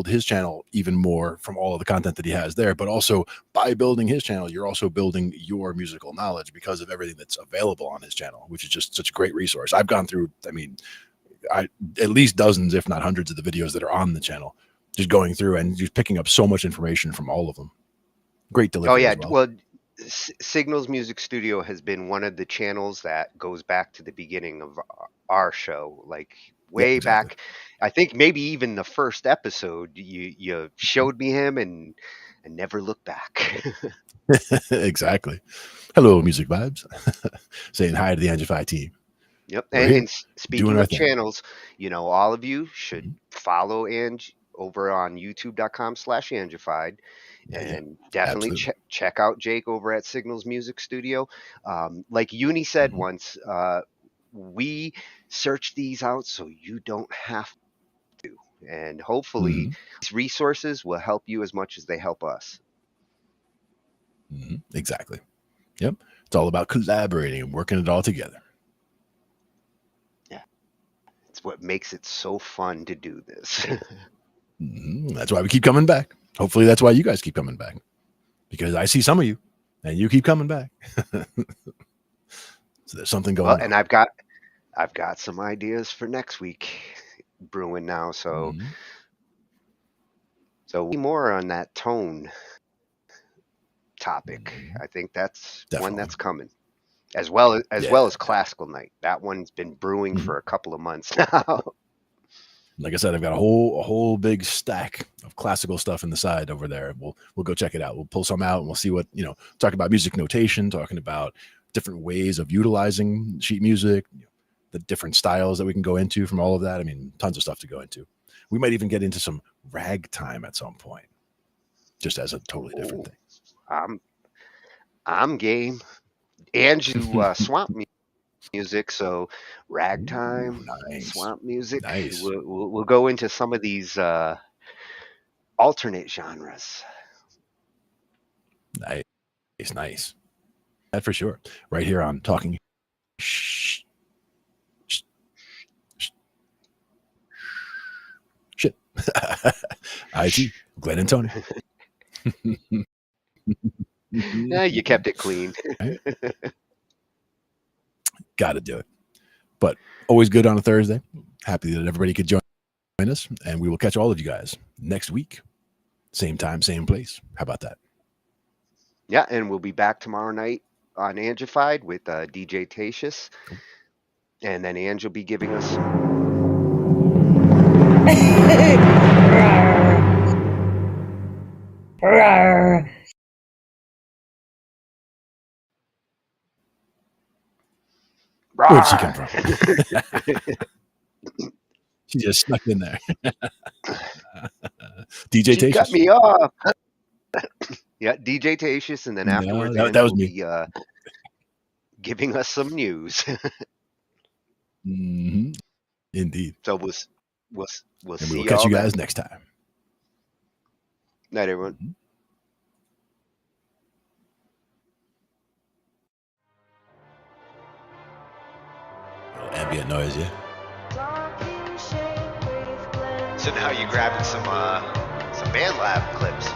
his channel even more from all of the content that he has there. But also, by building his channel, you're also building your musical knowledge because of everything that's available on his channel, which is just such a great resource. I've gone through, at least dozens, if not hundreds, of the videos that are on the channel, just going through and just picking up so much information from all of them. Great delivery.
Oh yeah,
as well.
Signals Music Studio has been one of the channels that goes back to the beginning of our show, like way back. I think maybe even the first episode, you showed me him and never looked back.
Exactly. Hello, Music Vibes. Saying hi to the Angified team.
Yep.
We're
And,
here
and speaking
doing our
of
thing.
channels, all of you should follow Ange over on youtube.com/Angified. And definitely
Absolutely.
check out Jake over at Signals Music Studio. Like Uni said once, we search these out so you don't have to. And hopefully these resources will help you as much as they help us.
Exactly. Yep. It's all about collaborating and working it all together.
Yeah. It's what makes it so fun to do this.
That's why we keep coming back. Hopefully that's why you guys keep coming back, because I see some of you and you keep coming back. So there's something going on.
And I've got some ideas for next week brewing now. So more on that tone topic. I think that's one that's coming, as well as classical night. That one's been brewing for a couple of months now.
Like I said, I've got a whole big stack of classical stuff in the side over there. We'll go check it out. We'll pull some out and we'll see what, talking about music notation, talking about different ways of utilizing sheet music, the different styles that we can go into from all of that. I mean, tons of stuff to go into. We might even get into some ragtime at some point, just as a totally different thing.
I'm game. And you swamp music, so ragtime, swamp music.
Nice.
We'll go into some of these alternate genres.
Nice. That for sure. Right here on Talking Shh. Shit. I.T. Glenn and Tony.
Yeah, you kept it clean.
Got to do it. But always good on a Thursday. Happy that everybody could join us, and we will catch all of you guys next week. Same time, same place. How about that?
Yeah, and we'll be back tomorrow night on Angified with DJ Tatius. And then Ange will be giving us
Where'd she come from? She just snuck in there. DJ Tatius.
Cut me off. Yeah, DJ Tatius, and then afterwards
that was me.
Be giving us some news.
Indeed.
So we'll
and
see
we'll catch you guys
then.
next time.
Night, everyone.
Ambient noise, yeah.
So now you're grabbing some band lab clips.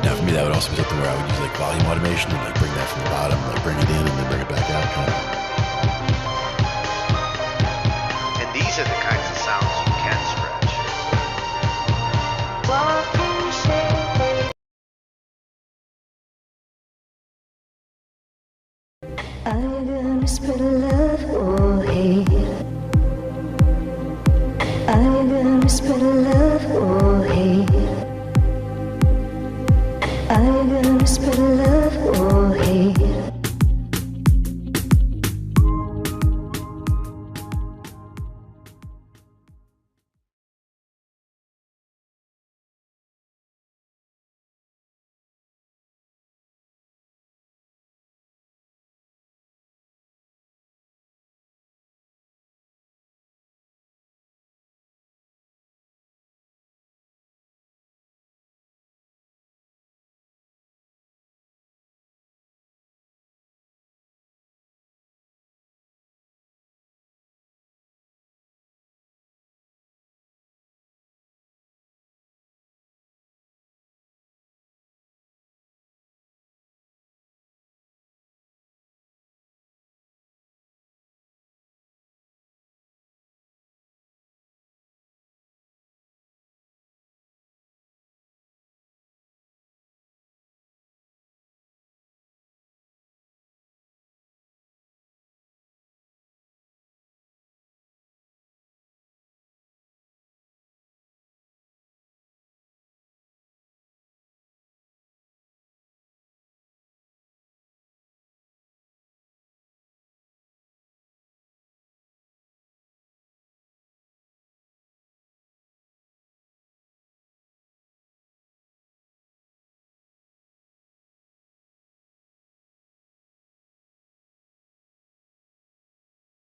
Now for me, that would also be something where I would use like volume automation and like bring that from the bottom, like bring it in and then bring it back out.
And these are the kinds of sounds you can stretch.
I'm gonna spread love or hate. I'm gonna spread love or hate. I'm gonna whisper love.